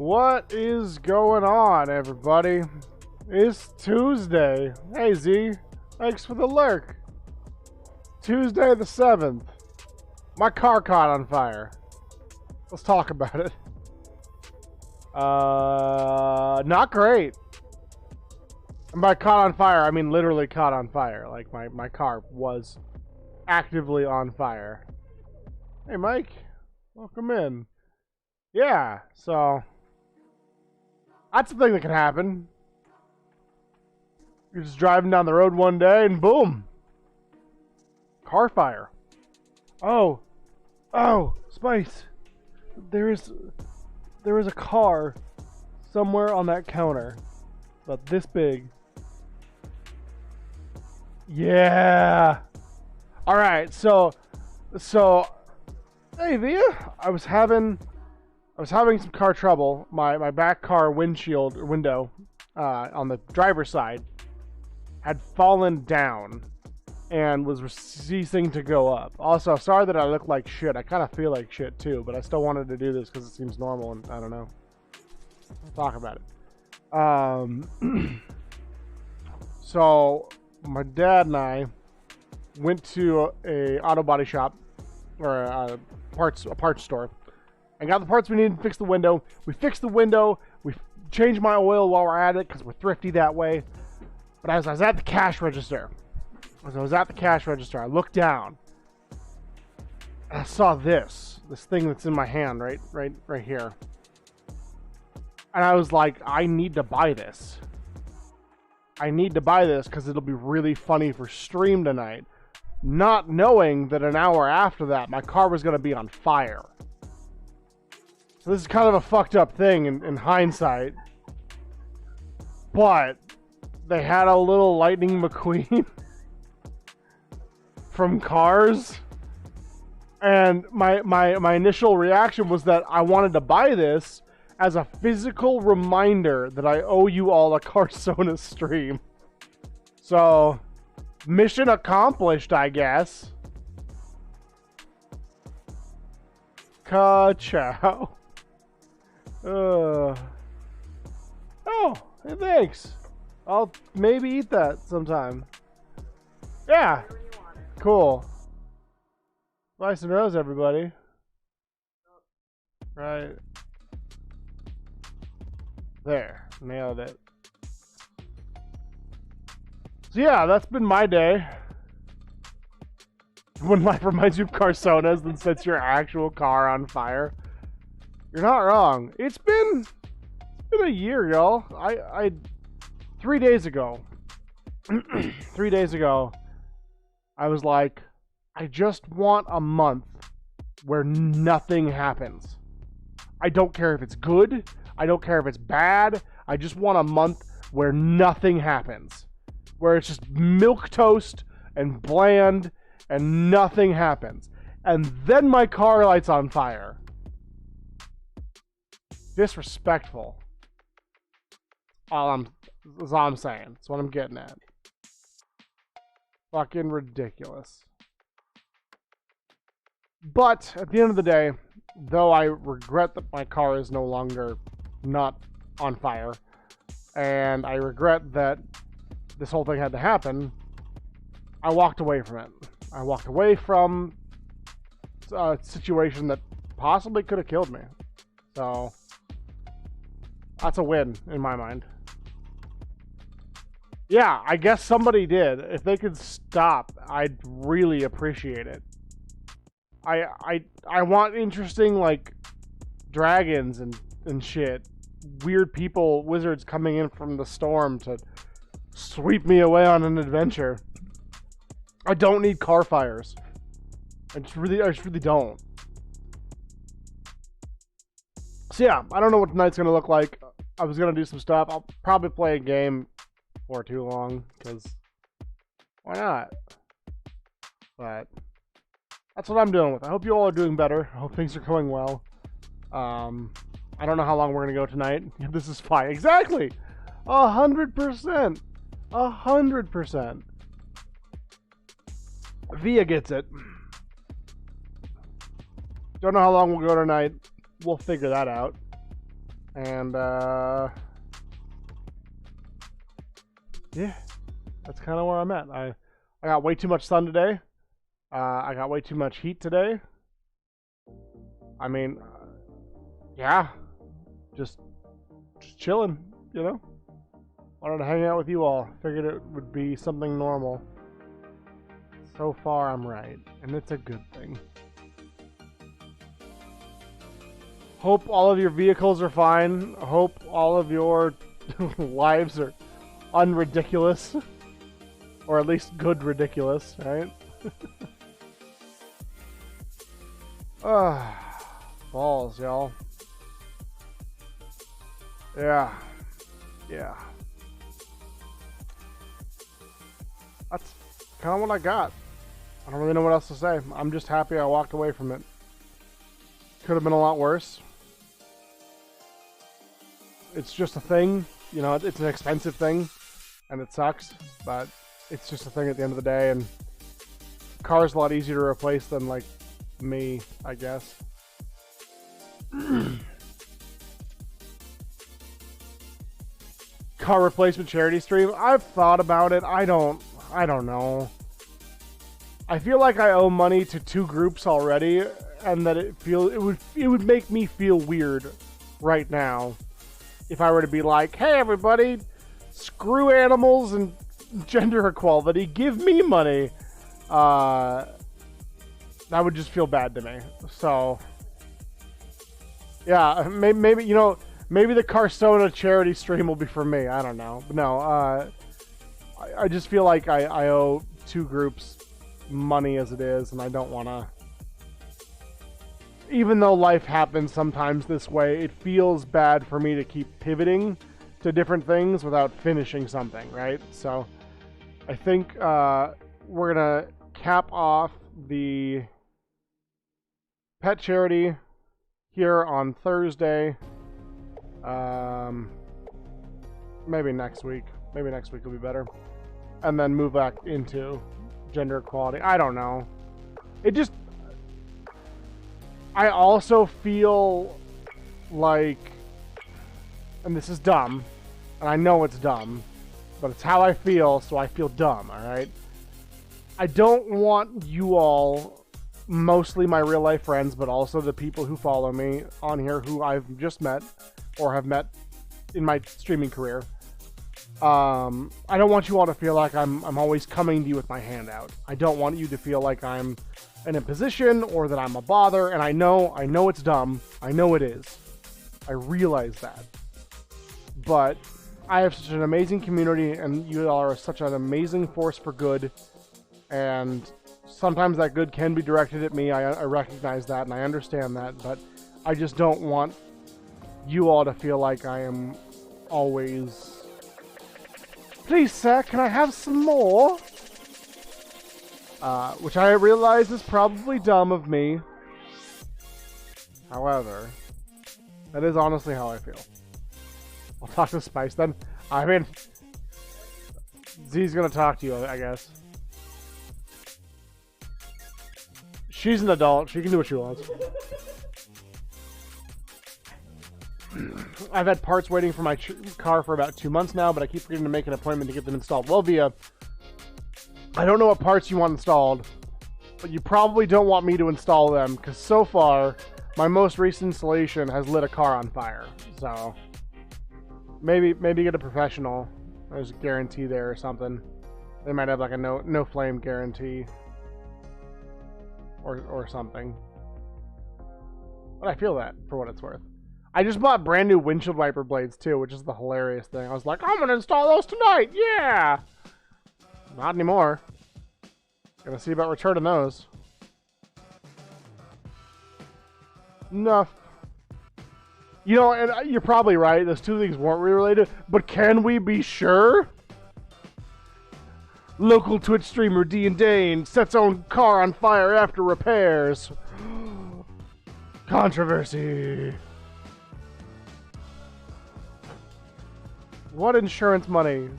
What is going on, everybody? It's Tuesday. Hey, Z. Thanks for the lurk. Tuesday the 7th. My car caught on fire. Let's talk about it. Not great. And by caught on fire, I mean literally caught on fire. Like, my car was actively on fire. Hey, Mike. Welcome in. Yeah, so... that's the thing that can happen. You're just driving down the road one day and boom. Car fire. Oh, Spice. There is a car somewhere on that counter. About this big. Yeah. Alright, so hey Via, I was having some car trouble. My back car window on the driver's side had fallen down and was ceasing to go up. Also, sorry that I look like shit. I kind of feel like shit too, but I still wanted to do this because it seems normal and I don't know. We'll talk about it. So my dad and I went to a auto body shop or a parts store. I got the parts we needed to fix the window. We fixed the window. We changed my oil while we're at it because we're thrifty that way. But as I was at the cash register, I looked down and I saw this thing that's in my hand right here. And I was like, I need to buy this. I need to buy this because it'll be really funny for stream tonight. Not knowing that an hour after that, my car was going to be on fire. So this is kind of a fucked up thing in hindsight. But they had a little Lightning McQueen from Cars. And my initial reaction was that I wanted to buy this as a physical reminder that I owe you all a Carsona stream. So, mission accomplished, I guess. Ka-chow. Oh, hey, thanks. I'll maybe eat that sometime. Yeah. Cool. Rice and Rose, everybody. Right. There. Nailed it. So yeah, that's been my day. When life reminds you of Carsonas, then sets your actual car on fire. You're not wrong. It's been a year, y'all. I 3 days ago, 3 days ago, I was like, I just want a month where nothing happens. I don't care if it's good. I don't care if it's bad. I just want a month where nothing happens. Where it's just milquetoast and bland and nothing happens. And then my car lights on fire. Disrespectful. That's all I'm saying. That's what I'm getting at. Fucking ridiculous. But at the end of the day, though I regret that my car is no longer not on fire, and I regret that this whole thing had to happen, I walked away from it. I walked away from a situation that possibly could have killed me. So that's a win in my mind. Yeah, I guess somebody did. If they could stop, I'd really appreciate it. I want interesting, like, dragons and shit. Weird people, wizards coming in from the storm to sweep me away on an adventure. I don't need car fires. I just really don't. So yeah, I don't know what tonight's gonna look like. I was gonna do some stuff. I'll probably play a game for too long, because why not? But that's what I'm dealing with. I hope you all are doing better. I hope things are going well. I don't know how long we're gonna go tonight. This is fine. Exactly. 100%. 100%. Via gets it. Don't know how long we'll go tonight. We'll figure that out. And, yeah, that's kind of where I'm at. I got way too much sun today. I got way too much heat today. I mean, yeah, just chilling, you know? Wanted to hang out with you all. Figured it would be something normal. So far, I'm right, and it's a good thing. Hope all of your vehicles are fine. Hope all of your lives are unridiculous. Or at least good ridiculous, right? Balls, y'all. Yeah. Yeah. That's kind of what I got. I don't really know what else to say. I'm just happy I walked away from it. Could have been a lot worse. It's just a thing. You know, it's an expensive thing. And it sucks. But it's just a thing at the end of the day. And car's a lot easier to replace than, like, me, I guess. Car replacement charity stream. I've thought about it. I don't know. I feel like I owe money to two groups already, and that it would make me feel weird right now if I were to be like, hey everybody, screw animals and gender equality, give me money. That would just feel bad to me. So yeah, maybe, you know, maybe the Carsona charity stream will be for me. I don't know. But no, I just feel like I owe two groups money as it is, and I don't want to. Even though life happens sometimes this way, it feels bad for me to keep pivoting to different things without finishing something, right? So I think we're going to cap off the pet charity here on Thursday. Maybe next week. Maybe next week will be better. And then move back into gender equality. I don't know. It just... I also feel like... And this is dumb. And I know it's dumb. But it's how I feel, so I feel dumb, alright? I don't want you all, mostly my real life friends, but also the people who follow me on here who I've just met, or have met in my streaming career. I don't want you all to feel like I'm always coming to you with my hand out. I don't want you to feel like I'm in a position or that I'm a bother, and I know it's dumb. I know it is. I realize that. But I have such an amazing community, and you all are such an amazing force for good, and sometimes that good can be directed at me. I recognize that, and I understand that, but I just don't want you all to feel like I am always... Please, sir, can I have some more? Which I realize is probably dumb of me. However, that is honestly how I feel. I'll talk to Spice then. I mean, Z's gonna talk to you, I guess. She's an adult. She can do what she wants. I've had parts waiting for my car for about 2 months now, but I keep forgetting to make an appointment to get them installed. Well, Via, I don't know what parts you want installed, but you probably don't want me to install them, because so far, my most recent installation has lit a car on fire. So, maybe get a professional. There's a guarantee there or something. They might have like a no flame guarantee. Or something. But I feel that, for what it's worth. I just bought brand new windshield wiper blades too, which is the hilarious thing. I was like, I'm gonna install those tonight, yeah! Not anymore. Gonna see about returning those. No. You know, and you're probably right, those two things weren't really related, but can we be sure? Local Twitch streamer Dean Dane sets own car on fire after repairs. Controversy. What insurance money?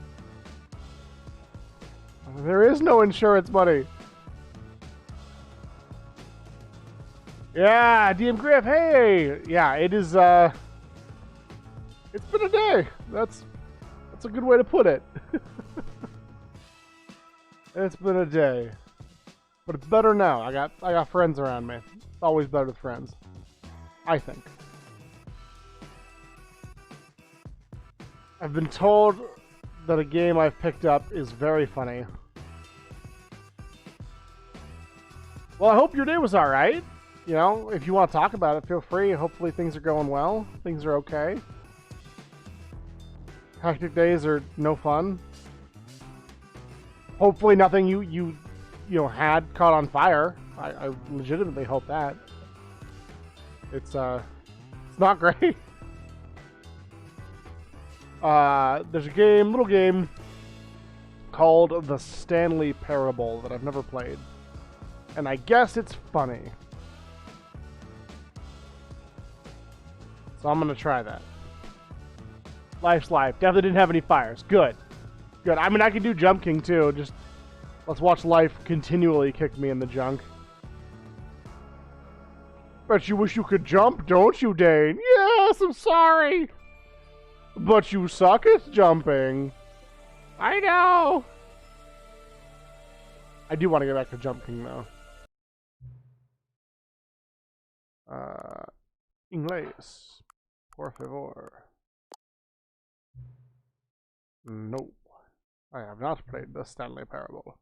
There is no insurance money. Yeah, DM Griff, hey! Yeah, it is, It's been a day. That's a good way to put it. It's been a day. But it's better now. I got friends around me. It's always better with friends. I think. I've been told that a game I've picked up is very funny. Well, I hope your day was alright. You know, if you want to talk about it, feel free. Hopefully things are going well. Things are okay. Hectic days are no fun. Hopefully nothing you had caught on fire. I legitimately hope that. It's not great. There's a little game called The Stanley Parable that I've never played. And I guess it's funny. So I'm gonna try that. Life's life. Definitely didn't have any fires. Good. Good. I mean, I can do Jump King too. Just let's watch life continually kick me in the junk. Bet you wish you could jump, don't you, Dane? Yes, I'm sorry. But you suck at jumping. I know. I do want to get back to Jump King, though. Inglés. Por favor. No. I have not played the Stanley Parable.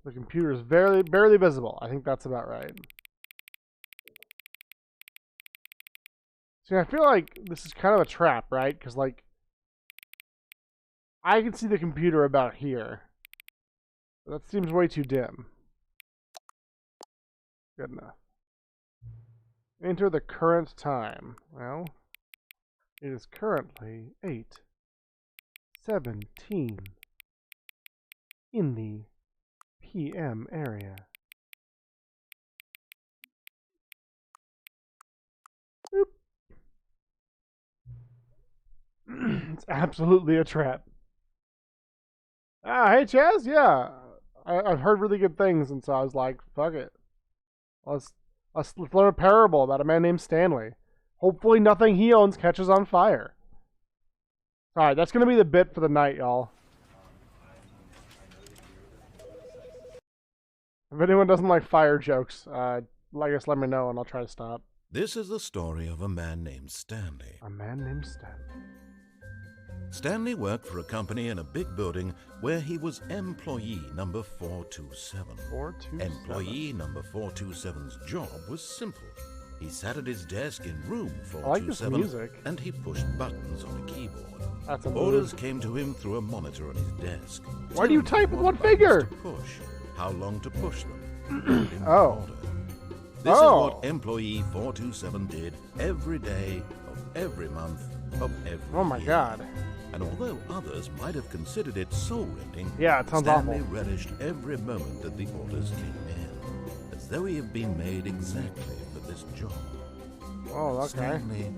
The computer is barely visible. I think that's about right. See, I feel like this is kind of a trap, right? Because, like, I can see the computer about here. That seems way too dim. Good enough. Enter the current time. Well, it is currently 8:17 in the PM area. Boop. It's absolutely a trap. Hey Chaz, yeah. I've heard really good things, and so I was like, fuck it. Let's learn a parable about a man named Stanley. Hopefully nothing he owns catches on fire. Alright, that's going to be the bit for the night, y'all. If anyone doesn't like fire jokes, I guess let me know and I'll try to stop. This is the story of a man named Stanley. A man named Stanley. Stanley worked for a company in a big building where he was employee number 427. 427. Employee number 427's job was simple. He sat at his desk in room 427 I like this music. and he pushed buttons on a keyboard. That's a Orders came to him through a monitor on his desk. Why do you type with one buttons finger? to push, how long to push them. in Oh. order. This is what employee 427 did every day of every month of every Oh my year. god. And although others might have considered it soul-rending, Yeah, it sounds Stanley awful. relished every moment that the orders came in, as though he had been made exactly for this job. Oh, okay. Stanley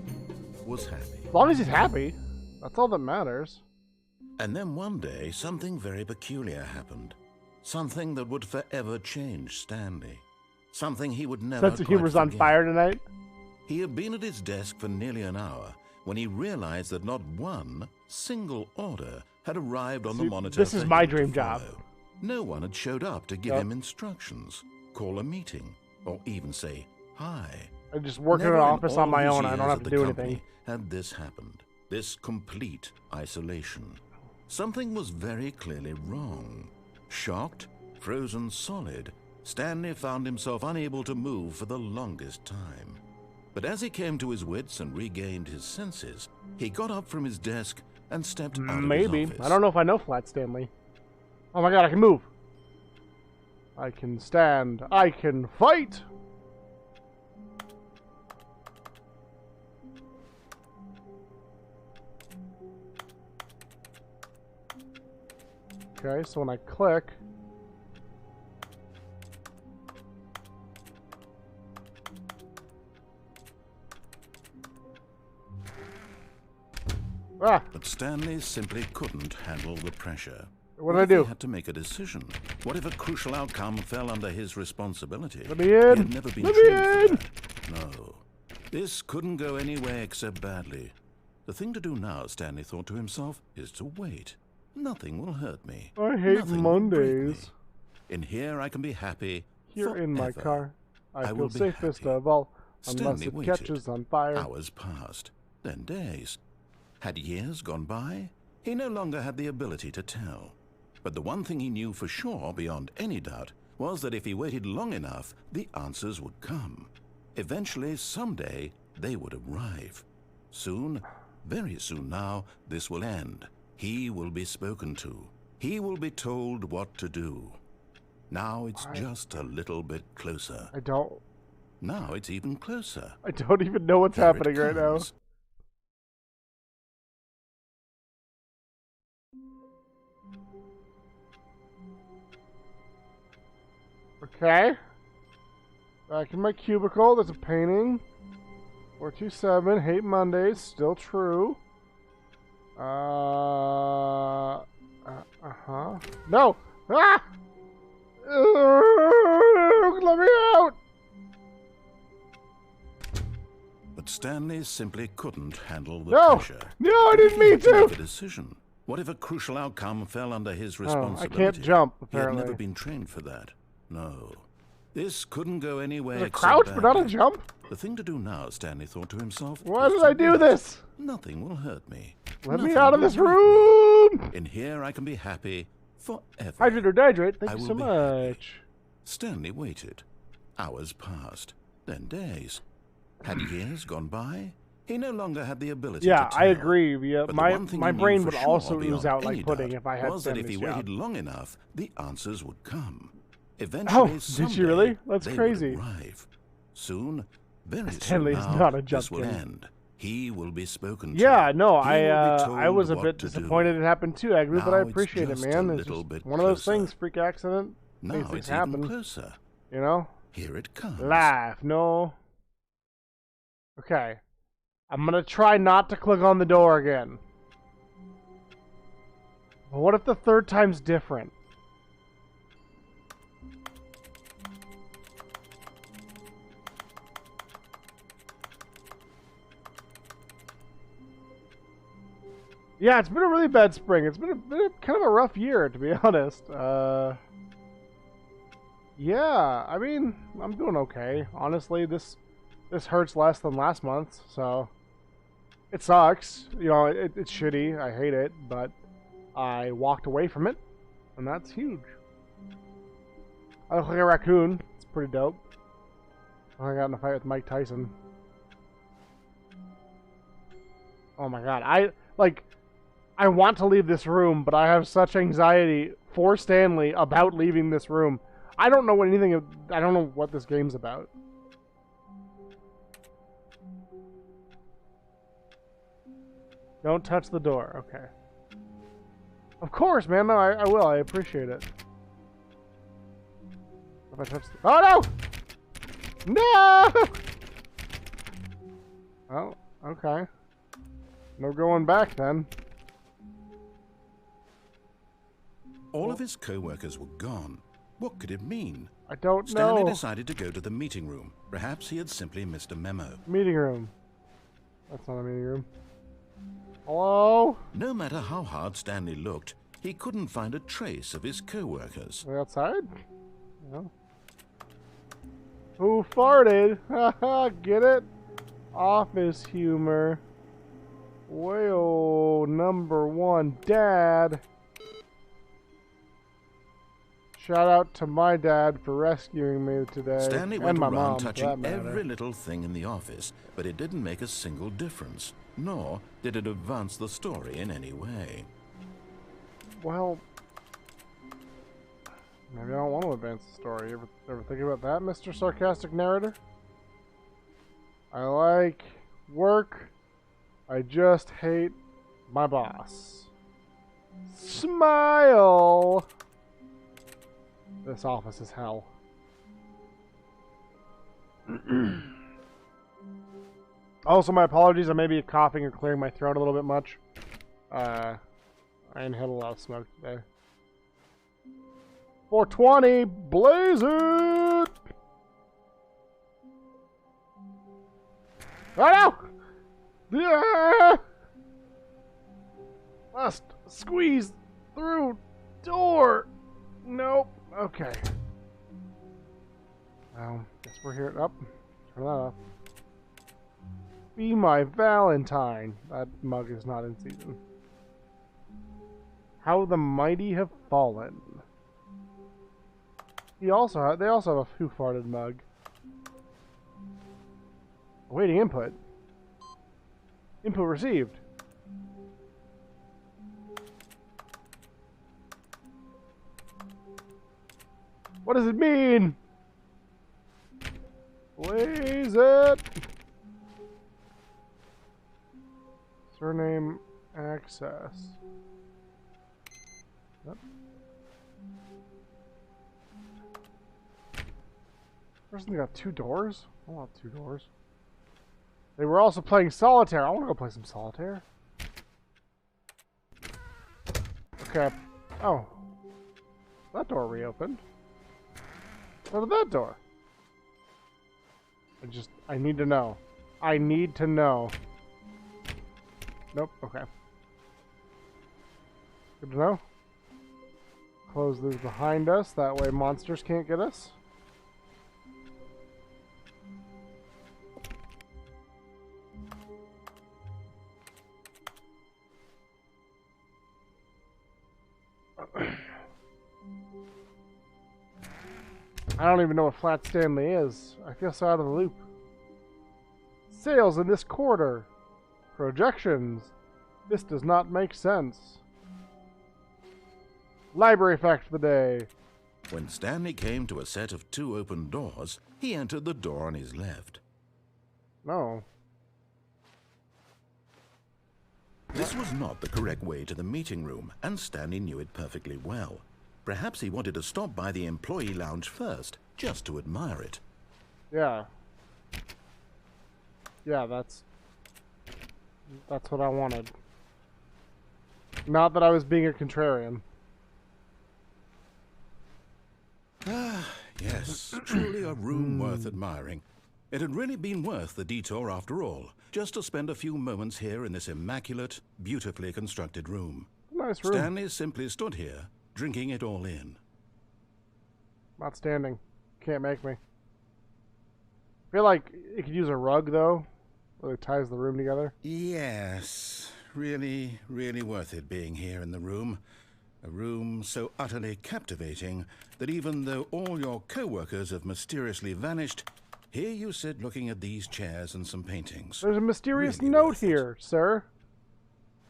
was happy. As long as he's happy, that's all that matters. And then one day, something very peculiar happened. Something that would forever change Stanley. Something he would never Sense of humor's on forget. fire tonight. He had been at his desk for nearly an hour when he realized that not one single order had arrived on the monitor. This is for my him to dream job. follow. No one had showed up to give him instructions, call a meeting, or even say hi. I just work in Never an office on all my his own. I don't years have at to the do company anything. had this happened. This complete isolation. Something was very clearly wrong. Shocked, frozen solid, Stanley found himself unable to move for the longest time. But as he came to his wits and regained his senses, he got up from his desk and stepped out Maybe. of his office. I don't know if I know Flat Stanley. Oh my god, I can move. I can stand. I can fight. Okay, so when I click... Ah! But Stanley simply couldn't handle the pressure. What did I do? He had to make a decision. What if a crucial outcome fell under his responsibility? Let me He in! had never been Let me trained in! for that. No. This couldn't go any way except badly. The thing to do now, Stanley thought to himself, is to wait. Nothing will hurt me. I hate Nothing will break me. Mondays. In here I can be happy. Here forever. in my car, I will feel be safest happy. of all, unless Stanley it waited. catches on fire. Hours passed, then days. Had years gone by? He no longer had the ability to tell. But the one thing he knew for sure, beyond any doubt, was that if he waited long enough, the answers would come. Eventually, someday, they would arrive. Soon, very soon now, this will end. He will be spoken to. He will be told what to do. Now it's just a little bit closer. Now it's even closer. I don't even know what's Here it happening right now. comes. Okay. Back in my cubicle, there's a painting. 427, hate Mondays, still true. Uh-huh. No! Ah! Let me out! But Stanley simply couldn't handle the No! pressure. No, I didn't mean He had to make to! a decision. What if a crucial outcome fell under his Oh, responsibility? I can't jump, He had apparently. never been trained for that. No. This couldn't go anywhere There's a except crouch, but not a badly. jump? The thing to do now, Stanley thought to himself. Why is did to I do wait. this? Nothing will hurt me. Let me Nothing out of will this break me. room! In here I can be happy forever. Hydrate or dihydrate, thank I you will so be happy. much. Stanley waited. Hours passed, then days. Had years gone by? He no longer had the ability Yeah, to I tell. agree. Yeah, But the my one thing my he knew brain for would sure, also ooze beyond out any like pudding doubt, if I had was that if he Stanley's waited job. long enough, the answers would come. Eventually, did you really? That's they crazy. Would arrive. Soon, very Stanley soon is now, not a jump this will king. end. He will be spoken to. Yeah, no, He will be I was a told bit what to do. disappointed it happened too, Agnew, but I Now it's appreciate it, just man. a It's little just bit one of those closer. things, freak accident. Now Things it's happen, even closer. you know? Here it comes. Laugh, no. Okay. I'm gonna try not to click on the door again. But what if the third time's different? Yeah, it's been a really bad spring. It's been a kind of a rough year, to be honest. Yeah, I mean, I'm doing okay. Honestly, this hurts less than last month, so it sucks. You know, it's shitty. I hate it, but I walked away from it, and that's huge. I look like a raccoon. It's pretty dope. I got in a fight with Mike Tyson. Oh my god, I want to leave this room, but I have such anxiety for Stanley about leaving this room. I don't know I don't know what this game's about. Don't touch the door. Okay. Of course, man. No, I will. I appreciate it. If I touch the... Oh, no! No! Oh, okay. No going back, then. All of his co-workers were gone. What could it mean? I don't Stanley know. decided to go to the meeting room. Perhaps he had simply missed a memo. Meeting room. That's not a meeting room. Hello? No matter how hard Stanley looked, he couldn't find a trace of his co-workers. Are we outside? No. Who farted? Haha, get it? Office humor. Whoa, number one, Dad. Shout out to my dad for rescuing me today. Stanley and went my around mom, for touching that matter. every little thing in the office, but it didn't make a single difference, nor did it advance the story in any way. Well, maybe I don't want to advance the story. You ever think about that, Mr. Sarcastic Narrator? I like work. I just hate my boss. Smile! This office is hell. Also, my apologies. I may be coughing or clearing my throat a little bit much. I inhaled a lot of smoke today. 420, blaze it! Oh no! Yeah! Must squeeze through door. Nope. Okay. Well, guess we're here. Up. Turn that off. Be my Valentine. That mug is not in season. How the mighty have fallen. They also have a Who Farted mug. Awaiting input. Input received. What does it mean? Blaze it. Surname access. Yep. Person got 2 doors? I want 2 doors. They were also playing solitaire. I want to go play some solitaire. Okay. Oh. That door reopened. What about that door? I need to know. I need to know. Nope, okay. Good to know. Close these behind us, that way monsters can't get us. I don't even know what Flat Stanley is. I feel so out of the loop. Sales in this quarter. Projections. This does not make sense. Library fact of the day. When Stanley came to a set of 2 open doors, he entered the door on his left. No. This was not the correct way to the meeting room, and Stanley knew it perfectly well. Perhaps he wanted to stop by the employee lounge first, just to admire it. Yeah. Yeah, that's what I wanted. Not that I was being a contrarian. Ah, yes, truly a room worth admiring. It had really been worth the detour after all, just to spend a few moments here in this immaculate, beautifully constructed room. Nice room. Stanley simply stood here, drinking it all in. Not standing. Can't make me. I feel like it could use a rug, though. Really ties the room together. Yes, really, really worth it being here in the room. A room so utterly captivating that even though all your co-workers have mysteriously vanished, here you sit looking at these chairs and some paintings. There's a mysterious Really note worth it. here, sir.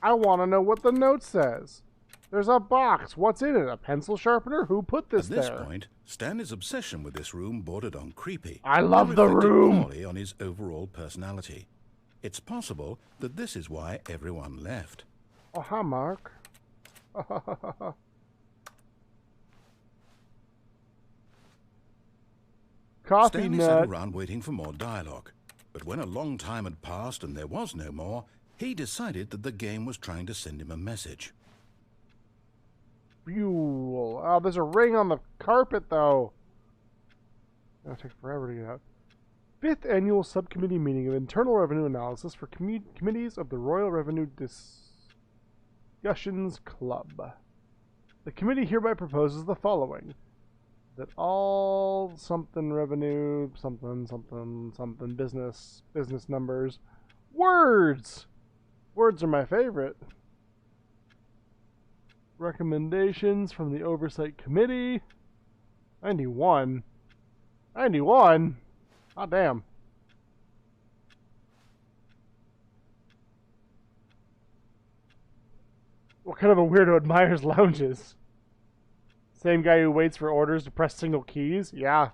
I want to know what the note says. There's a box. What's in it? A pencil sharpener? Who put this there? At this point, Stanley's obsession with this room bordered on creepy. I love and the reflected room. poorly on his overall personality. It's possible that this is why everyone left. Oh, hi, Mark. Coffee Stanley nut. sat around waiting for more dialogue. But when a long time had passed and there was no more, he decided that the game was trying to send him a message. Fuel. Oh, there's a ring on the carpet, though. It'll take forever to get out. 5th Annual Subcommittee Meeting of Internal Revenue Analysis for Committees of the Royal Revenue Discussions Club. The committee hereby proposes the following. That all something revenue, something business numbers. Words! Words are my favorite. Recommendations from the Oversight Committee. 91. 91? Oh, damn. What kind of a weirdo admires lounges? Same guy who waits for orders to press single keys? Yeah.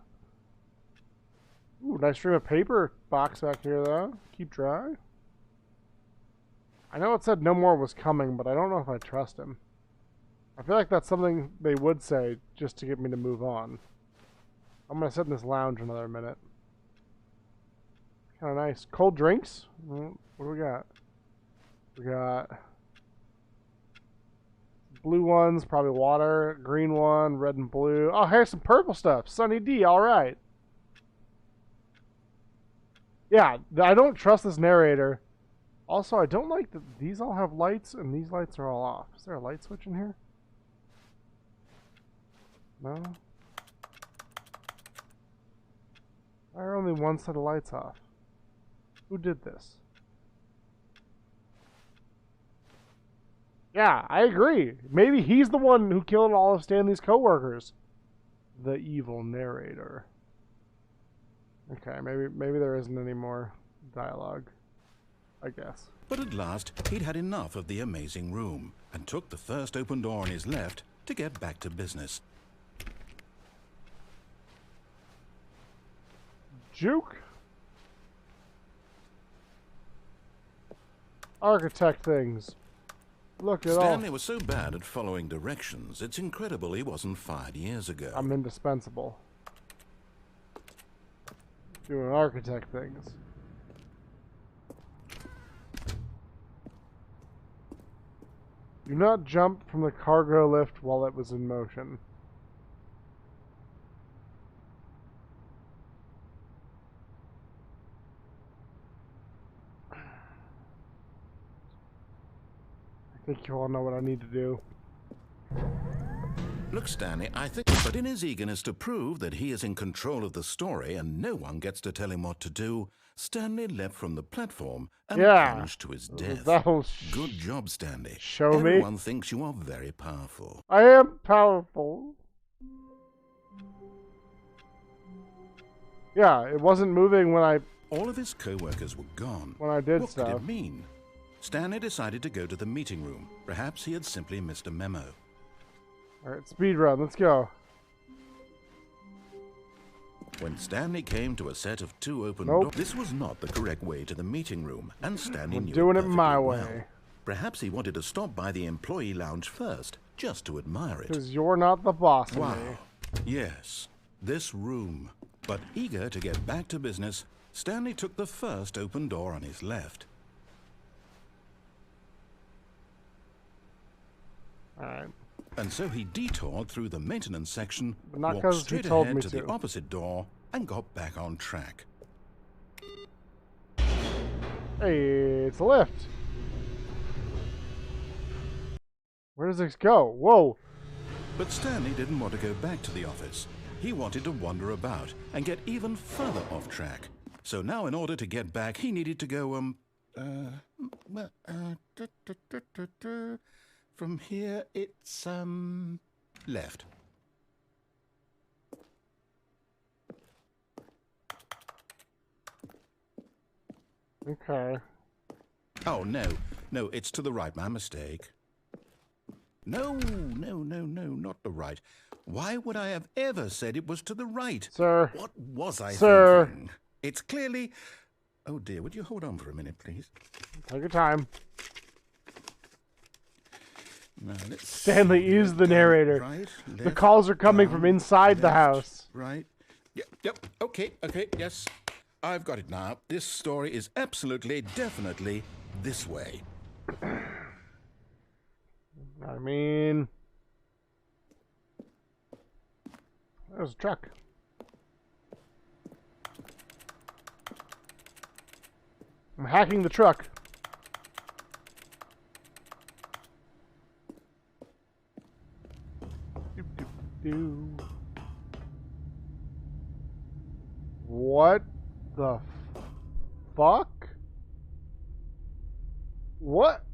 Ooh, nice stream of paper box back here, though. Keep dry. I know it said no more was coming, but I don't know if I trust him. I feel like that's something they would say just to get me to move on. I'm going to sit in this lounge another minute. Kind of nice. Cold drinks? What do we got? We got blue ones, probably water. Green one, red and blue. Oh, here's some purple stuff. Sunny D, alright. Yeah, I don't trust this narrator. Also, I don't like that these all have lights and these lights are all off. Is there a light switch in here? No? Why are only one set of lights off? Who did this? Yeah, I agree. Maybe he's the one who killed all of Stanley's coworkers. The evil narrator. Okay, maybe there isn't any more dialogue, I guess. But at last, he'd had enough of the amazing room and took the first open door on his left to get back to business. Juke? Architect things. Look at all. Stanley was so bad at following directions, it's incredible he wasn't fired years ago. I'm indispensable. Doing architect things. Do not jump from the cargo lift while it was in motion. I think you all know what I need to do. Look, Stanley, I think... But in his eagerness to prove that he is in control of the story and no one gets to tell him what to do, Stanley leapt from the platform and plunged to his death. Good job, Stanley. Show me. Everyone thinks you are very powerful. I am powerful. Yeah, it wasn't moving when I... All of his co-workers were gone. When I did what stuff. What could it mean? Stanley decided to go to the meeting room. Perhaps he had simply missed a memo. Alright, speed run, let's go. When Stanley came to a set of two open doors, this was not the correct way to the meeting room, and Stanley knew doing it my well. way. Perhaps he wanted to stop by the employee lounge first, just to admire it. Because you're not the boss of wow. me. Yes, this room. But eager to get back to business, Stanley took the first open door on his left. Alright. And so he detoured through the maintenance section, But not walked 'cause he straight told ahead me to to. the opposite door, and got back on track. Hey, it's a lift. Where does this go? Whoa. But Stanley didn't want to go back to the office. He wanted to wander about and get even further off track. So now in order to get back, he needed to go, from here, it's, left. Okay. Oh, no, it's to the right, my mistake. No, not the right. Why would I have ever said it was to the right? Sir. What was I Sir. thinking? It's clearly... Oh dear, would you hold on for a minute, please? Take your time. Now, let's Stanley is the narrator. Right, left, The calls are coming down, from inside the left, house. Right. Yep, okay, yes. I've got it now. This story is absolutely, definitely this way. I mean... There's a truck. I'm hacking the truck. What the fuck? What?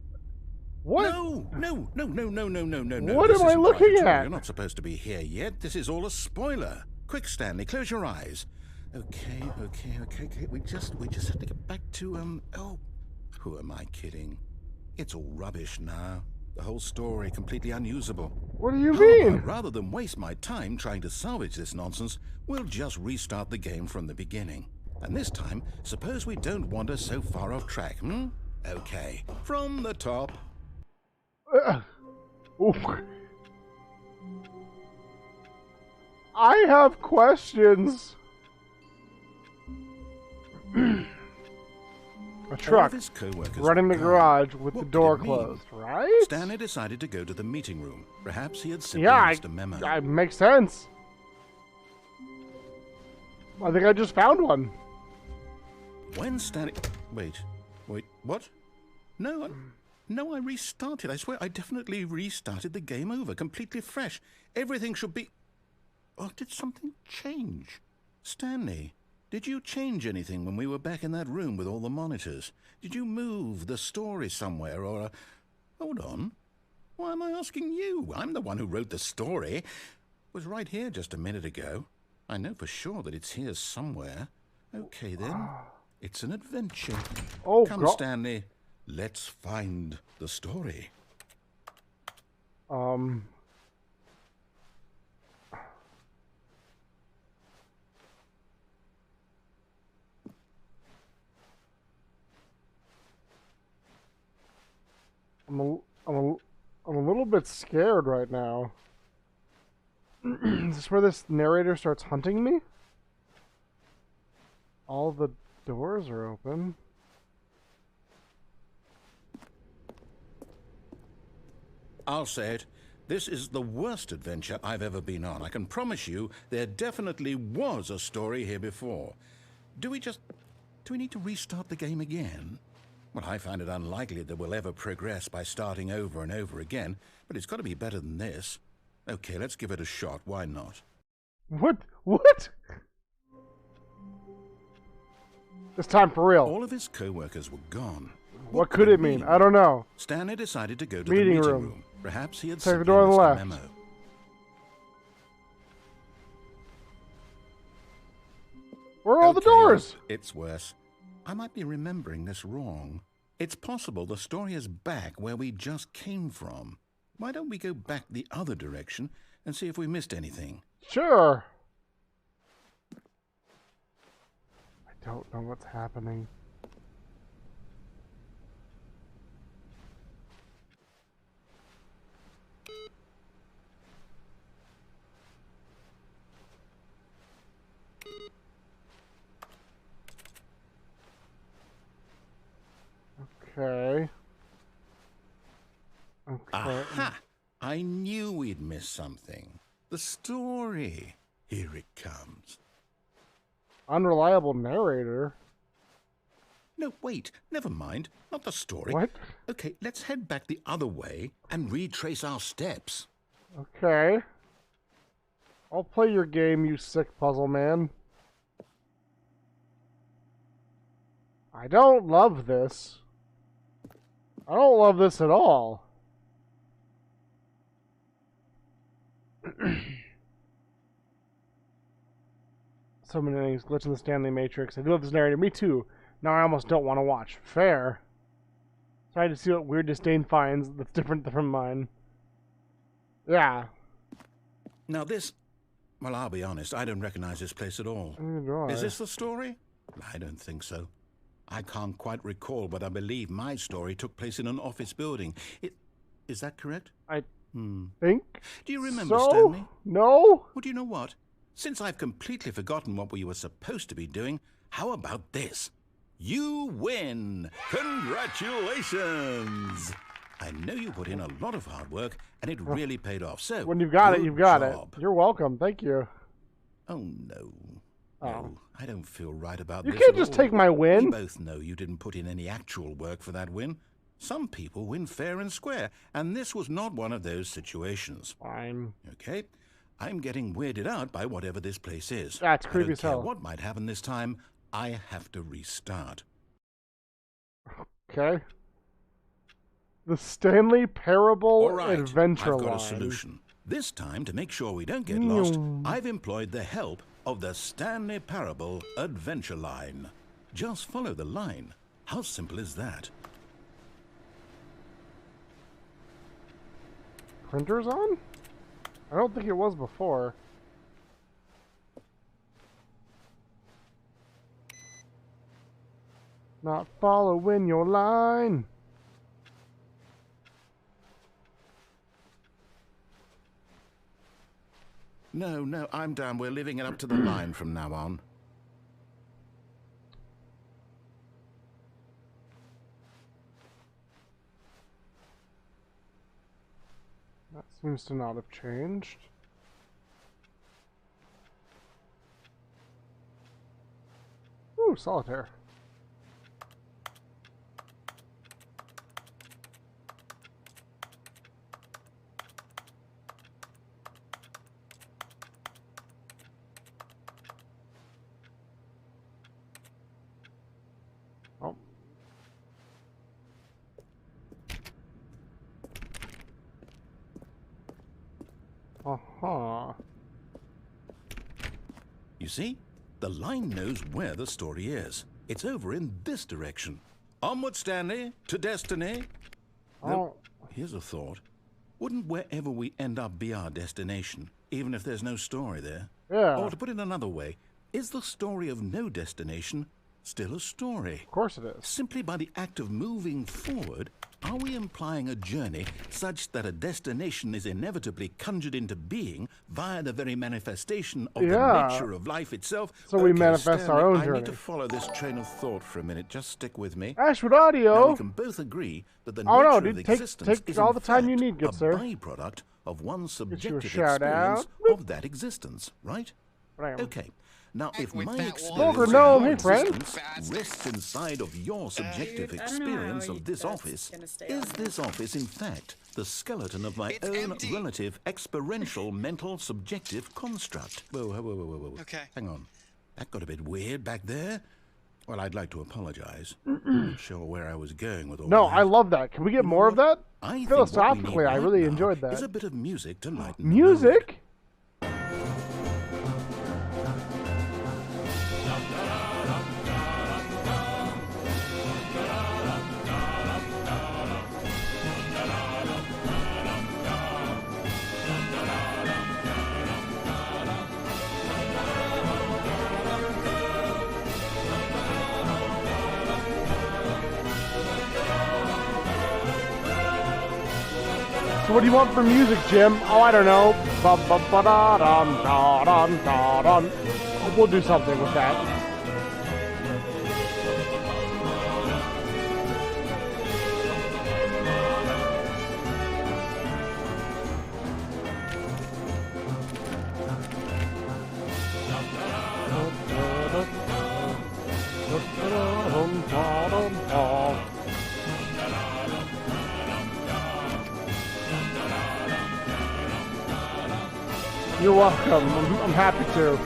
What? No. What am I looking at? You're not supposed to be here yet. This is all a spoiler. Quick, Stanley, close your eyes. Okay. We just have to get back to, oh, who am I kidding? It's all rubbish now. The whole story completely unusable. What do you mean? Rather than waste my time trying to salvage this nonsense, we'll just restart the game from the beginning. And this time, suppose we don't wander so far off track, hmm? Okay, from the top. I have questions. A truck running the garage with the door closed, right? Stanley decided to go to the meeting room. Perhaps he had simply missed a memo. Yeah, it makes sense. I think I just found one. When Stanley... Wait, what? No, no, I restarted. I swear I definitely restarted the game over, completely fresh. Everything should be... Oh, did something change? Stanley, did you change anything when we were back in that room with all the monitors? Did you move the story somewhere or... Hold on. Why am I asking you? I'm the one who wrote the story. It was right here just a minute ago. I know for sure that it's here somewhere. Okay, then. It's an adventure. Oh, come, Stanley. Let's find the story. I'm a little bit scared right now. Is this where this narrator starts hunting me? All the doors are open. I'll say it. This is the worst adventure I've ever been on. I can promise you there definitely was a story here before. Do we need to restart the game again? Well, I find it unlikely that we'll ever progress by starting over and over again, but it's got to be better than this. Okay, let's give it a shot. Why not? What? What? This time for real. All of his co-workers were gone. What could it mean? I don't know. Stanley decided to go to Meeting the meeting room. room. Perhaps he had Take the simply door on the missed a left. memo. Where are all the Okay, doors? look, it's worse. I might be remembering this wrong. It's possible the story is back where we just came from. Why don't we go back the other direction and see if we missed anything? Sure. I don't know what's happening. Okay. Okay. Aha! I knew we'd missed something. The story. Here it comes. Unreliable narrator. No, wait. Never mind. Not the story. What? Okay, let's head back the other way and retrace our steps. Okay. I'll play your game, you sick puzzle man. I don't love this. I don't love this at all. So many things. Glitch in the Stanley Matrix. I do love this narrator. Me too. Now I almost don't want to watch. Fair. Try to see what weird disdain finds that's different from mine. Yeah. Now this... Well, I'll be honest. I don't recognize this place at all. Neither do I. Is this the story? I don't think so. I can't quite recall, but I believe my story took place in an office building. Is that correct? I think. Do you remember, so? Stanley? No? Well, do you know what? Since I've completely forgotten what we were supposed to be doing, how about this? You win! Congratulations! I know you put in a lot of hard work, and it really paid off. So When you've got it, good you've got job. it. You're welcome. Thank you. Oh, no. Oh. No, I don't feel right about You this can't at just all. take my win. We both know you didn't put in any actual work for that win. Some people win fair and square, and this was not one of those situations. Fine. Okay? I'm getting weirded out by whatever this place is. That's I creepy don't as care hell. what might happen this time. I have to restart. Okay. The Stanley Parable All right, Adventure I've got Line. a solution. This time, to make sure we don't get lost, I've employed the help of the Stanley Parable Adventure Line. Just follow the line. How simple is that? Printer's on? I don't think it was before. Not following your line. No, no, I'm down. We're leaving it up to the line from now on. That seems to not have changed. Ooh, solitaire. Uh-huh. You see? The line knows where the story is. It's over in this direction. Onward, Stanley, to destiny. Though, here's a thought. Wouldn't wherever we end up be our destination, even if there's no story there? Yeah. Or to put it another way, is the story of no destination still a story? Of course it is. Simply by the act of moving forward, are we implying a journey such that a destination is inevitably conjured into being via the very manifestation of the nature of life itself? So we manifest our own I journey. need to follow this train of thought for a minute. Just stick with me. Ashwood Now, Audio. we can both agree that the Oh, no, nature of dude, existence take is all in the time you fact need, good a sir. byproduct of one's you a subjective shout experience out. of that existence, right? Bam. Okay. Now, if with my that experience one. Ogre of gnome, your hey, friend. existence rests inside of your subjective Dude, I don't know how experience of this that's office, gonna stay is on. this office in fact the skeleton of my It's own empty. relative experiential mental subjective construct? Whoa. Okay. Hang on. That got a bit weird back there. Well, I'd like to apologize. Not sure where I was going with all No, that. I love that. Can we get more of that? I think Philosophically, what we need I right really now enjoyed that. is a bit of music to lighten the mood. Music? So what do you want for music, Jim? Oh, I don't know. Ba-ba-ba-da-dum-da-dum-da-dum. We'll do something with that. You're welcome. I'm happy to.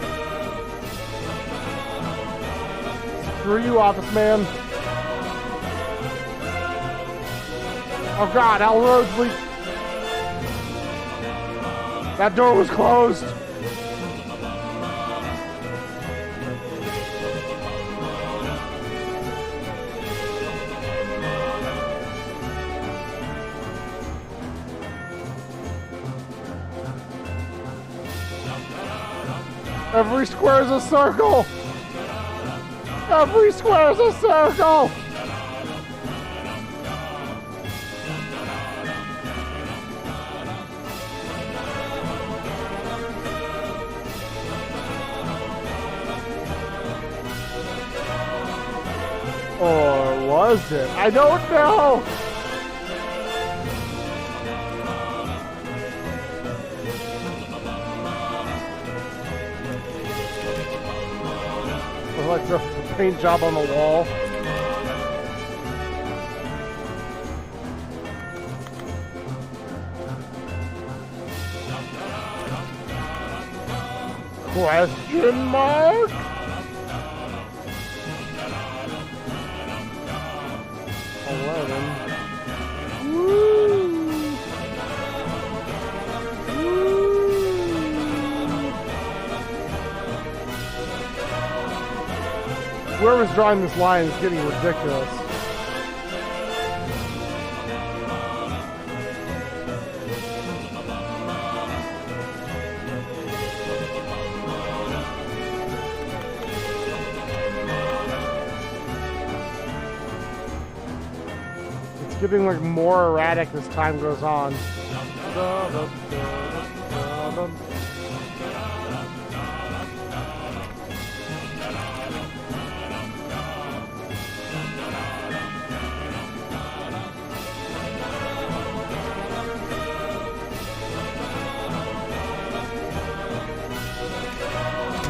Screw you, office man. Oh God, Al Roadsley. That door was closed. Every square is a circle! Every square is a circle! Or was it? I don't know! Like the paint job on the wall. Question mark? Whoever's drawing this line is getting ridiculous. It's getting like more erratic as time goes on.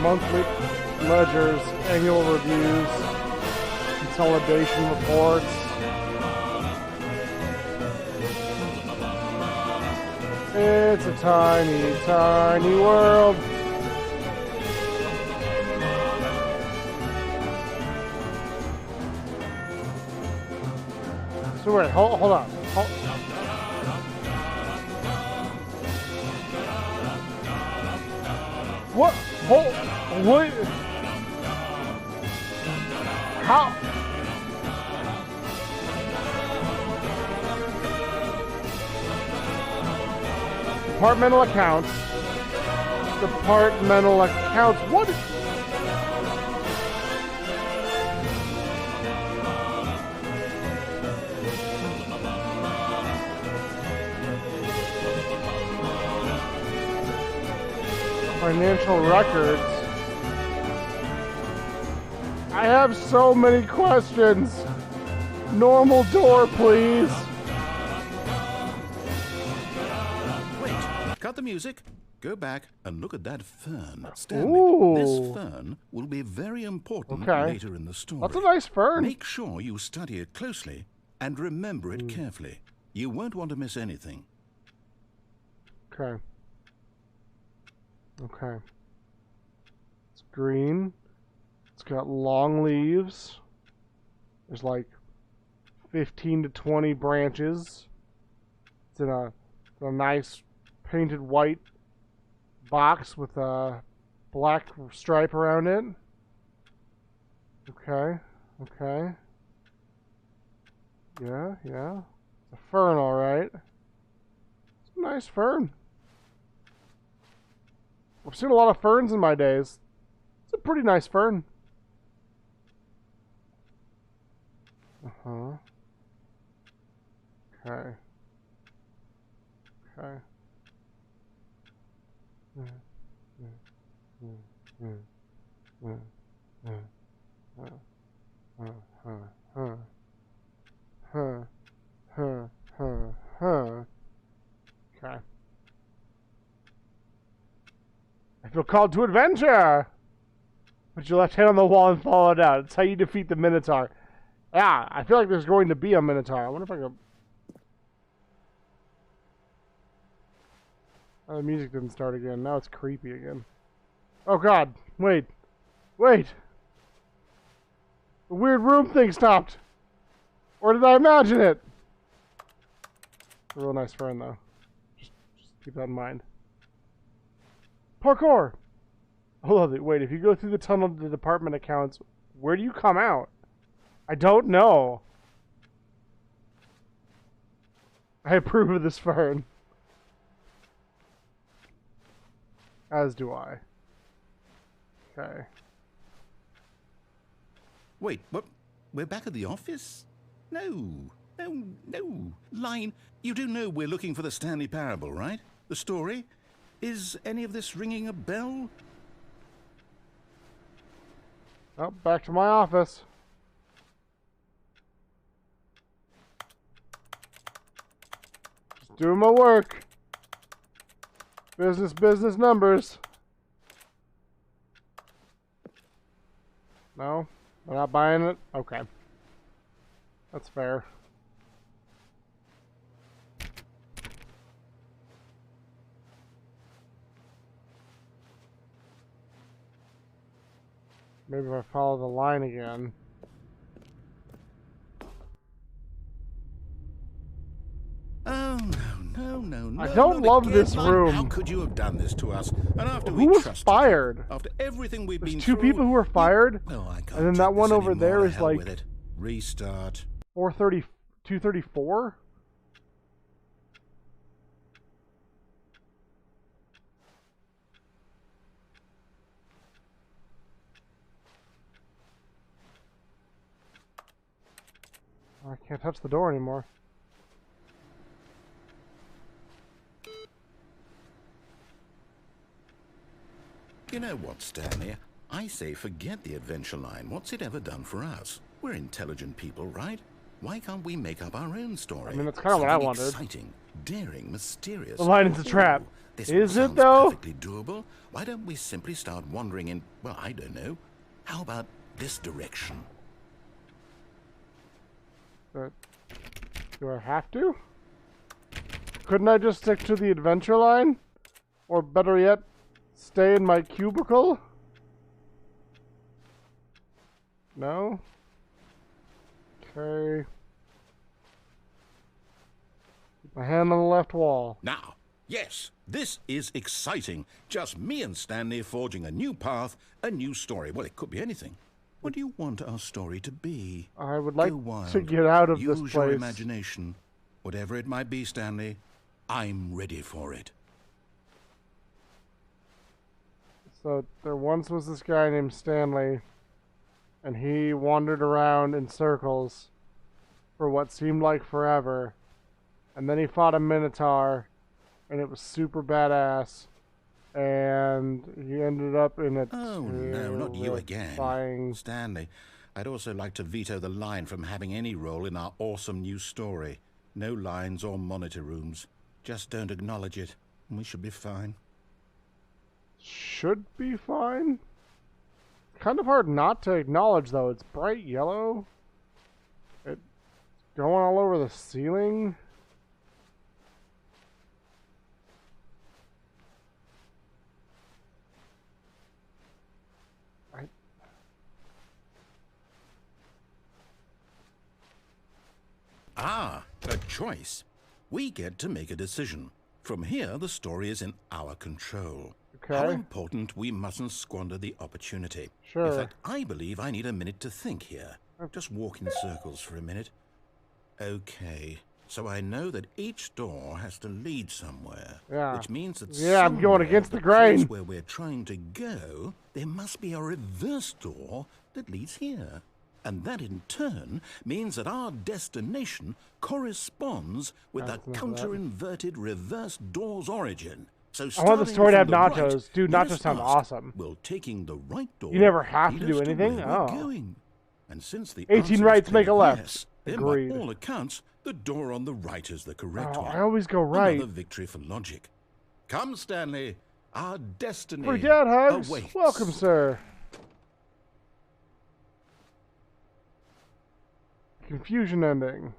Monthly ledgers, annual reviews, consolidation reports. It's a tiny, tiny world. So wait, hold on. What? What? How? Departmental accounts. Departmental accounts. What? Financial records. I have so many questions. Normal door, please. Wait, cut the music. Go back and look at that fern. Stanley, Ooh. this fern will be very important later in the story. That's a nice fern. Make sure you study it closely and remember it carefully. You won't want to miss anything. Okay. Okay. It's green. It's got long leaves. There's like 15 to 20 branches. It's in a nice painted white box with a black stripe around it. Okay. Okay. Yeah, yeah. It's a fern, all right. It's a nice fern. I've seen a lot of ferns in my days. It's a pretty nice fern. Uh-huh. Okay. Okay. Okay. I feel called to adventure! Put your left hand on the wall and follow it out. It's how you defeat the Minotaur. Yeah, I feel like there's going to be a Minotaur. I wonder if I can... Oh, the music didn't start again. Now it's creepy again. Oh god. Wait. Wait. The weird room thing stopped. Or did I imagine it? It's a real nice fern though. Just keep that in mind. Parkour! Hold on, wait, if you go through the tunnel to the department accounts, where do you come out? I don't know. I approve of this fern. As do I. Okay. Wait, what? We're back at the office? No. Line, you do know we're looking for the Stanley Parable, right? The story? Is any of this ringing a bell? Oh, back to my office. Just doing my work. Business numbers. No? We're not buying it? Okay. That's fair. Maybe if I follow the line again. Oh, no. I don't love this room. How could you have done this to us? And after Who was trusted fired? You, after everything we've There's been two through, people who were fired, well, I can't and then take that one this over anymore. there To is hell like with it. Restart. 430, 234? I can't touch the door anymore. You know what, Stanley? I say forget the adventure line. What's it ever done for us? We're intelligent people, right? Why can't we make up our own story? I mean, that's kind of what I Something wanted. Exciting, daring, mysterious. The line is a trap. This Is it, sounds though? perfectly doable. Why don't we simply start wandering in, well, I don't know. How about this direction? But do I have to? Couldn't I just stick to the adventure line? Or better yet, stay in my cubicle? No? Okay. Keep my hand on the left wall. Now, Yes, this is exciting. Just me and Stanley forging a new path, a new story. Well, it could be anything. What do you want our story to be? I would like Go wild. to get out of Use this your place. imagination. Whatever it might be, Stanley, I'm ready for it. So there once was this guy named Stanley, and he wandered around in circles for what seemed like forever. And then he fought a Minotaur, and it was super badass. And he ended up in a Oh, no, not you again. terrifying... Stanley, I'd also like to veto the line from having any role in our awesome new story. No lines or monitor rooms. Just don't acknowledge it, and we should be fine. Should be fine. Kind of hard not to acknowledge, though. It's bright yellow. It's going all over the ceiling. Ah, a choice. We get to make a decision. From here, the story is in our control. Okay. How important we mustn't squander the opportunity. Sure. In fact, I believe I need a minute to think here. Just walk in circles for a minute. Okay, so I know that each door has to lead somewhere. Yeah. Which means that Yeah, I'm going somewhere, against the place grain. where we're trying to go, there must be a reverse door that leads here. And that in turn means that our destination corresponds with the counter-inverted reverse door's origin. So I want the starting story to have from the nachos. right, Dude, let nachos us sound ask, awesome. will taking the right door You never have lead to do us anything? where we're Oh. going? And since the 18 answer is rights make a clearly left. yes, then Agreed. by all accounts, the door on the right is the correct Oh, one. I always go right. Another victory for logic. Come, Stanley. Our destiny Free dad hugs. awaits. Welcome, sir. Confusion ending.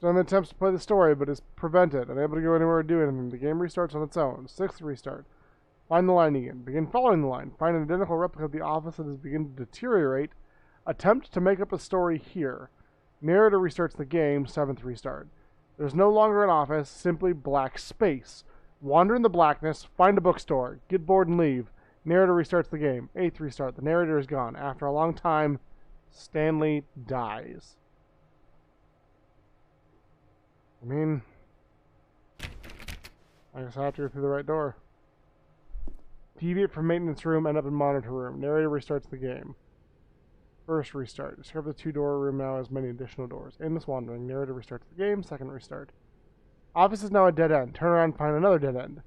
John attempts to play the story, but is prevented, unable to go anywhere or do anything. The game restarts on its own. 6th restart. Find the line again. Begin following the line. Find an identical replica of the office that has begun to deteriorate. Attempt to make up a story here. Narrator restarts the game. 7th restart. There's no longer an office, simply black space. Wander in the blackness. Find a bookstore. Get bored and leave. Narrator restarts the game. 8th restart. The narrator is gone. After a long time, Stanley dies. I mean, I guess I have to go through the right door. Deviate from maintenance room, end up in monitor room. Narrator restarts the game. 1st restart. Discover the 2-door room now has many additional doors. Aimless wandering. Narrator restarts the game. 2nd restart. Office is now a dead end. Turn around and find another dead end.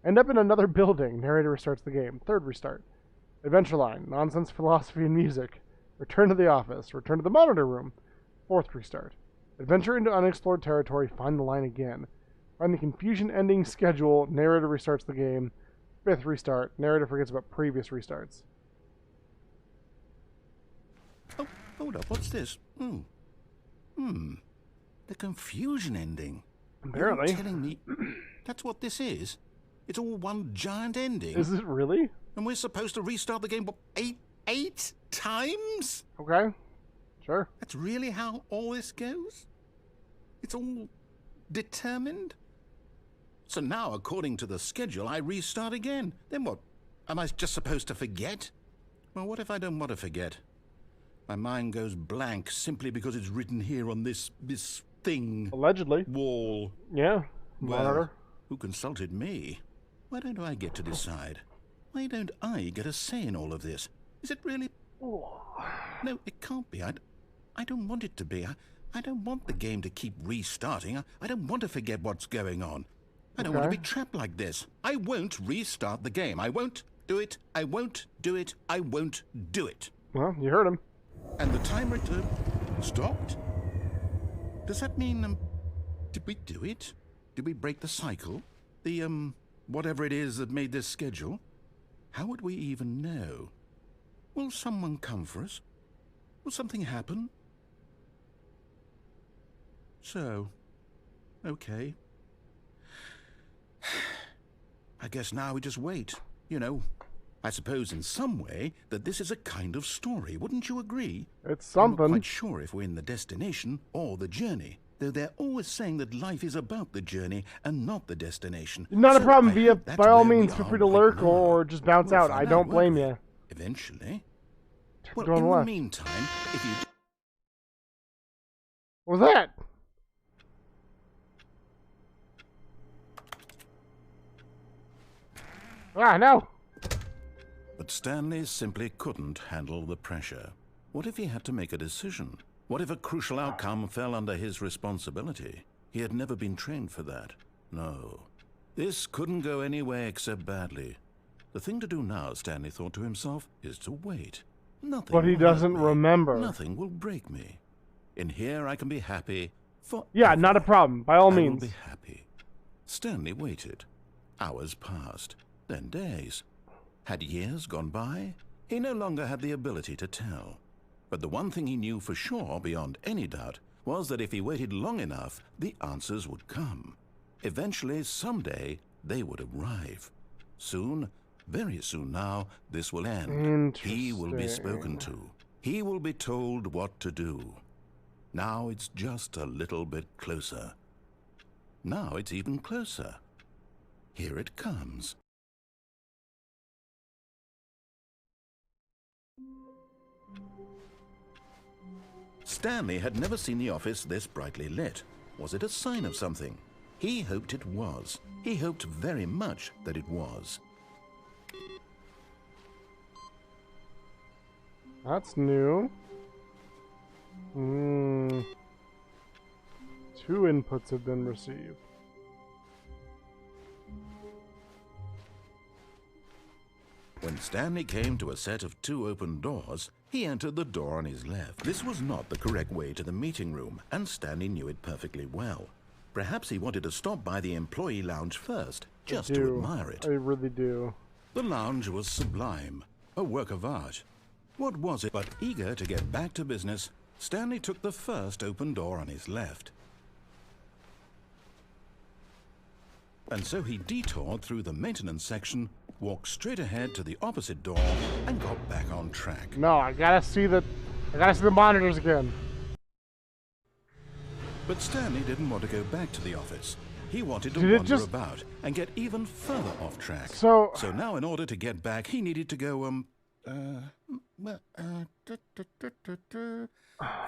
End up in another building. Narrator restarts the game. 3rd restart. Adventure line. Nonsense, philosophy, and music. Return to the office. Return to the monitor room. 4th restart. Adventure into unexplored territory. Find the line again. Find the confusion ending schedule. Narrator restarts the game. 5th restart. Narrator forgets about previous restarts. Oh, hold up. What's this? The confusion ending. Apparently. You're telling me that's what this is? It's all one giant ending? Is it really? And we're supposed to restart the game, what, eight times? Okay. Sure. That's really how all this goes? It's all determined? So now, according to the schedule, I restart again. Then what? Am I just supposed to forget? Well, what if I don't want to forget? My mind goes blank simply because it's written here on this thing. Allegedly. Wall. Yeah. Well, Monitor. who consulted me? Why don't I get to decide? Why don't I get a say in all of this? Is it really? No, it can't be. I don't want it to be. I don't want the game to keep restarting. I don't want to forget what's going on. I don't want to be trapped like this. I won't restart the game. I won't do it. I won't do it. I won't do it. Well, you heard him. And the timer stopped? Does that mean, did we do it? Did we break the cycle? The, whatever it is that made this schedule? How would we even know? Will someone come for us? Will something happen? So, okay. I guess now we just wait. You know, I suppose in some way that this is a kind of story. Wouldn't you agree? It's something. I'm not quite sure if we're in the destination or the journey. though they're always saying that life is about the journey and not the destination. Not a So problem, I Via. hope that's By all where we means, feel are free to right lurk now. or just bounce We'll out. find I don't won't blame we? you. Eventually. Well, Going in the left. meantime, if you... What was that? Ah, no. But Stanley simply couldn't handle the pressure. What if he had to make a decision? What if a crucial outcome fell under his responsibility? He had never been trained for that. No. This couldn't go any way except badly. The thing to do now, Stanley thought to himself, is to wait. Nothing But he will hurt doesn't me. remember. Nothing will break me. In here I can be happy forever. Yeah, not a problem. By all I means. will be happy. Stanley waited. Hours passed, then days. Had years gone by? He no longer had the ability to tell. But the one thing he knew for sure, beyond any doubt, was that if he waited long enough, the answers would come. Eventually, someday, they would arrive. Soon, very soon now, this will end. He will be spoken to. He will be told what to do. Now it's just a little bit closer. Now it's even closer. Here it comes. Stanley had never seen the office this brightly lit. Was it a sign of something? He hoped it was. He hoped very much that it was. That's new. 2 inputs have been received. When Stanley came to a set of 2 open doors, he entered the door on his left. This was not the correct way to the meeting room, and Stanley knew it perfectly well. Perhaps he wanted to stop by the employee lounge first, just to admire it. I really do. The lounge was sublime, a work of art. What was it but eager to get back to business, Stanley took the first open door on his left. And so he detoured through the maintenance section, walked straight ahead to the opposite door, and got back on track. No, I gotta see the monitors again. But Stanley didn't want to go back to the office. He wanted to Did it wander just- about and get even further off track. So now in order to get back, he needed to go,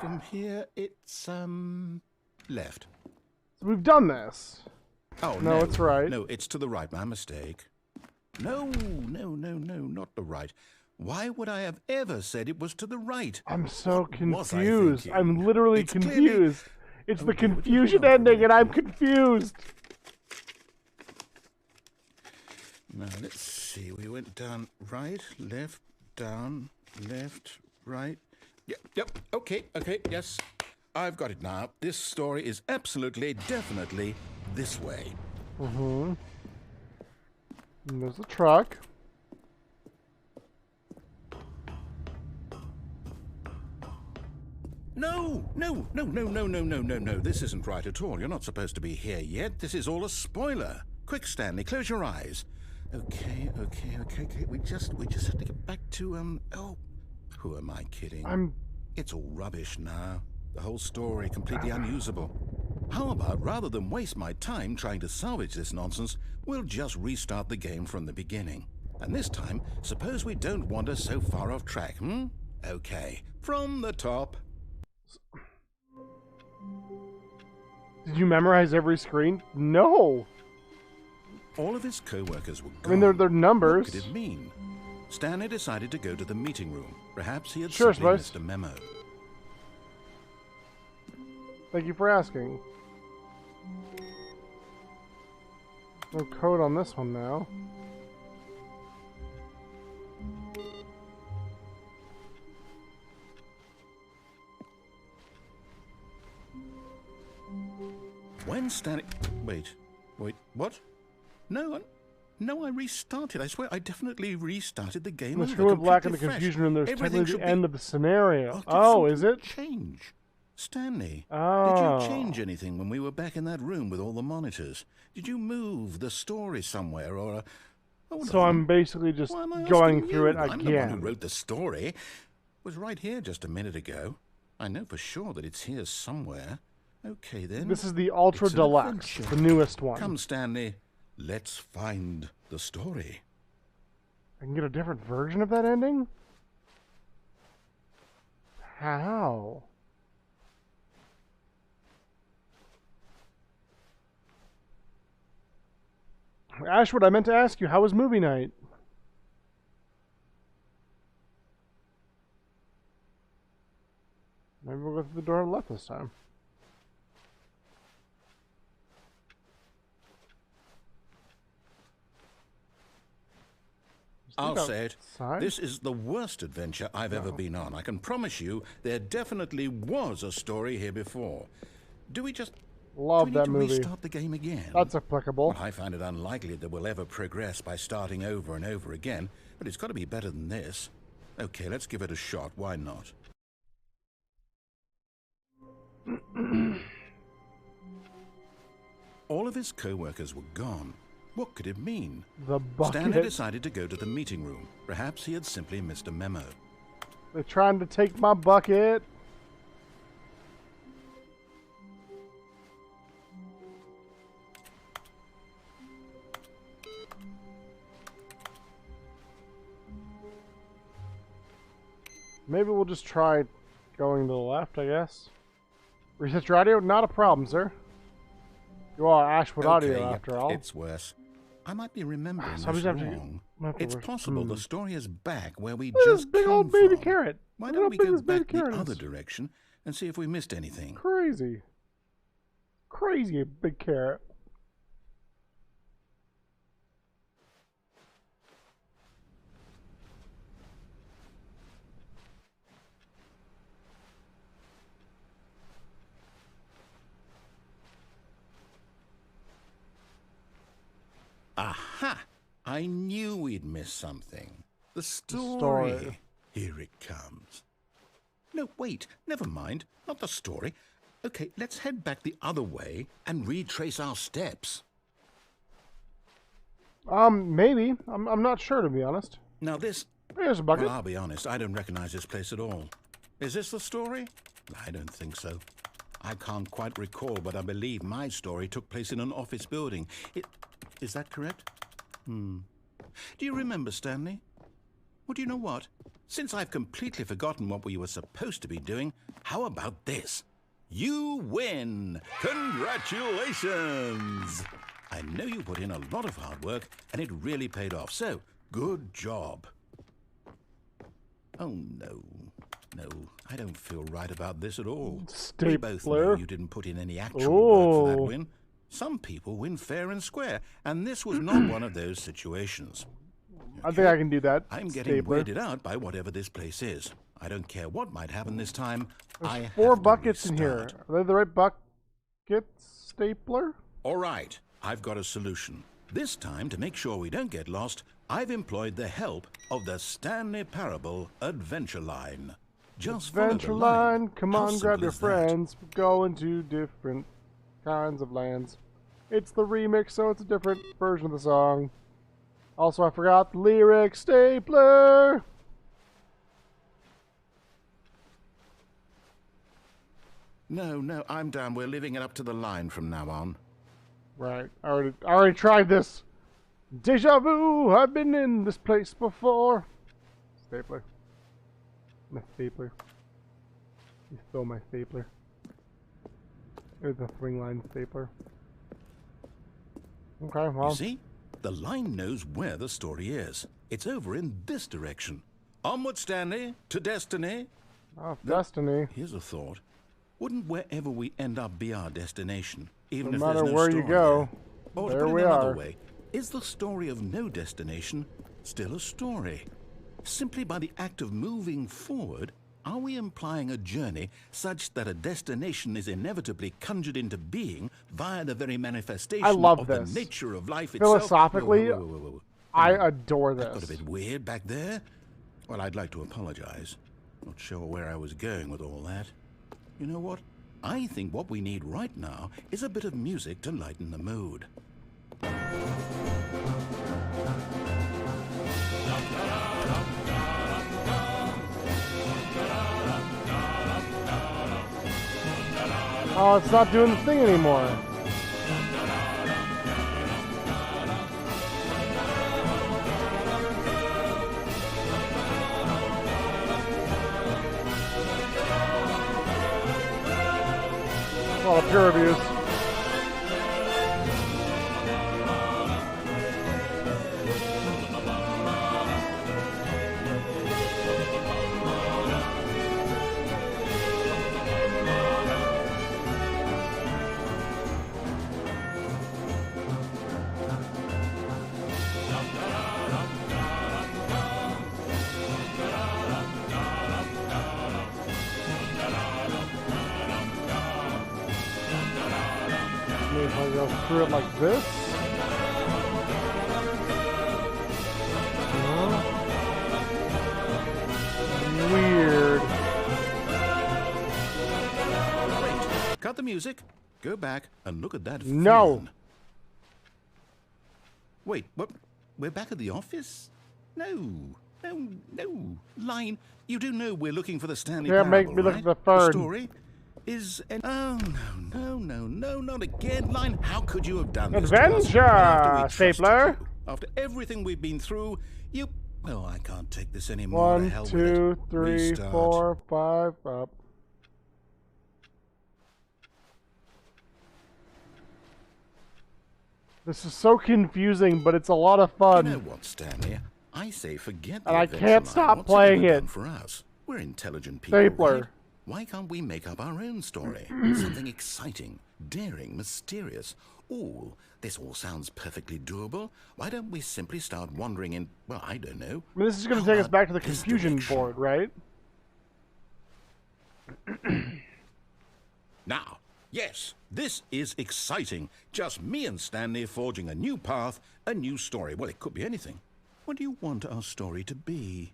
from here it's, left. we've done this. Oh, No, it's right. No, it's to the right. My mistake. No, not the right. Why would I have ever said it was to the right? I'm so What was I confused. thinking? I'm literally It's clearly- confused. It's the Okay, what do you confusion want? ending, and I'm confused. Now, let's see. We went down right, left, down, left, right. Yep, okay, yes. I've got it now. This story is absolutely, definitely this way. And there's the truck. No. This isn't right at all. You're not supposed to be here yet. This is all a spoiler. Quick, Stanley, close your eyes. Okay. We just have to get back to, oh, who am I kidding? It's all rubbish now. The whole story completely unusable. How about, rather than waste my time trying to salvage this nonsense, we'll just restart the game from the beginning. And this time, suppose we don't wander so far off track, Okay, from the top. Did you memorize every screen? No. All of his co-workers were I gone. mean, they're numbers. What could it mean? Stanley decided to go to the meeting room. Perhaps he had Sure, simply Spice. missed a memo. Thank you for asking. No code on this one now. When Stanley... Wait, what? No, I restarted. I swear, I definitely restarted the game. The over, screen went black in the completely fresh. confusion, and there's Everything technically should the be- end of the scenario. Did Oh, is something it? change? Stanley, Oh. did you change anything when we were back in that room with all the monitors? Did you move the story somewhere, or... Hold So on. I'm basically just Why am I going asking through you? it I'm the one who again. wrote the story. Was right here just a minute ago. I know for sure that it's here somewhere. Okay then. This is the Ultra It's an Deluxe, adventure. the newest one. Come, Stanley. Let's find the story. I can get a different version of that ending? How? Ashwood, I meant to ask you, how was movie night? Maybe we'll go through the door on the left this time. I'll say it. Outside? This is the worst adventure I've ever been on. I can promise you there definitely was a story here before. Do we just Love do we that need to movie. restart the game again? That's applicable. Well, I find it unlikely that we'll ever progress by starting over and over again, but it's got to be better than this. Okay, let's give it a shot. Why not? All of his co-workers were gone. What could it mean? The Stanley bucket. decided to go to the meeting room. Perhaps he had simply missed a memo. They're trying to take my bucket. Maybe we'll just try going to the left, I guess. Reset your audio? Not a problem, sir. You are Ashwood Audio, Okay, after all. It's worse. I might be remembering So I this just have to- wrong. I have to It's re- possible the story is back where we Look at this just big came old baby from. carrot. Why Look don't how we big go this baby back the carrot other is. direction and see if we missed anything? Crazy. Crazy big carrot. Aha! I knew we'd missed something. The story. story. Here it comes. No, wait. Never mind. Not the story. Okay, let's head back the other way and retrace our steps. Maybe. I'm not sure, to be honest. Now this... Here's a bucket. Well, I'll be honest. I don't recognize this place at all. Is this the story? I don't think so. I can't quite recall, but I believe my story took place in an office building. Is that correct? Do you remember, Stanley? Well, do you know what? Since I've completely forgotten what we were supposed to be doing, how about this? You win! Congratulations! I know you put in a lot of hard work, and it really paid off, so good job. Oh, no. No, I don't feel right about this at all. We both know Stapler. you didn't put in any actual work for that Oh. win. Some people win fair and square, and this was not one of those situations. I think I can do that. I'm getting Stapler. weirded out by whatever this place is. I don't care what might happen this time. I There's have 4 to buckets in here. restart. Are they the right buckets, Stapler? All right, I've got a solution. This time, to make sure we don't get lost, I've employed the help of the Stanley Parable Adventure Line. Just follow the Adventure line, come How on, grab simple your is that? friends. We're going to different kinds of lands. It's the remix, so it's a different version of the song. Also, I forgot the lyric, Stapler. No, I'm down. We're living it up to the line from now on. Right, I already tried this. Deja vu, I've been in this place before. Stapler. My stapler. You stole my stapler. There's a string line stapler. Okay, well. You see? The line knows where the story is. It's over in this direction. Onward, Stanley, to destiny. Oh, destiny. Here's a thought. Wouldn't wherever we end up be our destination, even No if matter there's no where story you go, there? Or to there put it we another are. way, is the story of no destination still a story? Simply by the act of moving forward, are we implying a journey such that a destination is inevitably conjured into being via the very manifestation love of this. the nature of life itself? Philosophically, Whoa. I adore Got a this. bit weird back there. Well, I'd like to apologize. Not sure where I was going with all that. You know what? I think what we need right now is a bit of music to lighten the mood. Oh, it's not doing the thing anymore. A lot of peer reviews. If I go through it like this. Weird. Wait, cut the music, go back, and look at that No. fern. Wait, what? We're back at the office? No. Line, you do know we're looking for the Stanley Can't make Parable, me look right? at the fern. story is... Oh, no, not again. Line, how could you have done this to us? Adventure, After we trusted Stapler. you? After everything we've been through, you... Oh, I can't take this anymore. To 1, hell with 2, it. 3, Restart. 4, 5, up. This is so confusing, but it's a lot of fun. You know what, Stanley? I say forget the And I adventure can't line. stop What's playing ever it. done for us? We're intelligent people, Stapler. right? Why can't we make up our own story? Something exciting, daring, mysterious. Ooh, this all sounds perfectly doable. Why don't we simply start wandering in, well, I don't know. I mean, this is going to How take us about back to the this confusion direction? board, right? Now, yes, this is exciting. Just me and Stanley forging a new path, a new story. Well, it could be anything. What do you want our story to be?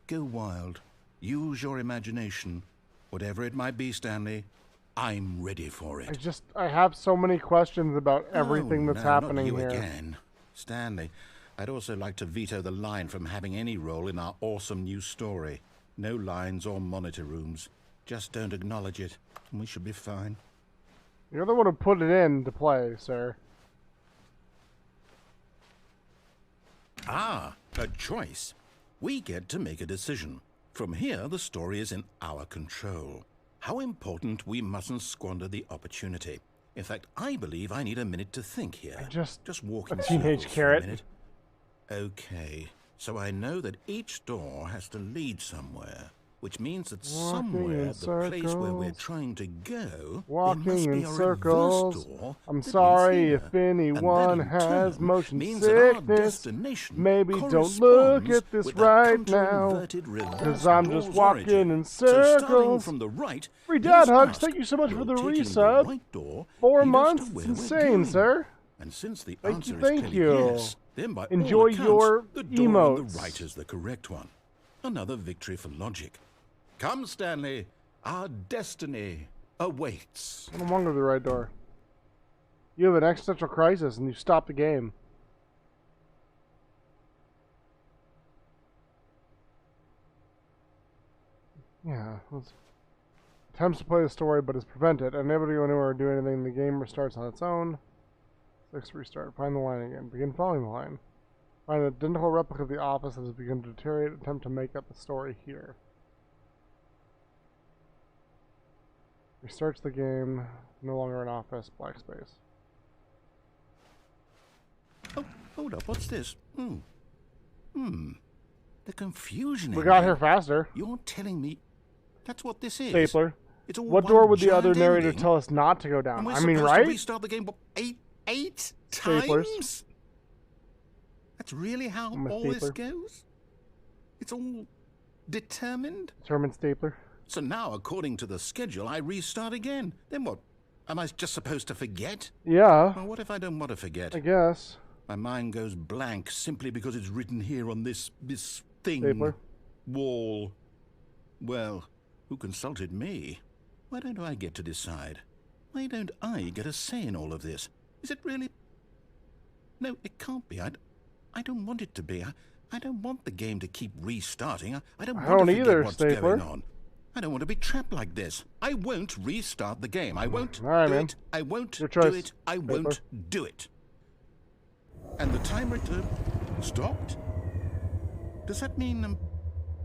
Go wild. Use your imagination. Whatever it might be, Stanley, I'm ready for it. I have so many questions about everything that's happening not you here. Again. Stanley, I'd also like to veto the line from having any role in our awesome new story. No lines or monitor rooms. Just don't acknowledge it, and we should be fine. You're the one who put it in to play, sir. Ah, a choice. We get to make a decision. From here, the story is in our control. How important we mustn't squander the opportunity. In fact, I believe I need a minute to think here. Just walk a in teenage circles carrot. For a minute. Okay, so I know that each door has to lead somewhere, which means that Walking somewhere, in the place where we're circles. trying to go, Walking there must be in a circles. reverse door I'm that sorry leads if here. And anyone that in has turn motion means that our sickness. destination Maybe don't look corresponds at this with the right now, counter-inverted reverse 'cause I'm just door's walking origin. in So starting circles. from the right, Free here's dad hugs. ask. Thank you so much for Will the taking resub. right door 4 lead us months. to It's where we're insane, going? sir. And since the Thank answer you, is thank clearly you. yes, then by Enjoy all accounts, your the door on the emotes. right is the correct one. Another victory for logic. Come, Stanley. Our destiny awaits. I don't want to go to the right door. You have an existential crisis and you stop the game. Yeah. Attempts to play the story but is prevented. Unable to go anywhere or do anything, the game restarts on its own. 6 restart. Find the line again. Begin following the line. Find an identical replica of the office that has begun to deteriorate. Attempt to make up the story here. Restarts the game. No longer an office. Black space. Oh, hold up. What's this? The confusion. We in got there. here faster. You're telling me that's what this is? Stapler. It's all What one door would the other giant narrator ending? tell us not to go And down? we're I mean, supposed to right? restart the game what, eight Staplers. times? That's really how I'm a all this stapler. goes? It's all determined? Determined stapler. So now, according to the schedule, I restart again. Then what? Am I just supposed to forget? Yeah, Well, what if I don't want to forget? I guess. My mind goes blank simply because it's written here on this thing. Stapler. Wall. Well, who consulted me? Why don't I get to decide? Why don't I get a say in all of this? Is it really... No, it can't be. I don't want it to be. I don't want the game to keep restarting. I don't want don't to forget either, what's Stapler. going on. I don't want to be trapped like this. I won't restart the game. I won't All right, do man. it. I won't Your do choice. it. I Paper. won't do it. And the timer stopped? Does that mean,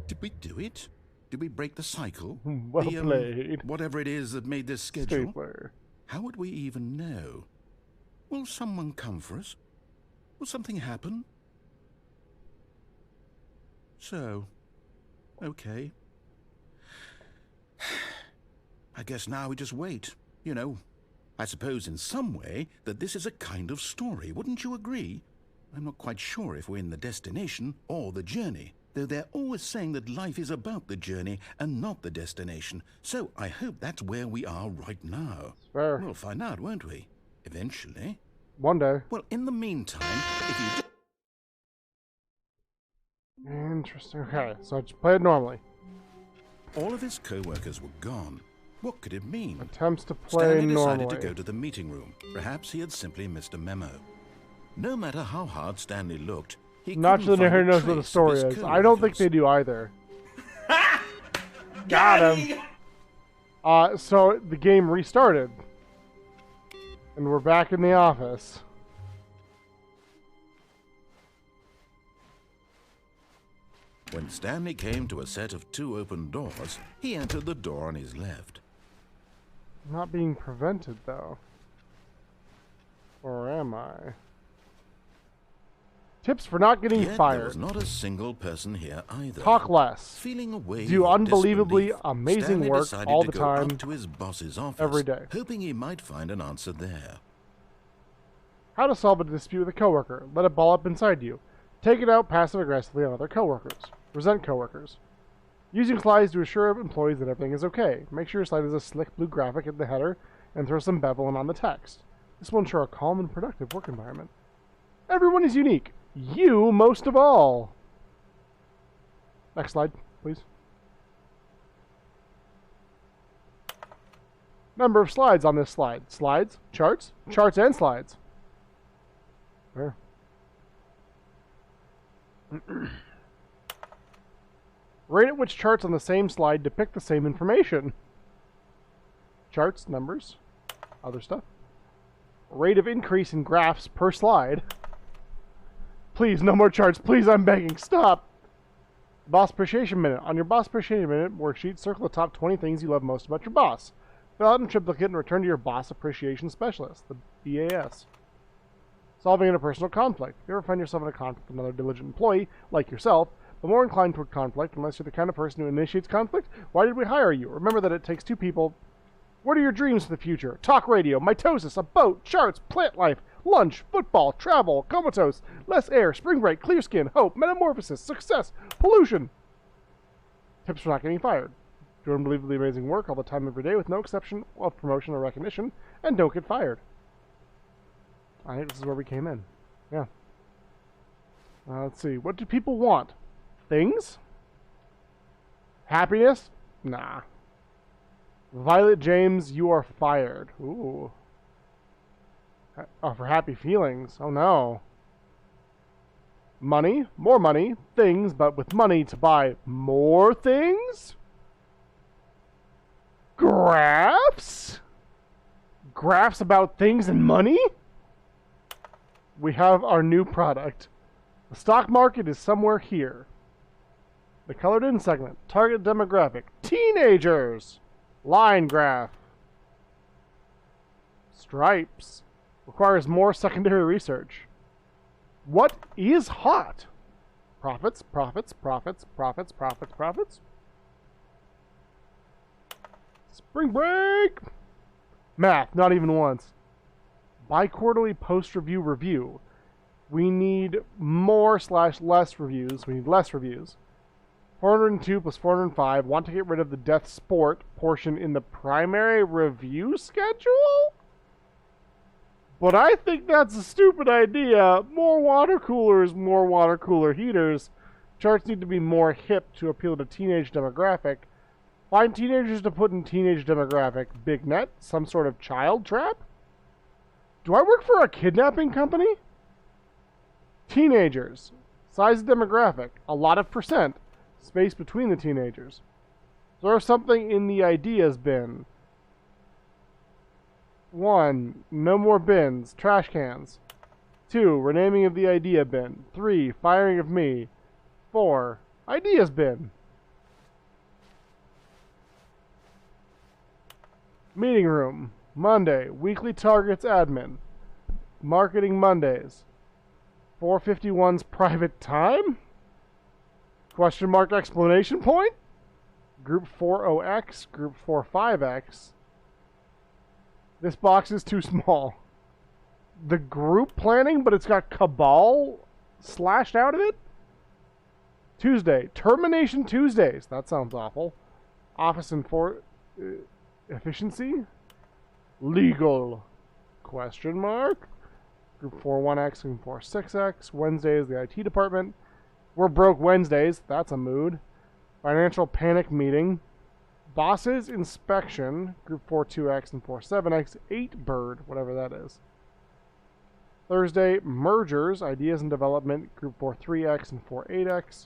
did we do it? Did we break the cycle? Well played. Whatever it is that made this schedule. Stapler. How would we even know? Will someone come for us? Will something happen? So, okay. I guess now we just wait. You know, I suppose in some way that this is a kind of story. Wouldn't you agree? I'm not quite sure if we're in the destination or the journey, though they're always saying that life is about the journey and not the destination. So I hope that's where we are right now. Fair. We'll find out, won't we? Eventually. One day. Well, in the meantime, if you... Interesting. Okay, so I just play it normally. All of his co-workers were gone. What could it mean? Attempts to play Stanley decided normally. to go to the meeting room. Perhaps he had simply missed a memo. No matter how hard Stanley looked, he Not couldn't sure the find a narrator knows what the trace of story his is. I don't think co-workers. they do either. Got him. So the game restarted. And we're back in the office. When Stanley came to a set of 2 open doors, he entered the door on his left. I'm not being prevented, though. Or am I? Tips for not getting Yet there fired. was not a single person here either. Talk less. Feeling a wave Do of unbelievably disbelief, amazing Stanley work decided all to the go up time, to his boss's office, every day. hoping he might find an answer there. How to solve a dispute with a coworker. Let it ball up inside you. Take it out passive-aggressively on other coworkers. Resent coworkers. Using slides to assure employees that everything is okay. Make sure your slide has a slick blue graphic in the header and throw some beveling on the text. This will ensure a calm and productive work environment. Everyone is unique. You most of all. Next slide, please. Number of slides on this slide. Slides, charts, charts and slides. There. Rate at which charts on the same slide depict the same information. Charts, numbers, other stuff. Rate of increase in graphs per slide. Please, no more charts. Please, I'm begging. Stop. Boss Appreciation Minute. On your Boss Appreciation Minute worksheet, circle the top 20 things you love most about your boss. Fill out in triplicate and return to your Boss Appreciation Specialist, the BAS. Solving interpersonal conflict. If you ever find yourself in a conflict with another diligent employee, like yourself, but more inclined toward conflict, unless you're the kind of person who initiates conflict, why did we hire you? Remember that it takes 2 people. What are your dreams for the future? Talk radio, mitosis, a boat, charts, plant life, lunch, football, travel, comatose, less air, spring break, clear skin, hope, metamorphosis, success, pollution. Tips for not getting fired. Do unbelievably amazing work all the time every day with no exception of promotion or recognition, and don't get fired. I think this is where we came in. Yeah. Let's see. What do people want? Things? Happiness? Nah. Violet James, you are fired. Ooh. Oh, for happy feelings. Oh no. Money? More money. Things, but with money to buy more things? Graphs? Graphs about things and money? We have our new product. The stock market is somewhere here. The colored in segment. Target demographic. Teenagers. Line graph. Stripes. Requires more secondary research. What is hot? Profits, profits, profits, profits, profits, profits. Spring break. Math, not even once. Bi-quarterly post-review review. We need more/less reviews. We need less reviews. 402 plus 405. Want to get rid of the death sport portion in the primary review schedule? But I think that's a stupid idea. More water coolers, more water cooler heaters. Charts need to be more hip to appeal to teenage demographic. Find teenagers to put in teenage demographic. Big net? Some sort of child trap? Do I work for a kidnapping company? Teenagers. Size of demographic. A lot of percent. Space between the teenagers. Throw something in the ideas bin. 1. No more bins. Trash cans. 2. Renaming of the idea bin. 3. Firing of me. 4. Ideas bin. Meeting room. Monday. Weekly targets admin. Marketing Mondays. 451's private time? Question mark explanation point? Group 40X. Group 45X. This box is too small. The group planning, but it's got Cabal slashed out of it? Tuesday. Termination Tuesdays. That sounds awful. Office and efficiency? Legal? Question mark? Group 41X and 46X. Wednesday is the IT department. We're broke Wednesdays. That's a mood. Financial panic meeting. Bosses inspection. Group 42X and 47X. 8-bird, whatever that is. Thursday, mergers, ideas and development. Group 43X and 48X.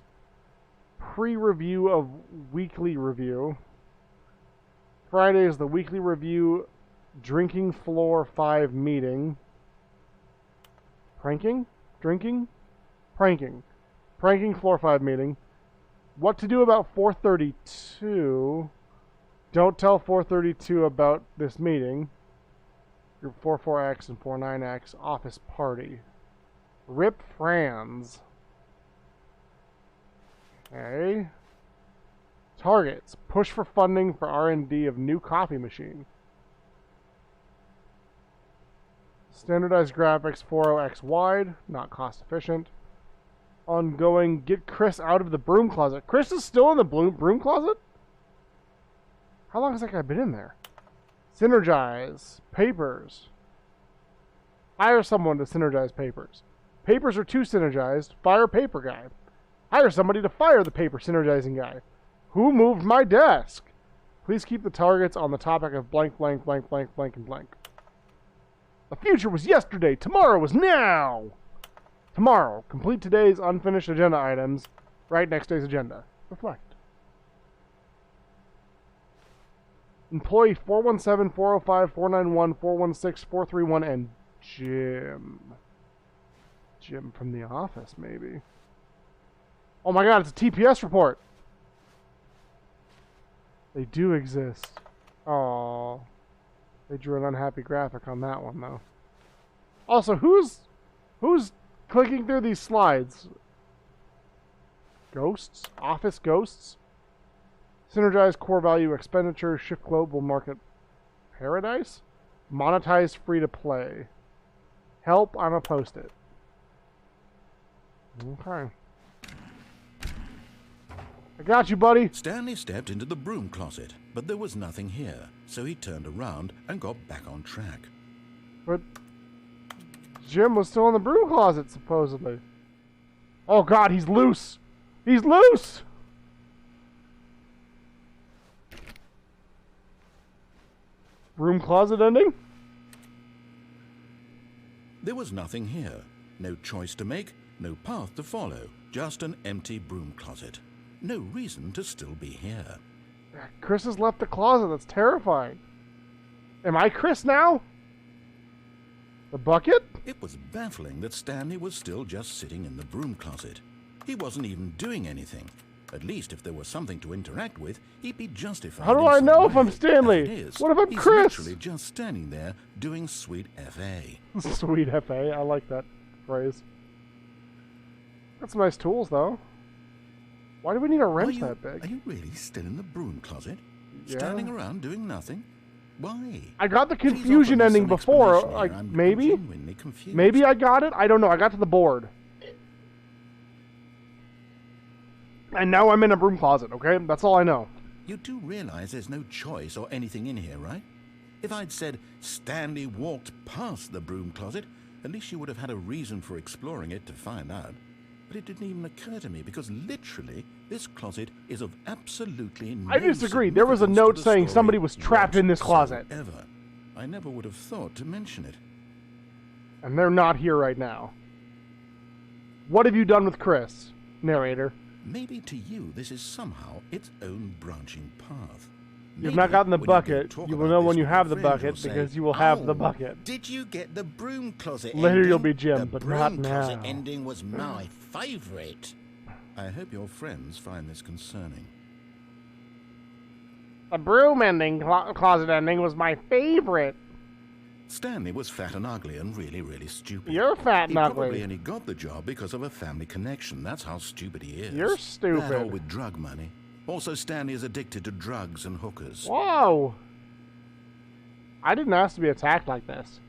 Pre-review of weekly review. Friday is the weekly review. Drinking floor 5 meeting. Pranking? Drinking? Pranking. Pranking floor 5 meeting. What to do about 432. Don't tell 432 about this meeting. Group 44X and 49X. Office party. Rip Franz. Okay. Targets. Push for funding for R&D of new coffee machine. Standardized graphics 40X wide. Not cost efficient. Ongoing. Get Chris out of the broom closet. Chris is still in the broom closet? How long has that guy been in there? Synergize. Papers. Hire someone to synergize papers. Papers are too synergized. Fire paper guy. Hire somebody to fire the paper synergizing guy. Who moved my desk? Please keep the targets on the topic of blank, blank, blank, blank, blank, and blank. The future was yesterday. Tomorrow is now. Tomorrow. Complete today's unfinished agenda items. Write next day's agenda. Reflect. Employee 417, 405, 491, 416, 431, and Jim. Jim from the office, maybe. Oh my god, it's a TPS report. They do exist. Oh, they drew an unhappy graphic on that one, though. Also, who's clicking through these slides? Ghosts? Office ghosts? Synergize core value expenditure. Shift global market paradise. Monetize free to play. Help, I'm a post-it. Okay. I got you, buddy. Stanley stepped into the broom closet, but there was nothing here, so he turned around and got back on track. But Jim was still in the broom closet, supposedly. Oh god, he's loose! He's loose! Broom closet ending? There was nothing here. No choice to make, no path to follow, just an empty broom closet. No reason to still be here. Chris has left the closet. That's terrifying. Am I Chris now? The bucket? It was baffling that Stanley was still just sitting in the broom closet. He wasn't even doing anything. At least if there was something to interact with, he'd be justified. How do I know if I'm Stanley? What if I'm Chris? He's literally just standing there doing sweet FA. Sweet FA. I like that phrase. Got some nice tools, though. Why do we need a wrench that big? Are you really still in the broom closet? Yeah. Standing around doing nothing? Why? I got the confusion ending before. Like, maybe? Maybe I got it? I don't know. I got to the board. And now I'm in a broom closet, okay? That's all I know. You do realize there's no choice or anything in here, right? If I'd said Stanley walked past the broom closet, at least you would have had a reason for exploring it to find out. But it didn't even occur to me because literally this closet is of absolutely no I disagree. There was a note saying somebody was trapped in this closet. Ever. I never would have thought to mention it. And they're not here right now. What have you done with Chris, narrator? maybe to you this is somehow its own branching path. You've not gotten the bucket. You will know when you have the bucket because you will have the "Oh, bucket. Did you get the broom closet Later ending? you'll be Jim, The but not broom closet now." ending was my favorite. I hope your friends find this concerning. The broom ending, closet ending was my favorite. Stanley was fat and ugly and really, really stupid. You're fat and He probably ugly. only got the job because of a family connection. That's how stupid he is. You're stupid. That or with drug money. Also, Stanley is addicted to drugs and hookers. Whoa! I didn't ask to be attacked like this.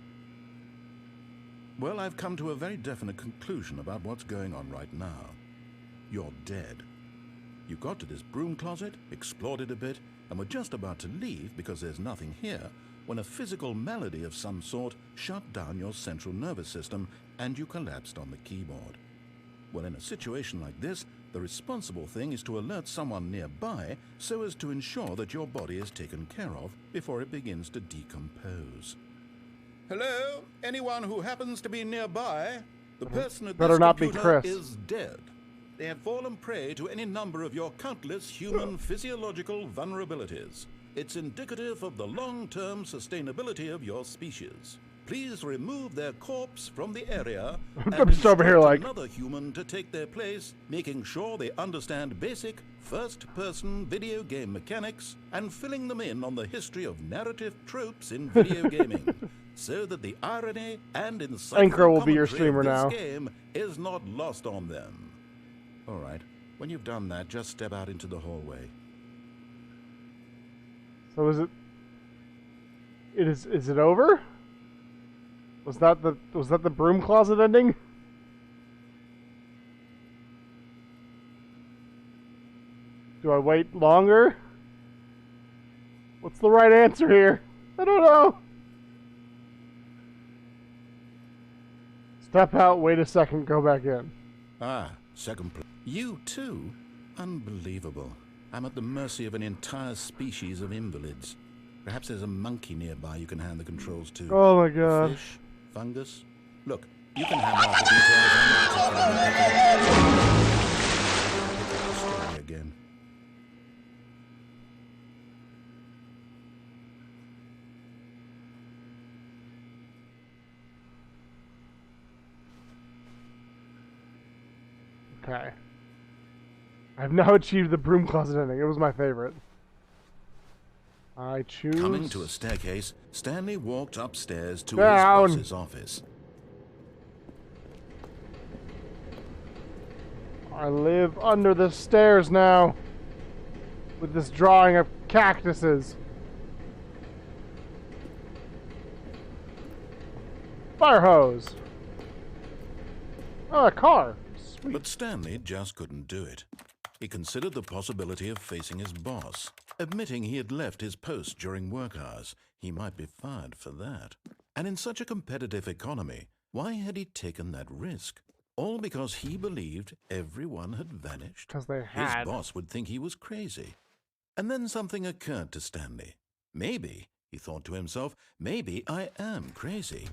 Well, I've come to a very definite conclusion about what's going on right now. You're dead. You got to this broom closet, explored it a bit, and were just about to leave because there's nothing here, when a physical malady of some sort shut down your central nervous system and you collapsed on the keyboard. Well, in a situation like this, the responsible thing is to alert someone nearby so as to ensure that your body is taken care of before it begins to decompose. Hello? Anyone who happens to be nearby? The person at Better this not be computer Chris. is dead. They have fallen prey to any number of your countless human physiological vulnerabilities. It's indicative of the long-term sustainability of your species. Please remove their corpse from the area and I'm just over here instruct like- another human to take their place, making sure they understand basic first-person video game mechanics and filling them in on the history of narrative tropes in video gaming, so that the irony and insightful Anchor will be your commentary streamer of now. this game is not lost on them. All right, when you've done that, just step out into the hallway. So is it over? Was that the broom closet ending? Do I wait longer? What's the right answer here? I don't know. Step out, wait a second, go back in. Ah, second place. You too? Unbelievable. I'm at the mercy of an entire species of invalids. Perhaps there's a monkey nearby you can hand the controls to. Oh my A god. fish? Fungus? Look, you can hammer out the details on the story again. Okay. I've now achieved the broom closet ending. It was my favorite. I choose... Coming to a staircase, Stanley walked upstairs to Down. his boss's office. I live under the stairs now. With this drawing of cactuses. Fire hose. Oh, a car. Sweet. But Stanley just couldn't do it. He considered the possibility of facing his boss. Admitting he had left his post during work hours, he might be fired for that. And in such a competitive economy, why had he taken that risk? All because he believed everyone had vanished. Because they His had. boss would think he was crazy. And then something occurred to Stanley. Maybe, he thought to himself, maybe I am crazy.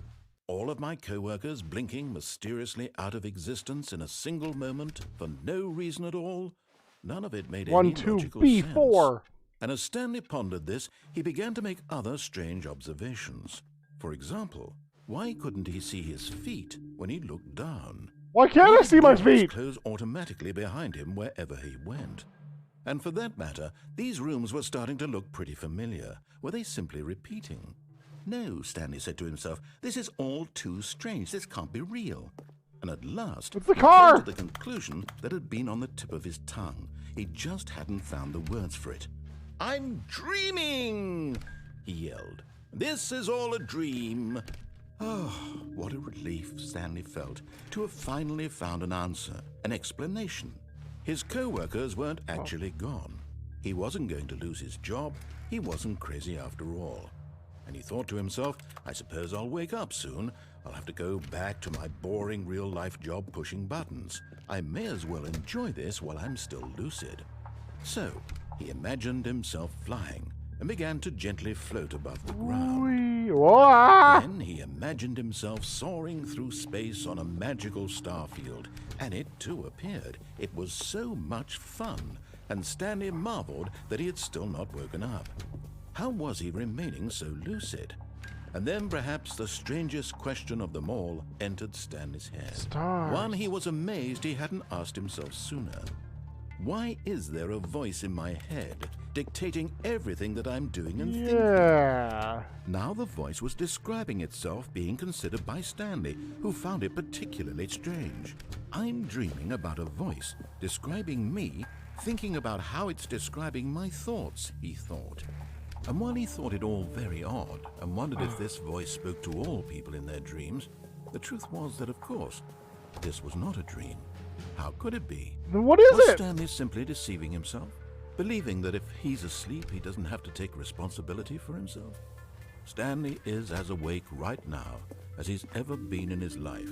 All of my co-workers blinking mysteriously out of existence in a single moment for no reason at all. None of it made any 1, 2, logical B4. sense. And as Stanley pondered this, he began to make other strange observations. For example, why couldn't he see his feet when he looked down? Why can't I see my Doors feet? closed automatically behind him wherever he went. And for that matter, these rooms were starting to look pretty familiar. Were they simply repeating? No, Stanley said to himself, this is all too strange. This can't be real. And at last, It's the he car! came to the conclusion that had been on the tip of his tongue. He just hadn't found the words for it. I'm dreaming, he yelled. This is all a dream. Oh, what a relief Stanley felt to have finally found an answer, an explanation. His co-workers weren't actually gone. He wasn't going to lose his job. He wasn't crazy after all. And he thought to himself, I suppose I'll wake up soon. I'll have to go back to my boring real-life job pushing buttons. I may as well enjoy this while I'm still lucid. So, he imagined himself flying and began to gently float above the ground. Wee. Whoa! Then he imagined himself soaring through space on a magical starfield, and it too appeared. It was so much fun, and Stanley marveled that he had still not woken up. How was he remaining so lucid? And then perhaps the strangest question of them all entered Stanley's head. Stars. One he was amazed he hadn't asked himself sooner. Why is there a voice in my head dictating everything that I'm doing and thinking? Yeah. Now the voice was describing itself being considered by Stanley, who found it particularly strange. I'm dreaming about a voice describing me, thinking about how it's describing my thoughts, he thought. And while he thought it all very odd and wondered if this voice spoke to all people in their dreams, the truth was that, of course, this was not a dream. How could it be? Then what is Was it? Stanley simply deceiving himself, believing that if he's asleep, he doesn't have to take responsibility for himself? Stanley is as awake right now as he's ever been in his life.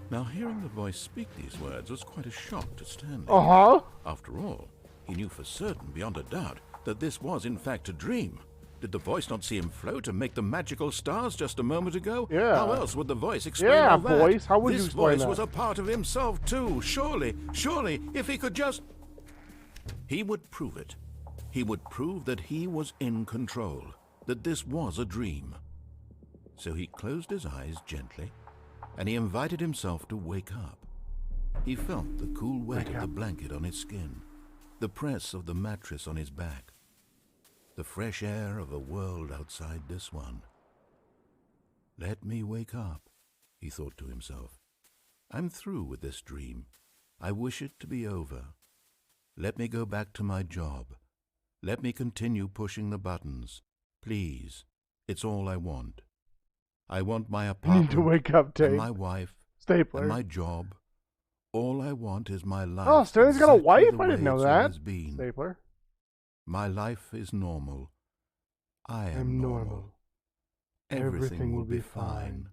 Now, hearing the voice speak these words was quite a shock to Stanley. Uh-huh. After all, he knew for certain, beyond a doubt, that this was in fact a dream. Did the voice not see him float and make the magical stars just a moment ago? Yeah. How else would the voice explain Yeah, all that? voice. How would you this explain voice that? was a part of himself too. Surely, if he could just... He would prove it. He would prove that he was in control, that this was a dream. So he closed his eyes gently, and he invited himself to wake up. He felt the cool weight of the blanket on his skin, the press of the mattress on his back, the fresh air of a world outside this one. Let me wake up, he thought to himself. I'm through with this dream. I wish it to be over. Let me go back to my job. Let me continue pushing the buttons. Please, it's all I want. I want my You apartment, need to wake up, and Tate. my wife, Stapler. and my job. All I want is my life. Oh, Stanley's got a exactly wife? the I didn't way know it's that. always been. Stapler. My life is normal. I am I'm normal. normal. Everything will be fine.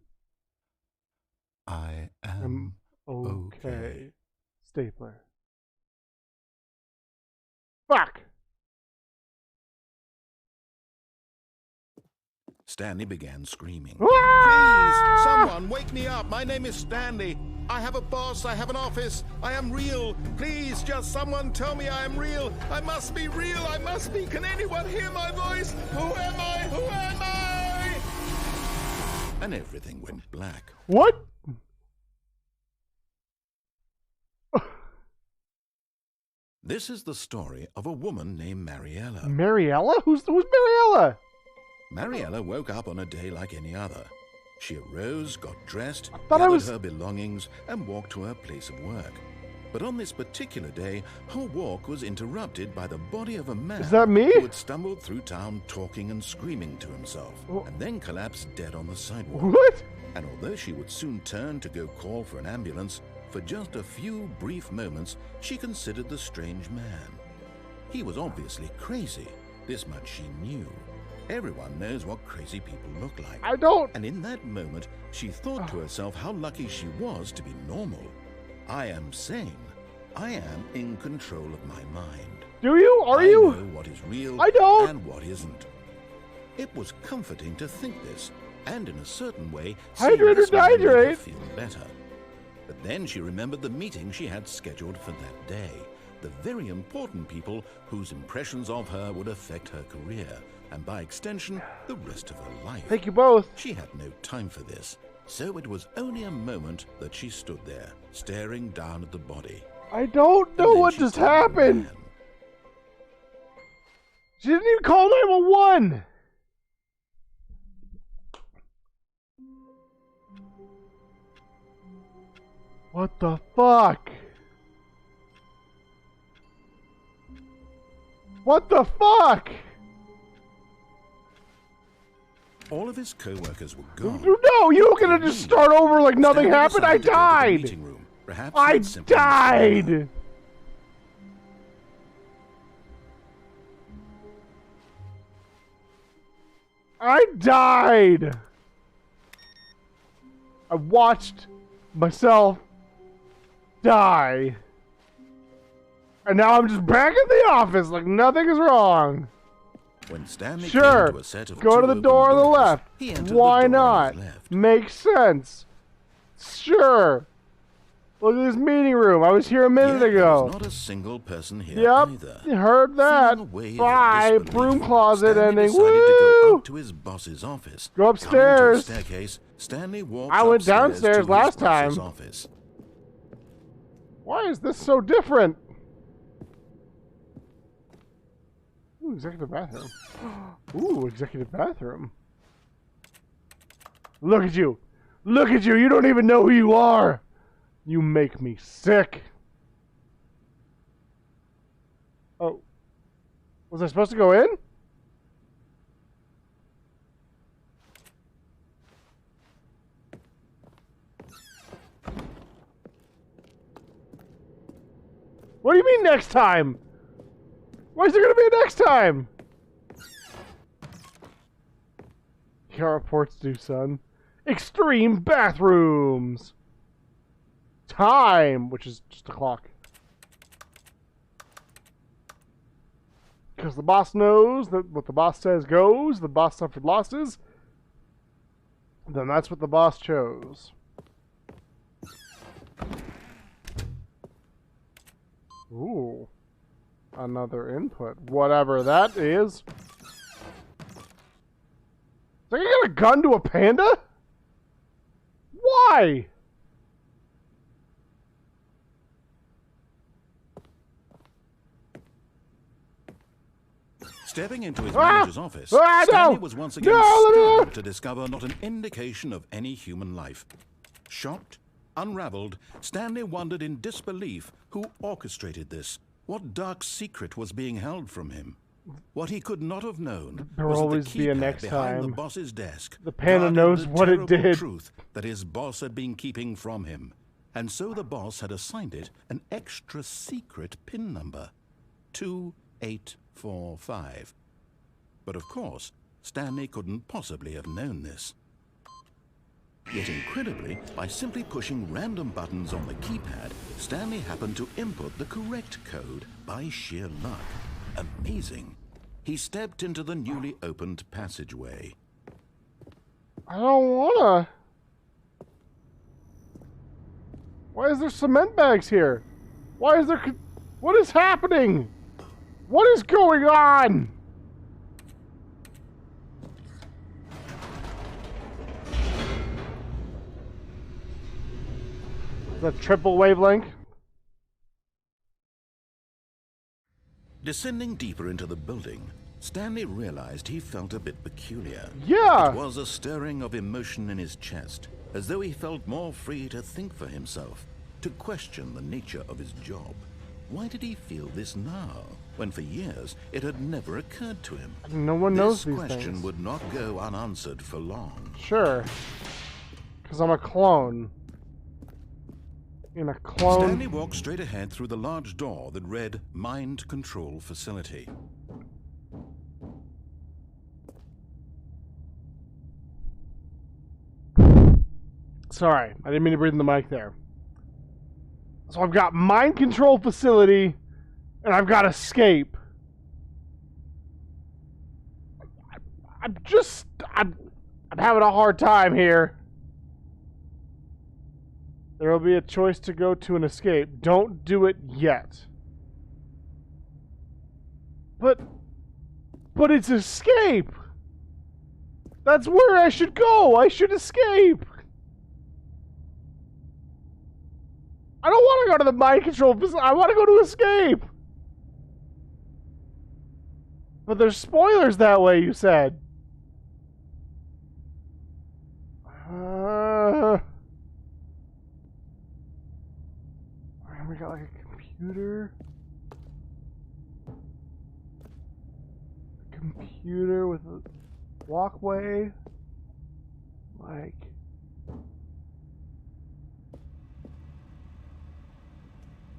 I am Okay. Stapler. Fuck! Stanley began screaming. Ah! Please, someone wake me up. My name is Stanley. I have a boss. I have an office. I am real. Please, just someone tell me I am real. I must be real. I must be. Can anyone hear my voice? Who am I? Who am I? And everything went black. What? This is the story of a woman named Mariella. Mariella? Who's Mariella? Mariella woke up on a day like any other. She arose, got dressed, thought I gathered was- her belongings, and walked to her place of work. But on this particular day, her walk was interrupted by the body of a man Is that me? who had stumbled through town talking and screaming to himself, Oh. and then collapsed dead on the sidewalk. What? And although she would soon turn to go call for an ambulance, for just a few brief moments she considered the strange man. He was obviously crazy. This much she knew. Everyone knows what crazy people look like. I don't. And in that moment, she thought to herself how lucky she was to be normal. I am sane. I am in control of my mind. Do you? Are I you? know what is real I don't. and what isn't. It was comforting to think this, and in a certain way, Hydrate or this made her dehydrate. feel better. But then she remembered the meeting she had scheduled for that day. The very important people whose impressions of her would affect her career, and by extension, the rest of her life. Thank you both. She had no time for this, so it was only a moment that she stood there, staring down at the body. I don't And know then what she just saw the happened. man. She didn't even call 911. What the fuck? What the fuck? All of his co-workers were gone. No, you were gonna just start over like nothing Stanley happened. I decided to go to the died. meeting room. Perhaps I he'd simply missed her. died. I died. I watched myself die. And now I'm just back at the office like nothing is wrong. When Stanley Sure. came to a set of Go to two the open door on the doors, left. he entered Why the door on not? his left. Makes sense. Sure. Look at this meeting room. I was here a minute Yet ago. there was not a single person here Yep, either. you heard that. Feeling a wave of Bye, disbelief, broom closet Stanley ending. decided to go Woo! up to his boss's office. Go upstairs. Coming to a staircase, Stanley walked I went upstairs downstairs to last his boss's time. office. Why is this so different? Ooh, executive bathroom. Ooh, executive bathroom. Look at you. Look at you. You don't even know who you are. You make me sick. Oh. Was I supposed to go in? What do you mean next time? Why is there going to be a next time? Got reports due, son. Extreme bathrooms. Time, which is just a clock. Because the boss knows that what the boss says goes, the boss suffered losses, then that's what the boss chose. Ooh. Another input. Whatever that is. So you got a gun to a panda? Why? Stepping into his manager's office, No! Stanley was once again No! stunned to discover not an indication of any human life. Shocked, unraveled, Stanley wondered in disbelief who orchestrated this. What dark secret was being held from him? What he could not have known There was will that the always be a keypad next behind time. the boss's desk The panda guarded knows the what it terrible did. truth that his boss had been keeping from him. And so the boss had assigned it an extra secret PIN number, 2845. But of course, Stanley couldn't possibly have known this. Yet incredibly, by simply pushing random buttons on the keypad, Stanley happened to input the correct code by sheer luck. Amazing. He stepped into the newly opened passageway. I don't wanna. Why is there cement bags here? Why is there... What is happening? What is going on? The triple wavelength? Descending deeper into the building, Stanley realized he felt a bit peculiar. Yeah. It was a stirring of emotion in his chest, as though he felt more free to think for himself, to question the nature of his job. Why did he feel this now, when for years it had never occurred to him? No one knows This these question things. would not go unanswered for long. Sure. Because I'm a clone. In a clone... Stanley walked straight ahead through the large door that read Mind Control Facility. Sorry, I didn't mean to breathe in the mic there. So I've got mind control facility, and I've got escape. I'm having a hard time here. There will be a choice to go to an escape. Don't do it yet. But it's escape. That's where I should go. I should escape. I don't want to go to the mind control facility. I want to go to escape. But there's spoilers that way, you said. We got like a computer. A computer with a walkway. Like...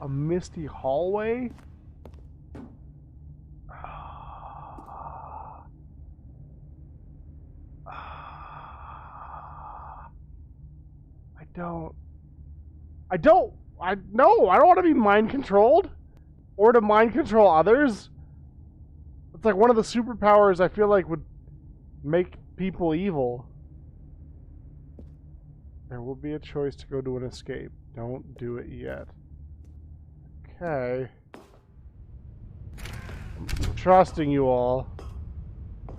a misty hallway? No, I don't want to be mind controlled or to mind control others. It's like one of the superpowers I feel like would make people evil. There will be a choice to go to an escape. Don't do it yet. Okay. I'm trusting you all.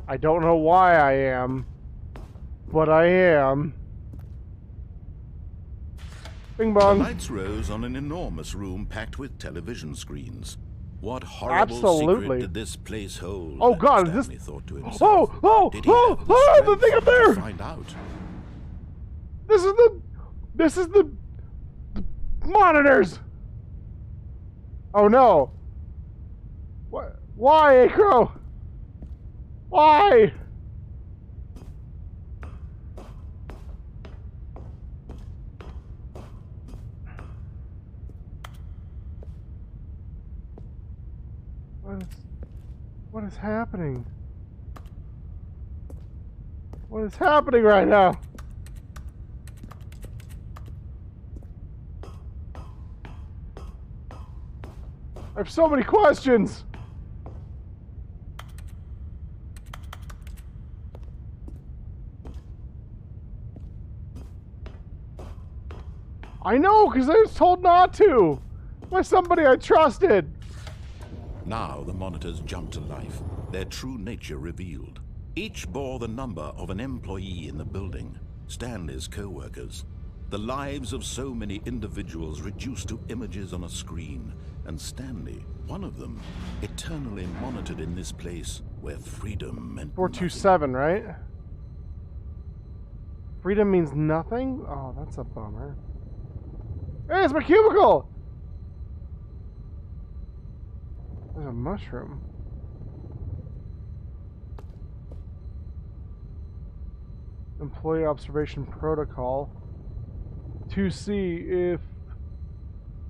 I don't know why I am, but I am. Bing bong. The lights rose on an enormous room packed with television screens. What horrible Absolutely. secret did this place hold? Oh God! Stanley This. thought to himself. Oh! Did he have the The strength thing up there! to find out? This is the monitors. Oh no! What? Why, Acro? Why? What is happening? What is happening right now? I have so many questions. I know, because I was told not to by somebody I trusted. Now the monitors jumped to life, their true nature revealed. Each bore the number of an employee in the building, Stanley's co-workers. The lives of so many individuals reduced to images on a screen, and Stanley, one of them, eternally monitored in this place where freedom meant 427, right? Freedom means nothing? Oh, that's a bummer. Hey, it's my cubicle! There's a mushroom. Employee observation protocol. To see if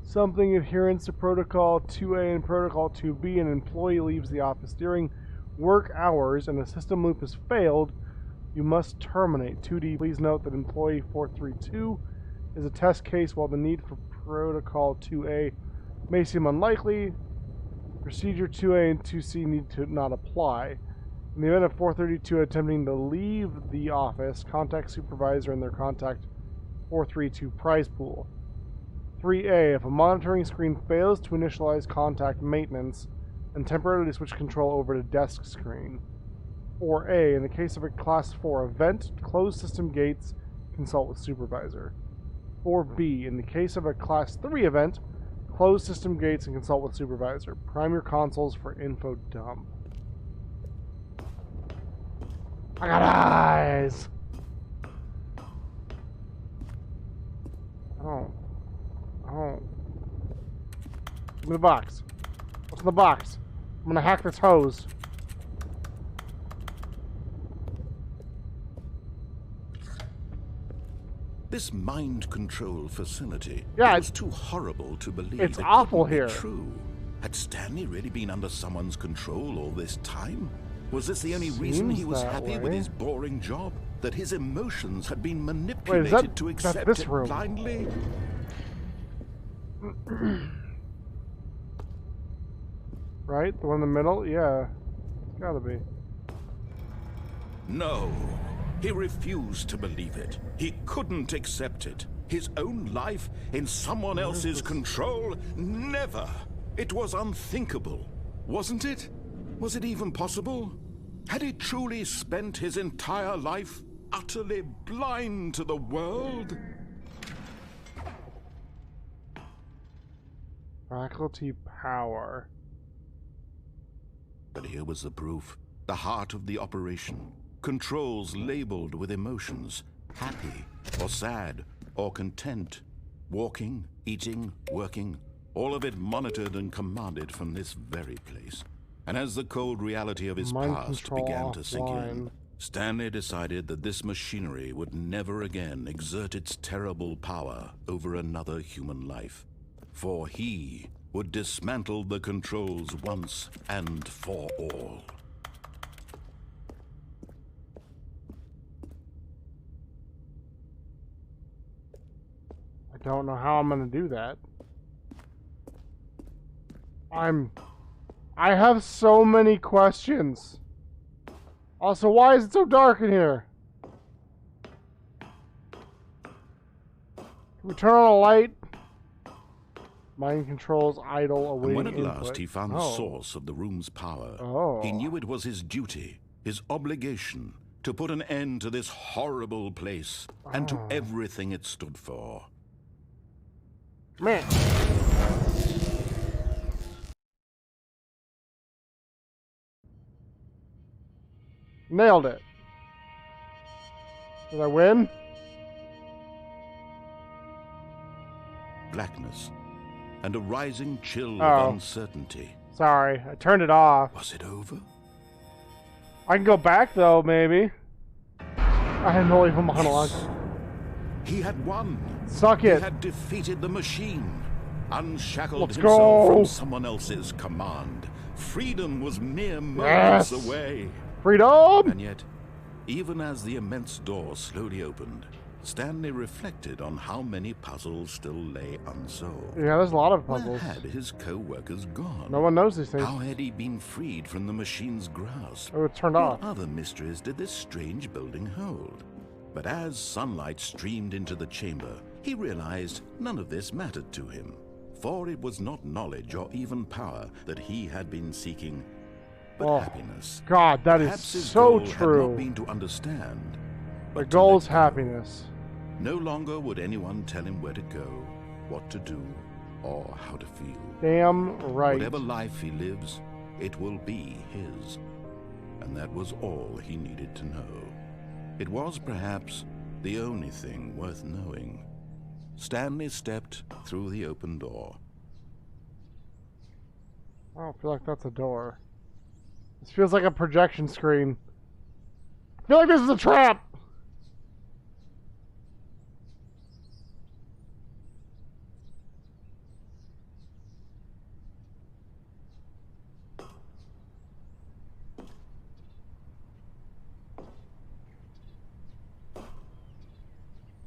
something adherence to protocol 2A and protocol 2B, an employee leaves the office during work hours and a system loop has failed, you must terminate. 2D, please note that employee 432 is a test case while the need for protocol 2A may seem unlikely. Procedure 2A and 2C need to not apply. In the event of 432 attempting to leave the office, contact supervisor and their contact 432 prize pool. 3A, if a monitoring screen fails to initialize contact maintenance and temporarily switch control over to desk screen. 4A, in the case of a class 4 event, close system gates, consult with supervisor. 4B, in the case of a class 3 event, close system gates and consult with supervisor. Prime your consoles for info dump. I got eyes! Oh. Give me the box. What's in the box? I'm gonna hack this hose. This mind control facility Yeah, was too horrible to believe. It's it awful couldn't be here. True. Had Stanley really been under someone's control all this time? Was this the only reason he Seems was that happy with way. his boring job? That his emotions had been manipulated to that's accept this it room? blindly? Right? The one in the middle? Yeah. It's gotta be. No. He refused to believe it. He couldn't accept it. His own life in someone else's control? Never. It was unthinkable. Wasn't it? Was it even possible? Had he truly spent his entire life utterly blind to the world? Faculty power. But here was the proof. The heart of the operation. Controls labeled with emotions. Happy, or sad, or content. Walking, eating, working. All of it monitored and commanded from this very place. And as the cold reality of his Mind past control began to sink in, offline. Stanley decided that this machinery would never again exert its terrible power over another human life. For he would dismantle the controls once and for all. I don't know how I'm gonna do that. I'm I have so many questions. Also, why is it so dark in here? Can we turn on a light? Mind controls idle And awaiting when at input. last he found the source of the room's power, he knew it was his duty, his obligation, to put an end to this horrible place and to everything it stood for. Man. Nailed it. Did I win? Blackness and a rising chill Oh. of uncertainty. Sorry, I turned it off. Was it over? I can go back though, maybe. I had no evil monologue. He had won. Suck He it. had defeated the machine, unshackled Let's himself go. from someone else's command. Freedom was mere moments Yes. away. Freedom! And yet, even as the immense door slowly opened, Stanley reflected on how many puzzles still lay unsolved. Yeah, there's a lot of Where puzzles. had his co-workers gone? No one knows these things. How had he been freed from the machine's grasp? Oh, it's turned What off. other mysteries did this strange building hold? But as sunlight streamed into the chamber, he realized none of this mattered to him. For it was not knowledge or even power that he had been seeking, but Oh, happiness. God, that is Perhaps his so goal had true. not been to understand, The but to goal's let go. happiness. No longer would anyone tell him where to go, what to do, or how to feel. Damn right. Whatever life he lives, it will be his. And that was all he needed to know. It was perhaps the only thing worth knowing. Stanley stepped through the open door. I don't feel like that's a door. This feels like a projection screen. I feel like this is a trap!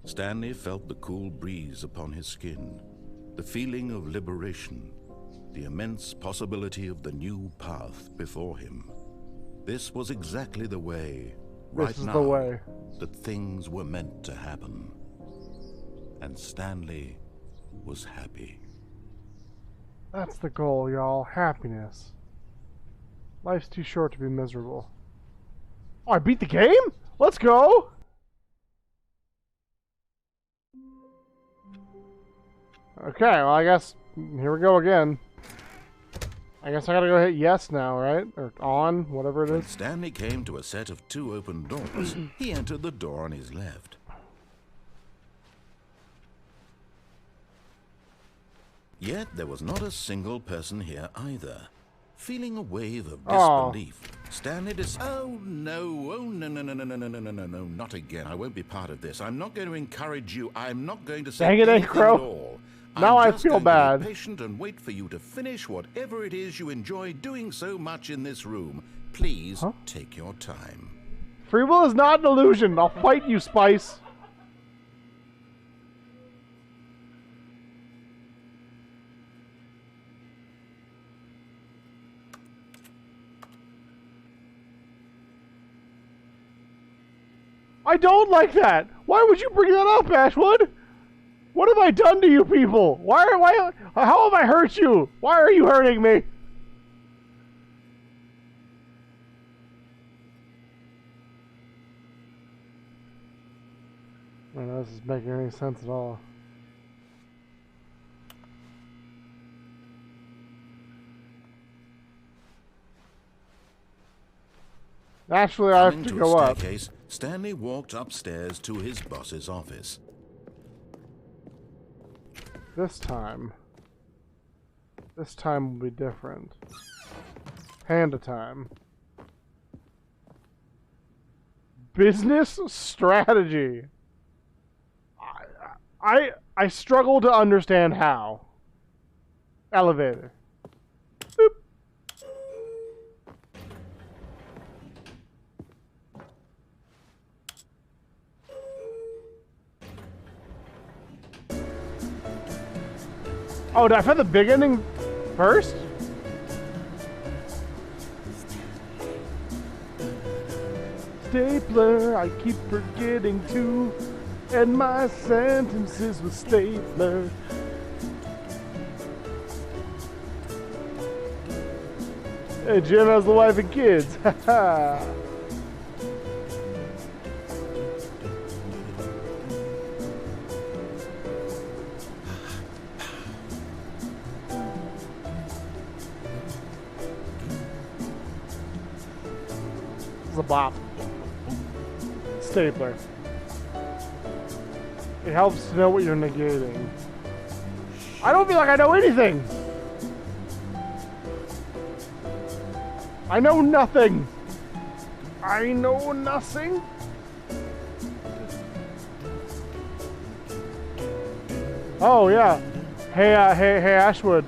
Stanley felt the cool breeze upon his skin, the feeling of liberation, the immense possibility of the new path before him. This was exactly the way, right This is now, the way. that things were meant to happen. And Stanley was happy. That's the goal, y'all. Happiness. Life's too short to be miserable. Oh, I beat the game? Let's go! Okay, well, I guess here we go again. I guess I gotta go hit yes now, right? Or on, whatever it When is. Stanley came to a set of 2 open doors, he entered the door on his left. Yet there was not a single person here either. Feeling a wave of disbelief, Stanley oh no, not again. I won't be part of this. I'm not going to encourage you. I'm not going to say Dang it, anything Crow. at all. Now I'm I just feel going to bad. be patient and wait for you to finish whatever it is you enjoy doing so much in this room. Please take your time. Free will is not an illusion. I'll fight you, Spice. I don't like that. Why would you bring that up, Ashwood? What have I done to you people? How have I hurt you? Why are you hurting me? I don't know if this is making any sense at all. Actually, I have Coming to to go a up. staircase, Stanley walked upstairs to his boss's office. This time will be different. Panda time. Business strategy. I struggle to understand how. Elevator. Boop. Oh, did I find the big ending first? stapler, I keep forgetting to end my sentences with stapler. Hey, Jim, how's the wife and kids? Haha. A bop. Stapler. It helps to know what you're negating. I don't feel like I know anything. I know nothing. I know nothing. Oh yeah. Hey Ashwood.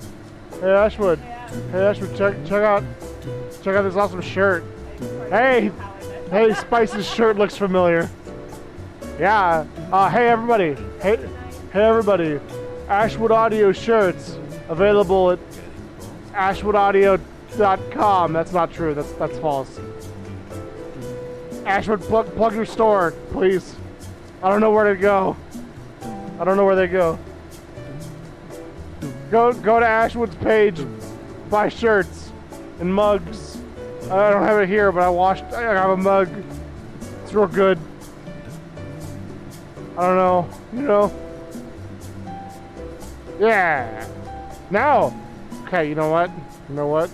Hey Ashwood. Hey Ashwood. Check out this awesome shirt. Hey Spice's shirt looks familiar. Yeah. Hey everybody. Hey everybody. Ashwood Audio shirts available at ashwoodaudio.com. That's not true. That's false. Ashwood, plug your store, please. I don't know where to go. I don't know where they go. Go to Ashwood's page. Buy shirts and mugs. I don't have it here, but I have a mug. It's real good. I don't know. You know? Yeah. Now. Okay, you know what? You know what?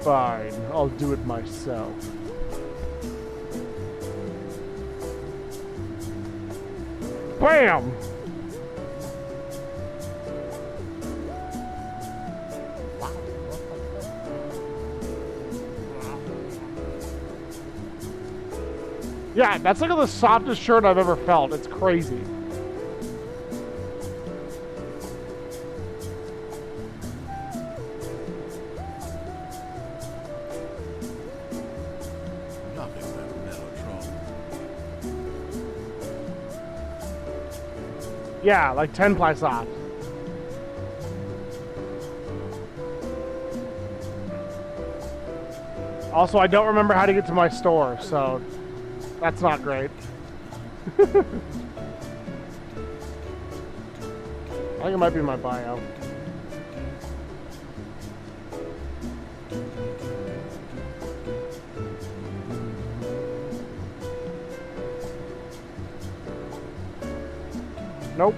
Fine. I'll do it myself. Bam! Yeah, that's like the softest shirt I've ever felt. It's crazy. Nothing but Mellotron. Yeah, like 10 ply soft. Also, I don't remember how to get to my store, so that's not great. I think it might be in my bio. Nope.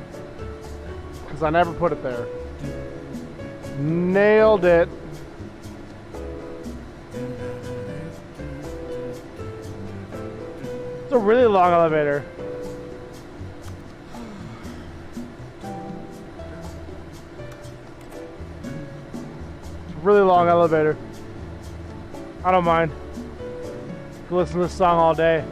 Because I never put it there. Nailed it. It's a really long elevator. It's a really long elevator. I don't mind. I can listen to this song all day.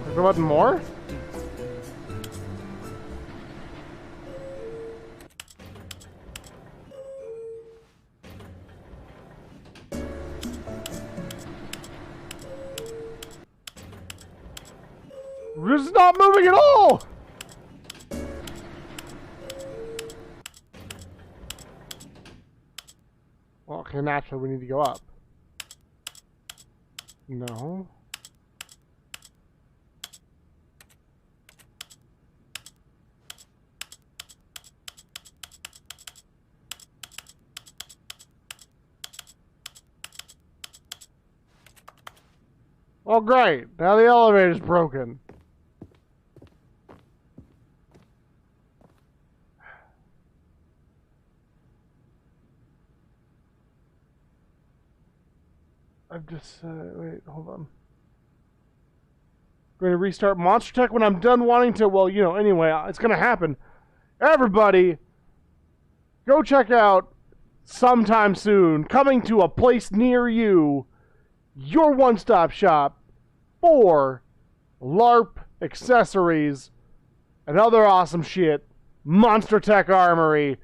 Is there nothing more? This is not moving at all! Well, okay, naturally we need to go up. No. Oh great, now the elevator's broken. I'm just, wait, hold on. Going to restart Monster Tech when I'm done wanting to, well, you know, anyway, it's going to happen. Everybody, go check out sometime soon, coming to a place near you, your one-stop shop for LARP accessories Another awesome shit. Monster Tech Armory.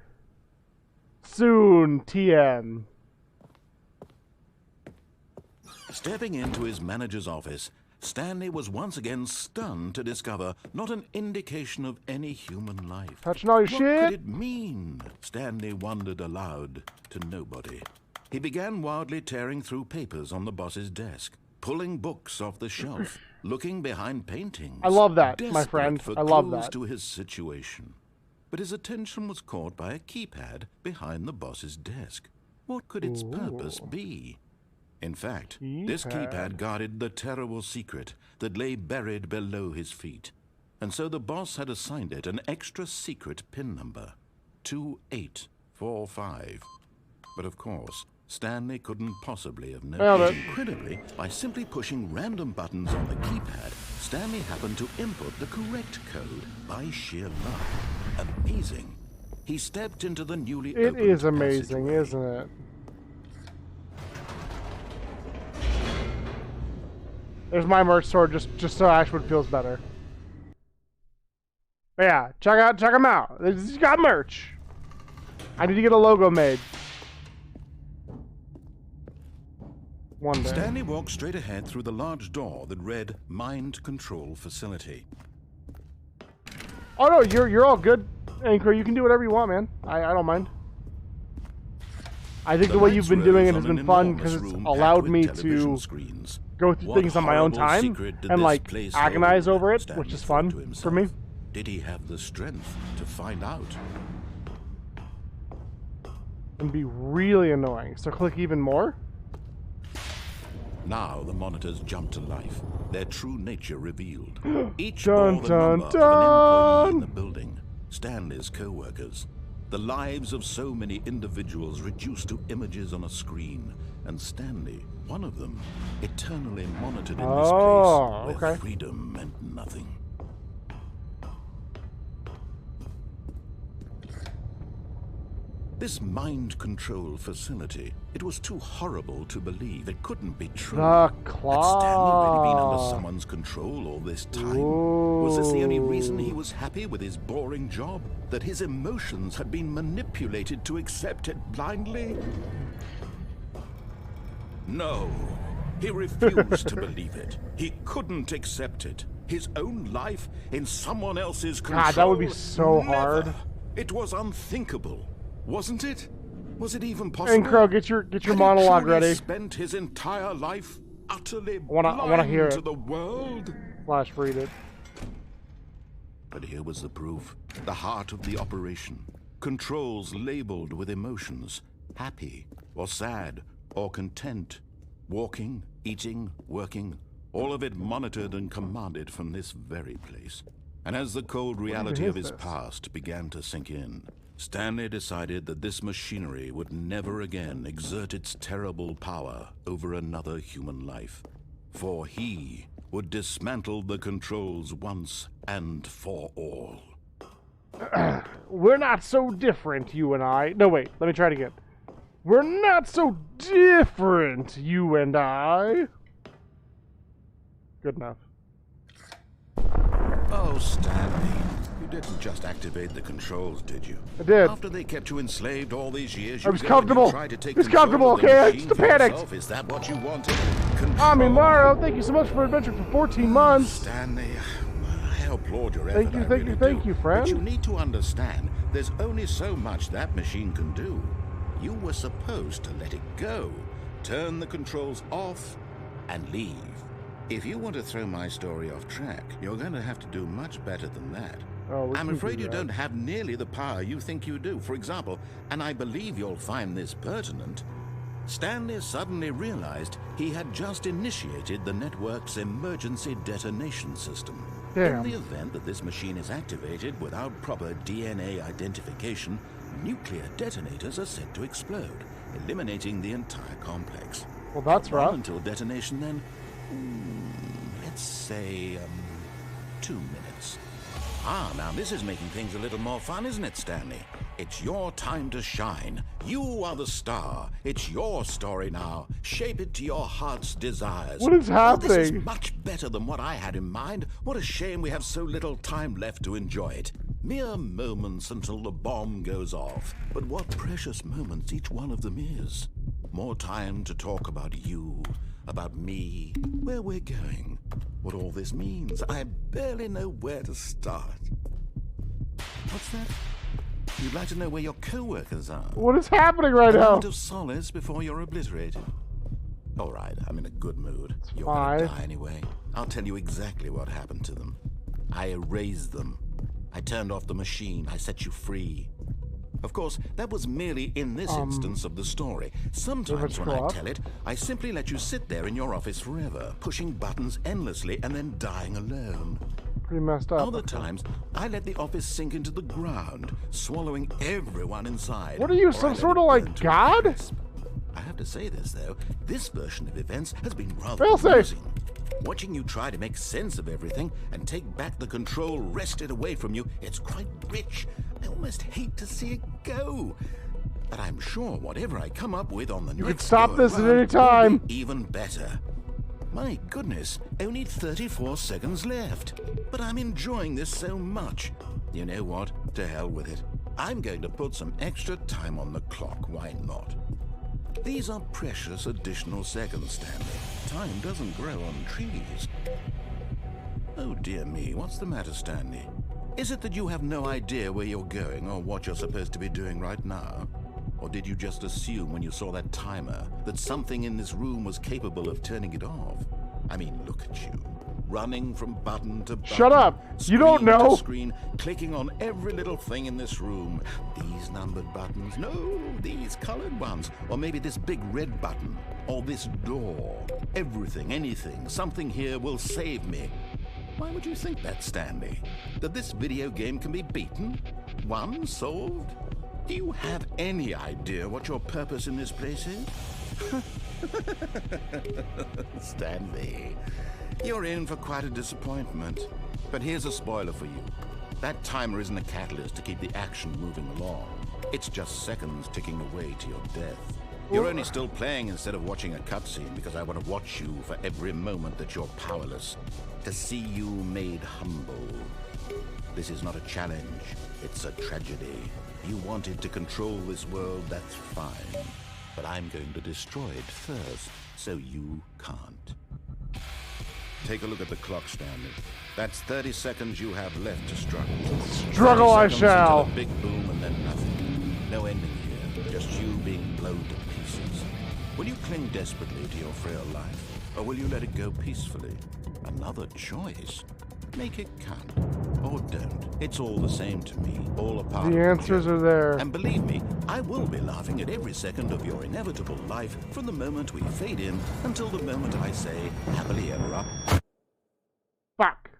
Soon, TM. Stepping into his manager's office, Stanley was once again stunned to discover not an indication of any human life. Touching all your What shit? could it mean? Stanley wondered aloud to nobody. He began wildly tearing through papers on the boss's desk, pulling books off the shelf, looking behind paintings. I love that, my desperate friend. for I love clues that. to his situation. But his attention was caught by a keypad behind the boss's desk. What could its purpose be? In fact, this keypad guarded the terrible secret that lay buried below his feet. And so the boss had assigned it an extra secret PIN number, 2845. But of course, Stanley couldn't possibly have known. Incredibly, by simply pushing random buttons on the keypad, Stanley happened to input the correct code by sheer luck. Amazing. He stepped into the newly It opened is amazing, passageway. isn't it? There's my merch store, just so Ashwood feels better. But yeah, check him out. He's got merch. I need to get a logo made. One day. Stanley walked straight ahead through the large door that read Mind Control Facility. Oh no, you're all good, Anchor. You can do whatever you want, man. I don't mind. I think the way you've been doing it has been fun because it's allowed me to go through things on my own time and like agonize over it, which is fun for me. Did he have the strength to find out? And be really annoying. So click even more. Now the monitors jumped to life, their true nature revealed. Each Dun, bore the dun, number of an employee in dun. the building, Stanley's co-workers. The lives of so many individuals reduced to images on a screen, and Stanley, one of them, eternally monitored in this place where freedom meant nothing. This mind control facility, it was too horrible to believe. It couldn't be true. The Had Stanley really been under claw. someone's control all this time? Was this the only reason he was happy with his boring job? That his emotions had been manipulated to accept it blindly? No. He refused to believe it. He couldn't accept it. His own life in someone else's control. God, that would be so Never. hard. It was unthinkable, wasn't it? Was it even possible? And Crow, get your Had he monologue truly ready. Spent his entire life utterly I wanna hear blind it. to the world. Flash read it. But here was the proof. The heart of the operation. Controls labeled with emotions. Happy, or sad, or content. Walking, eating, working. All of it monitored and commanded from this very place. And as the cold reality is of his this? past began to sink in, Stanley decided that this machinery would never again exert its terrible power over another human life. For he would dismantle the controls once and for all. We're not so different, you and I. No, wait. Let me try it again. We're not so different, you and I. Good enough. Oh, Stanley, you didn't just activate the controls, did you? I did. After they kept you enslaved all these years, I you was go and you comfortable. try to take I was control comfortable, of the okay? I machine just for panicked. yourself. Is that what you wanted? I mean, Control? Mario, thank you so much for adventure for 14 months. Stanley, I applaud your effort. Thank you, I thank really you, thank do. you, friend. But you need to understand, there's only so much that machine can do. You were supposed to let it go, turn the controls off, and leave. If you want to throw my story off track, you're going to have to do much better than that. Oh, we I'm can afraid do you that. don't have nearly the power you think you do. For example, and I believe you'll find this pertinent, Stanley suddenly realized he had just initiated the network's emergency detonation system. Damn. In the event that this machine is activated without proper DNA identification, nuclear detonators are set to explode, eliminating the entire complex. Well, that's How long rough. until detonation then? Let's say 2 minutes. Ah, now this is making things a little more fun, isn't it, Stanley? It's your time to shine. You are the star. It's your story now. Shape it to your heart's desires. What is happening? Oh, this is much better than what I had in mind. What a shame we have so little time left to enjoy it. Mere moments until the bomb goes off. But what precious moments each one of them is. More time to talk about you, about me, where we're going, what all this means. I barely know where to start. What's that? You'd like to know where your co-workers are? What is happening right A now? moment of solace before you're obliterated. All right, I'm in a good mood. You're gonna die anyway. I'll tell you exactly what happened to them. I erased them. I turned off the machine. I set you free. Of course, that was merely in this instance of the story. Sometimes when I tell it, I simply let you sit there in your office forever, pushing buttons endlessly and then dying alone. Pretty messed up. Other times, I let the office sink into the ground, swallowing everyone inside. What are you, some sort of like god? I have to say this, though. This version of events has been rather Failsafe. amusing. Watching you try to make sense of everything and take back the control wrested away from you, it's quite rich. I almost hate to see it go. But I'm sure whatever I come up with on the next You can stop this at go-around any time. will be even better. My goodness, only 34 seconds left. But I'm enjoying this so much. You know what? To hell with it. I'm going to put some extra time on the clock. Why not? These are precious additional seconds, Stanley. Time doesn't grow on trees. Oh dear me, what's the matter, Stanley? Is it that you have no idea where you're going or what you're supposed to be doing right now? Or did you just assume when you saw that timer that something in this room was capable of turning it off? I mean, look at you. Running from button to button. Shut up! You don't screen know! to screen, clicking on every little thing in this room. These numbered buttons. No, these colored ones. Or maybe this big red button. Or this door. Everything, anything, something here will save me. Why would you think that, Stanley? That this video game can be beaten? Won? Solved? Do you have any idea what your purpose in this place is? Stanley, you're in for quite a disappointment. But here's a spoiler for you. That timer isn't a catalyst to keep the action moving along. It's just seconds ticking away to your death. You're only still playing instead of watching a cutscene because I want to watch you for every moment that you're powerless. To see you made humble. This is not a challenge. It's a tragedy. You wanted to control this world, that's fine. But I'm going to destroy it first, so you can't. Take a look at the clock, Stanley. That's 30 seconds you have left to struggle. Struggle I shall. Until a big boom and then nothing. No ending here, just you being blown to pieces. Will you cling desperately to your frail life, or will you let it go peacefully? Another choice. Make it count. Or don't. It's all the same to me. All a part of The answers are there. And believe me, I will be laughing at every second of your inevitable life from the moment we fade in until the moment I say, happily ever up. Fuck.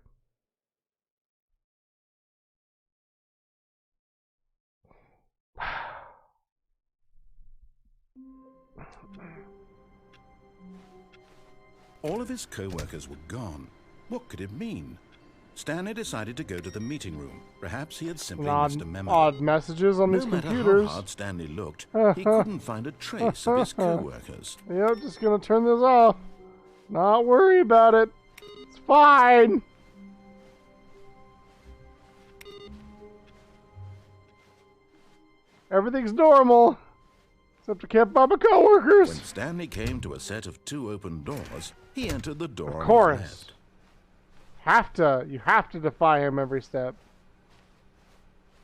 All of his co-workers were gone. What could it mean? Stanley decided to go to the meeting room. Perhaps he had simply missed a memo. Odd messages on these No matter computers. how hard Stanley looked, he couldn't find a trace of his co-workers. Yeah, just gonna turn this off. Not worry about it. It's fine. Everything's normal. Except I can't find my When coworkers. Stanley came to a set of 2 open doors, he entered the door Of on his course. left. You have to defy him every step.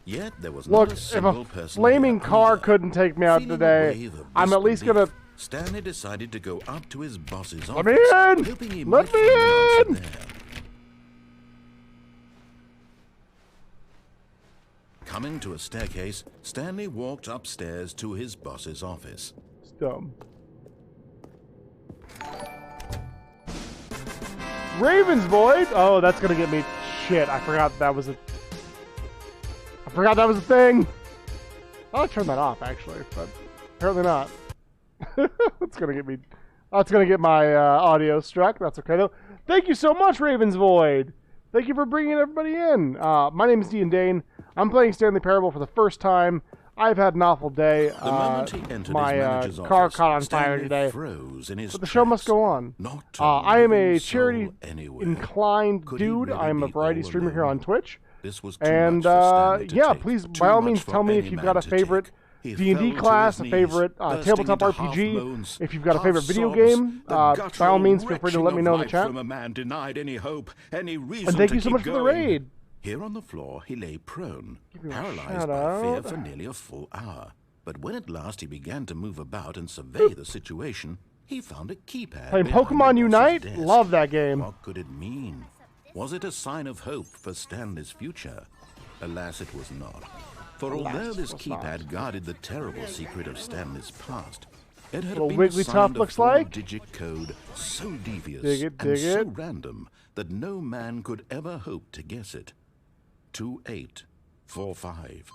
Yet there was Look, not a if single a person flaming there car either. couldn't take me out Feeling a today, wave of I'm at least disbelief, gonna... Stanley decided to go up to his boss's Let me office, in! hoping he Let might me find an in! answer there. Coming to a staircase, Stanley walked upstairs to his boss's office. It's dumb. Ravensvoid? Oh, that's gonna get me... Shit, I forgot that was a thing! I'll turn that off, actually, but apparently not. It's gonna get me... That's gonna get my audio struck. That's okay, though. Thank you so much, Ravensvoid! Thank you for bringing everybody in. My name is Dean Dane. I'm playing Stanley Parable for the first time. I've had an awful day. The moment he entered My his manager's car office, caught on fire Stanley today. froze in his But the show must tracks. go on. Not a I am a living charity soul anywhere. inclined Could he dude. really I'm a be variety all streamer here alone? on Twitch. This was too And much for Stanley to yeah, take. please, Too by all much means, for tell me any if you've man got a to favorite take. He D&D fell to class, his a knees, favorite bursting tabletop into half RPG. moans, If you've got a half favorite video sobs, game, the by all guttural means, feel free to let me know in the retching of chat. life from a man denied any hope, any reason And thank to you so keep much for the going. raid. Here on the floor, he lay prone, Give you a paralyzed by fear shout-out. for nearly a full hour. But when at last he began to move about and survey the situation, he found a keypad Playing behind the Pokemon boss's Unite? desk. Love that game. What could it mean? Was it a sign of hope for Stanley's future? Alas, it was not. For although this keypad guarded the terrible secret of Stanley's past, it had Little been Wigglytuff assigned a looks like. four-digit code so devious Dig it, and dig so it. random that no man could ever hope to guess it. 2845.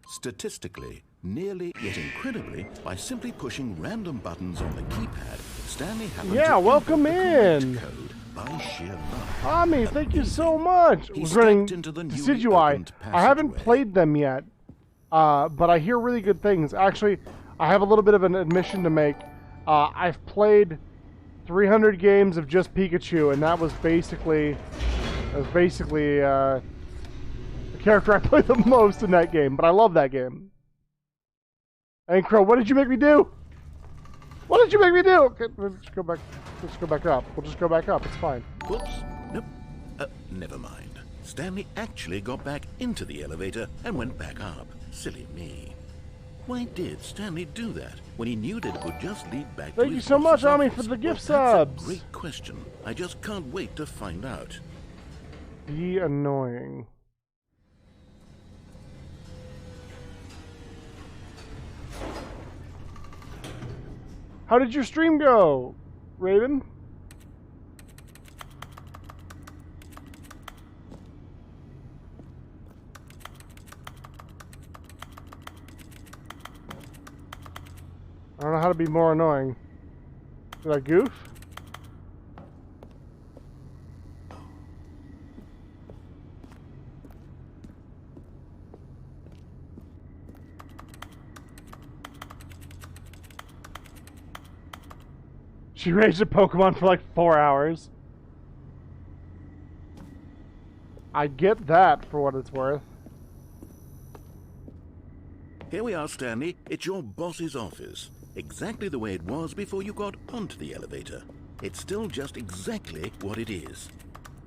Statistically, nearly yet incredibly, by simply pushing random buttons on the keypad, Stanley happened Yeah, to welcome input the correct in. code by sheer luck. Ami, thank you so much. He We're running stepped into the newly Decidui. opened I haven't passageway. played them yet, but I hear really good things. Actually, I have a little bit of an admission to make. I've played 300 games of just Pikachu, and that was basically the character I played the most in that game. But I love that game. And Crow, what did you make me do? What did you make me do? Okay, let's go back. Let's go back up. We'll just go back up. It's fine. Whoops. Nope. Never mind. Stanley actually got back into the elevator and went back up. Silly me. Why did Stanley do that when he knew that it would just lead back to Thank you his so much, boss's Ami, office? for the gift Well, that's subs. a great question. I just can't wait to find out. Be annoying. How did your stream go, Raven? I don't know how to be more annoying. Did I goof? She raised a Pokemon for like 4 hours. I get that for what it's worth. Here we are, Stanley. It's your boss's office. Exactly the way it was before you got onto the elevator. It's still just exactly what it is.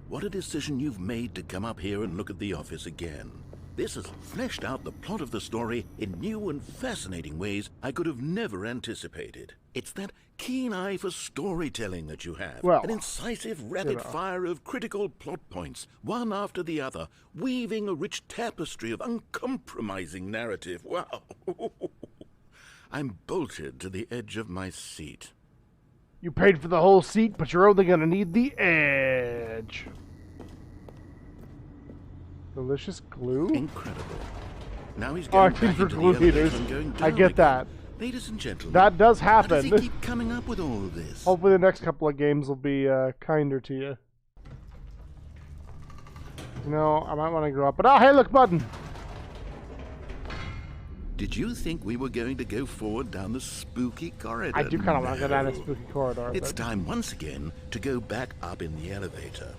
What a decision you've made to come up here and look at the office again. This has fleshed out the plot of the story in new and fascinating ways I could have never anticipated. It's that keen eye for storytelling that you have. Well, an incisive rapid fire of critical plot points, one after the other, weaving a rich tapestry of uncompromising narrative. Wow. I'm bolted to the edge of my seat. You paid for the whole seat, but you're only gonna need the edge. Delicious glue? Incredible. Now he's Oh, going I back think for into the glue elevator heaters. and going I down get again. that. Ladies and gentlemen, That does how does he happen. keep coming up with all of this? Hopefully the next couple of games will be kinder to you. You know, I might want to grow up. But oh, hey, look, button. Did you think we were going to go forward down the spooky corridor? I do kind of want to go down a No. spooky corridor. It's But time once again to go back up in the elevator.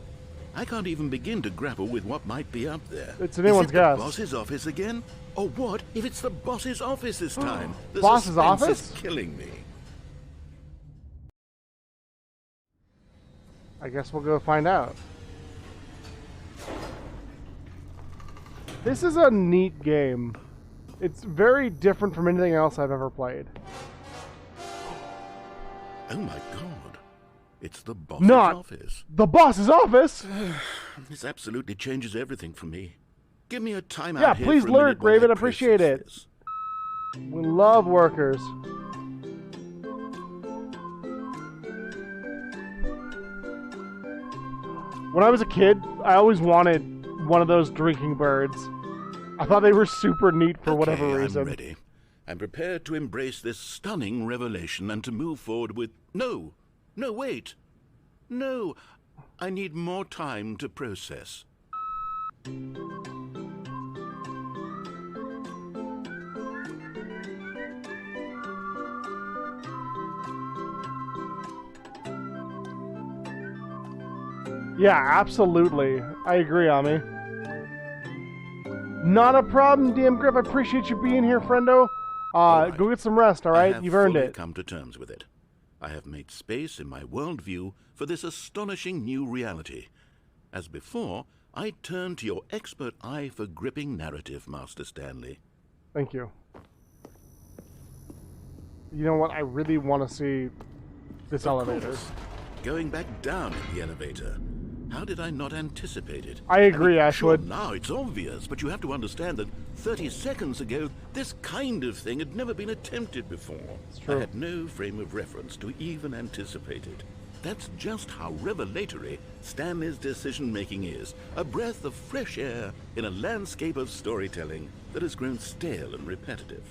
I can't even begin to grapple with what might be up there. It's anyone's Is it guess. the boss's office again? Or what if it's the boss's office this time? The Boss's suspense office? is killing me. I guess we'll go find out. This is a neat game. It's very different from anything else I've ever played. Oh my god. It's the boss's Not office. the boss's office! This absolutely changes everything for me. Give me a timeout Yeah, here please for a lurk, minute while Raven, I appreciate process it. this. We love workers. When I was a kid, I always wanted one of those drinking birds. I thought they were super neat for whatever Okay, reason. I'm ready. I'm prepared to embrace this stunning revelation and to move forward with... No! No, wait! No! I need more time to process. Yeah, absolutely. I agree, Ami. Not a problem, DM Griff. I appreciate you being here, friendo. Right. Go get some rest, I alright? have You've earned fully it. come to terms with it. I have made space in my worldview for this astonishing new reality. As before, I turn to your expert eye for gripping narrative, Master Stanley. Thank you. You know what? I really want to see this Of elevator. course. Going back down in the elevator. How did I not anticipate it? I agree, mean, Ashwood. Sure, now it's obvious, but you have to understand that 30 seconds ago, this kind of thing had never been attempted before. It's true. I had no frame of reference to even anticipate it. That's just how revelatory Stanley's decision-making is. A breath of fresh air in a landscape of storytelling that has grown stale and repetitive.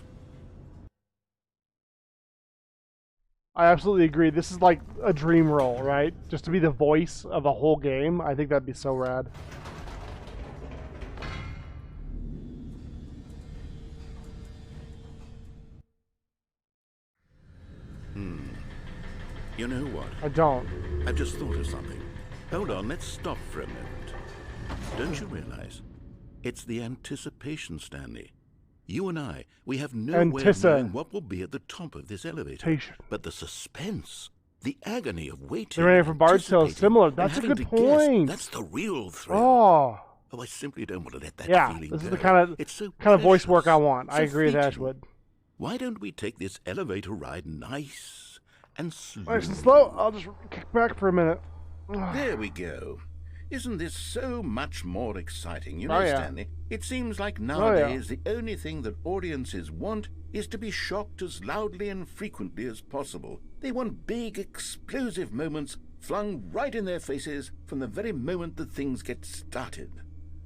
I absolutely agree. This is like a dream role, right? Just to be the voice of a whole game. I think that'd be so rad. You know what? I don't. I've just thought of something. Hold on, let's stop for a moment. Don't you realize? It's the anticipation, Stanley. You and I, we have no way of knowing what will be at the top of this elevator. But the suspense, the agony of waiting. The rating for Bard's Tale is similar. That's a good point. That's the real thrill. Oh, I simply don't want to let that feeling this is go. the kind of voice work I want. I agree with fleeting. Ashwood. Why don't we take this elevator ride nice and slow? Nice and slow. I'll just kick back for a minute. There we go. Isn't this so much more exciting? You know, Stanley, it seems like nowadays the only thing that audiences want is to be shocked as loudly and frequently as possible. They want big, explosive moments flung right in their faces from the very moment that things get started.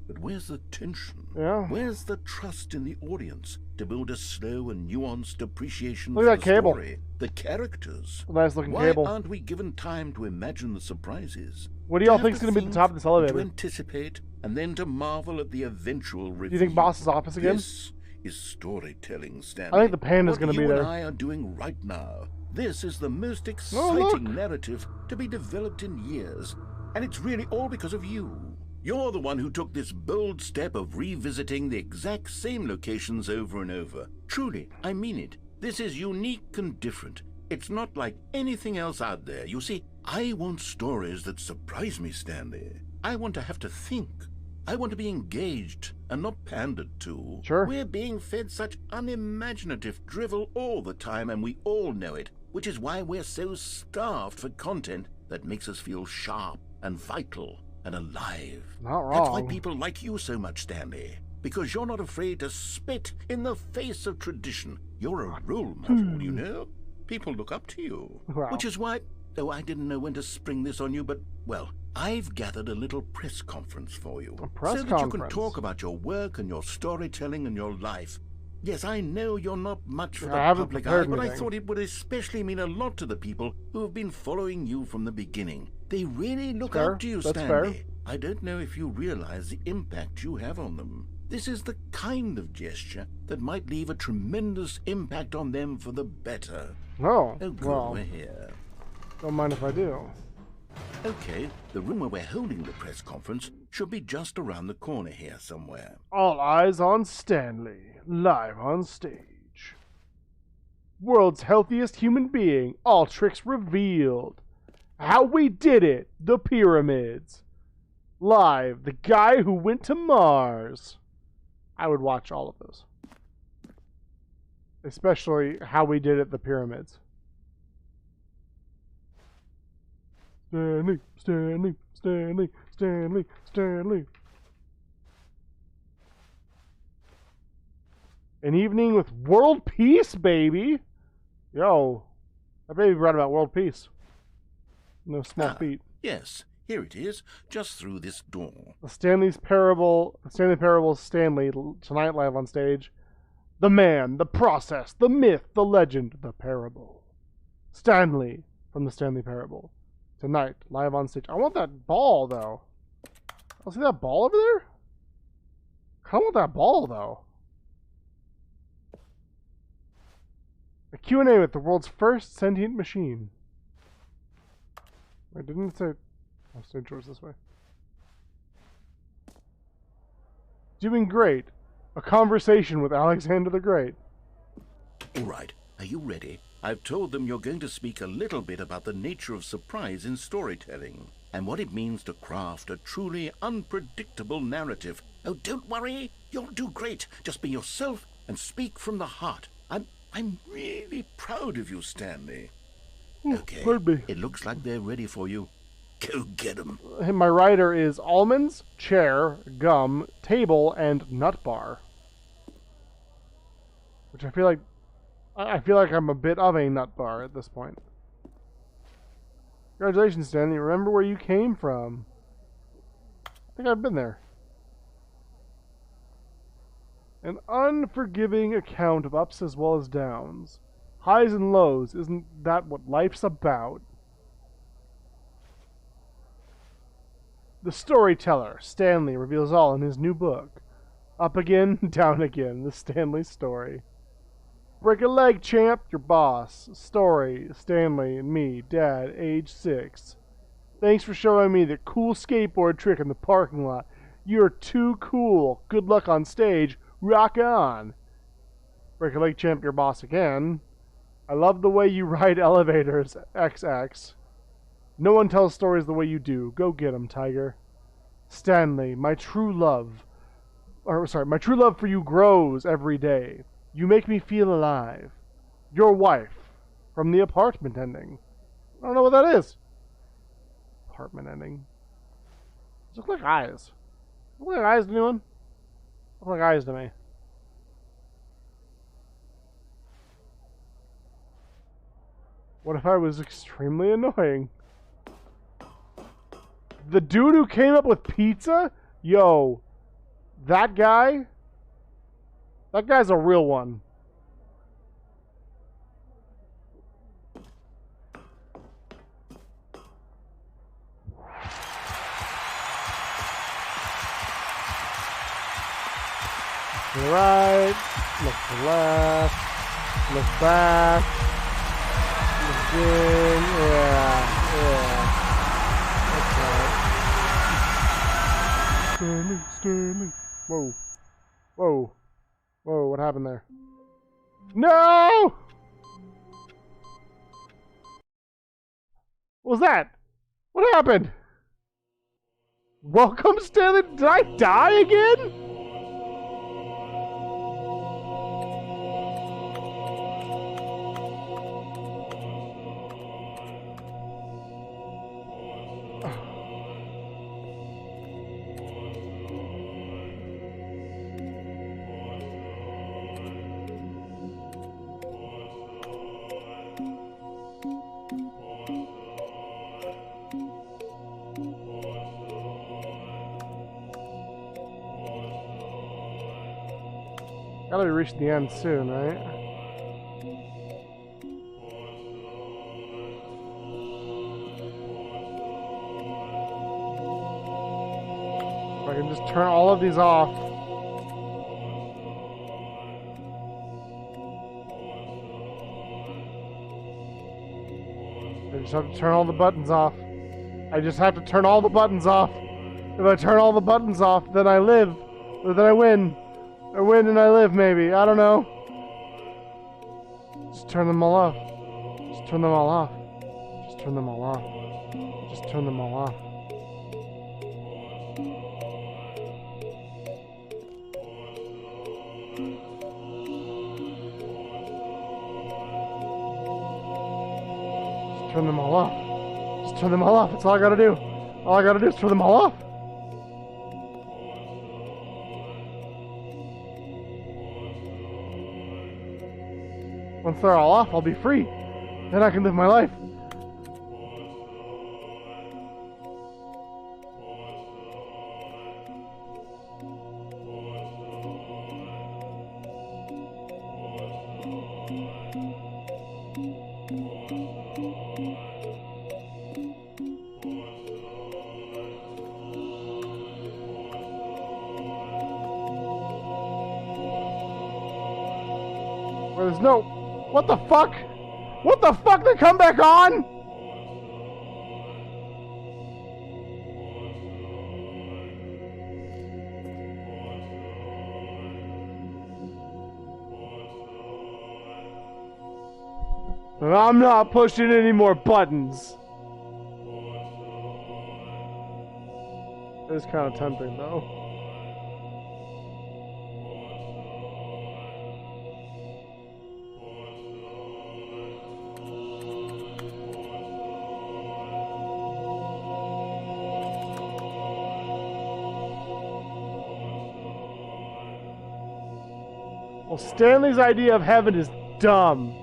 But where's the tension? Where's the trust in the audience to build a slow and nuanced appreciation Look for at the that cable. story, the characters? Nice looking Why cable. aren't we given time to imagine the surprises? What do y'all think is going to be at the top of this elevator? To anticipate and then to marvel at the eventual reveal. Do you think Boss's office again? This is storytelling, Stanley. I think the panda's going to be What you there. and I are doing right now. This is the most exciting narrative to be developed in years, and it's really all because of you. You're the one who took this bold step of revisiting the exact same locations over and over. Truly, I mean it. This is unique and different. It's not like anything else out there. You see, I want stories that surprise me, Stanley. I want to have to think. I want to be engaged and not pandered to. Sure. We're being fed such unimaginative drivel all the time, and we all know it, which is why we're so starved for content that makes us feel sharp and vital and alive. Not wrong. That's why people like you so much, Stanley. Because you're not afraid to spit in the face of tradition. You're a role model, you know? People look up to you. Wow. Which is why, though I didn't know when to spring this on you, but, well, I've gathered a little press conference for you. A press so that conference? you can talk about your work and your storytelling and your life. Yes, I know you're not much for the public eye, but I thought it would especially mean a lot to the people who have been following you from the beginning. They really look up to you, Stanley. I don't know if you realize the impact you have on them. This is the kind of gesture that might leave a tremendous impact on them for the better. Oh, good, well, we're here. Don't mind if I do. Okay, the room where we're holding the press conference should be just around the corner here somewhere. All eyes on Stanley, live on stage. World's healthiest human being, all tricks revealed. How we did it, the pyramids. Live, the guy who went to Mars. I would watch all of those. Especially how we did it, the pyramids. Stanley, Stanley, Stanley, Stanley, Stanley. An evening with world peace, baby. Yo, I bet you read about world peace. No small feat. Yes, here it is, just through this door. The Stanley Parable's Stanley, tonight live on stage. The man, the process, the myth, the legend, the parable. Stanley from the Stanley Parable. Tonight, live on stage. I want that ball, though. Oh, see that ball over there? I kind of want that ball, though. A Q&A with the world's first sentient machine. Wait, didn't it say... I'll stay towards this way. Doing great. A conversation with Alexander the Great. All right, are you ready? I've told them you're going to speak a little bit about the nature of surprise in storytelling and what it means to craft a truly unpredictable narrative. Oh, don't worry. You'll do great. Just be yourself and speak from the heart. I'm really proud of you, Stanley. Okay, Pardon me. it looks like they're ready for you. Go get them. My rider is almonds, chair, gum, table, and nut bar. Which I feel like I'm a bit of a nut bar at this point. Congratulations, Stanley. Remember where you came from. I think I've been there. An unforgiving account of ups as well as downs. Highs and lows. Isn't that what life's about? The storyteller, Stanley, reveals all in his new book. Up again, down again, the Stanley story. Break a leg, champ, your boss. Story, Stanley and me, Dad, age 6. Thanks for showing me the cool skateboard trick in the parking lot. You're too cool. Good luck on stage. Rock on. Break a leg, champ, your boss again. I love the way you ride elevators, XX. No one tells stories the way you do. Go get 'em, Tiger. Stanley, my true love for you grows every day. You make me feel alive. Your wife, from the apartment ending. I don't know what that is. Apartment ending. Does it look like eyes? Look like eyes to anyone? Look like eyes to me. What if I was extremely annoying? The dude who came up with pizza? Yo, that guy's a real one. To the right, look to the left, look back, look in, yeah. Stanley. Whoa. Whoa. Whoa, what happened there? No! What was that? What happened? Welcome, Stanley. Did I die again? Gotta be reaching the end soon, right? If I can just turn all of these off. I just have to turn all the buttons off. I just have to turn all the buttons off. If I turn all the buttons off, then I live. Or then I win. I win and I live, maybe. I don't know. Just turn them all off. Just turn them all off. Just turn them all off. Just turn them all off. Just turn them all off. Just turn them all off. That's all I gotta do. All I gotta do is turn them all off. Once they're all off, I'll be free. Then I can live my life. There's no... What the fuck? What the fuck? They come back on? I'm not pushing any more buttons. It's kind of tempting, though. Well, Stanley's idea of heaven is dumb.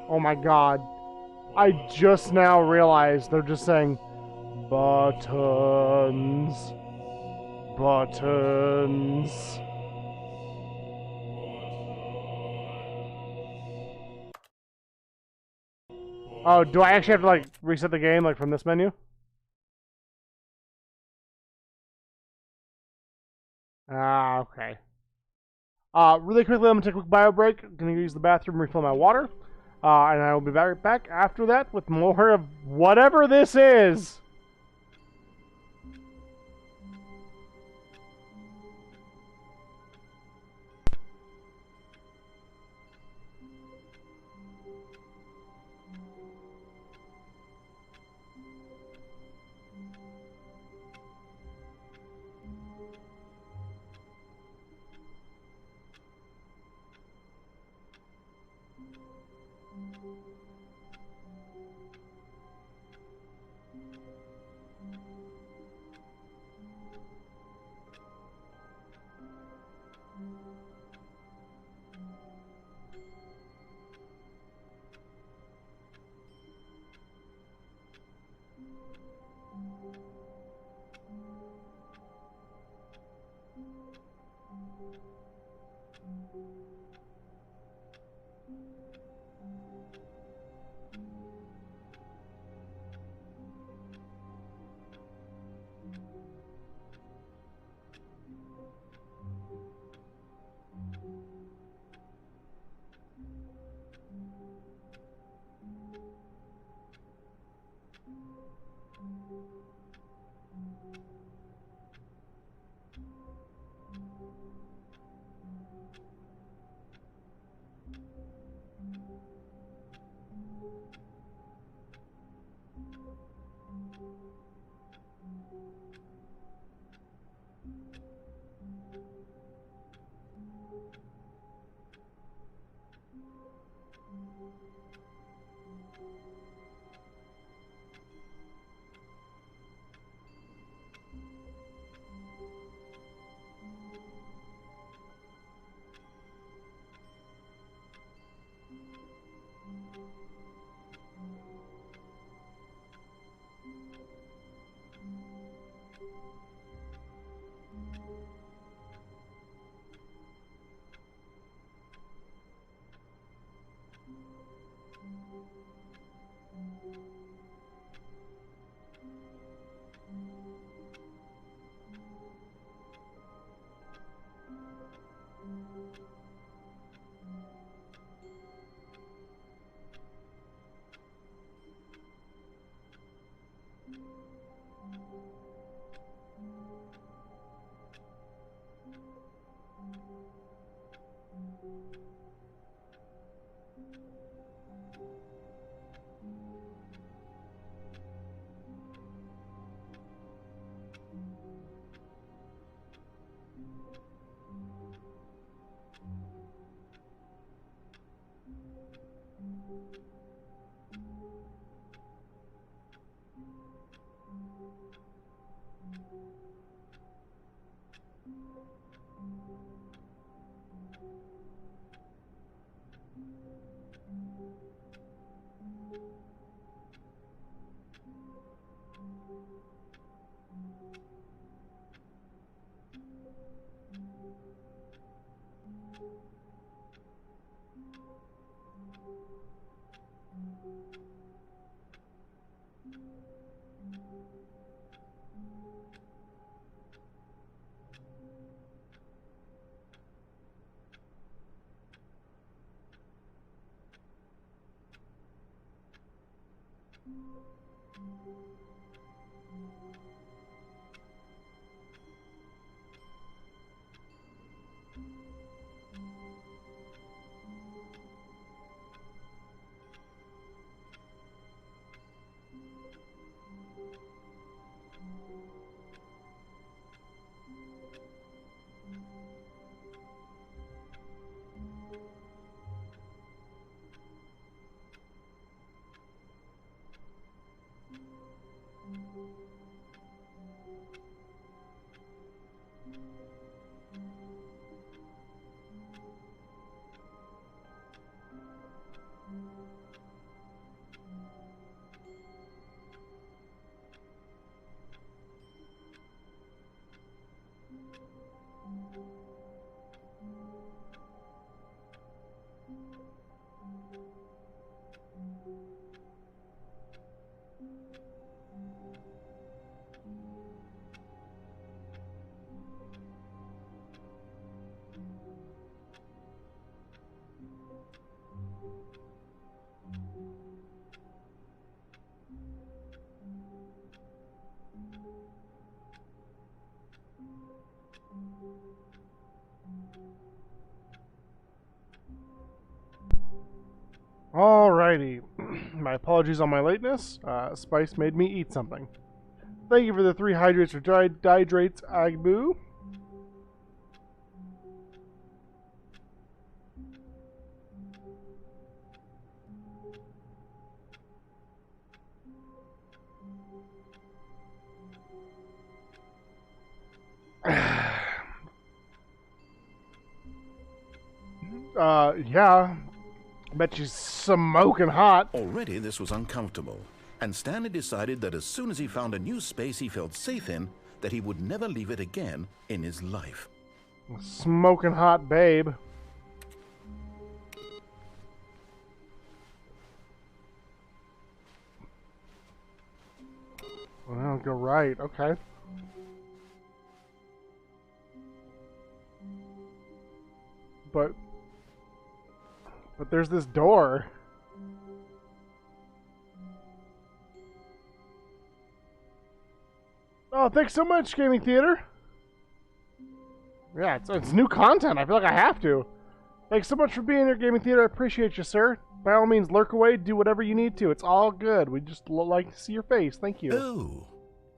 Oh my god. I just now realized they're just saying buttons. Buttons. Oh, do I actually have to like reset the game like from this menu? Ah, okay. Really quickly, I'm gonna take a quick bio break. I'm gonna use the bathroom, refill my water, and I will be back after that with more of whatever this is. Alrighty. My apologies on my lateness. Spice made me eat something. Thank you for the 3 hydrates or dihydrates, Agbu. Yeah. Bet she's smoking hot. Already this was uncomfortable, and Stanley decided that as soon as he found a new space he felt safe in, that he would never leave it again in his life. Smoking hot babe. Well, go right, okay. But there's this door. Oh, thanks so much, Gaming Theater. Yeah, it's new content. I feel like I have to. Thanks so much for being here, Gaming Theater. I appreciate you, sir. By all means, lurk away. Do whatever you need to. It's all good. We just like to see your face. Thank you. Oh,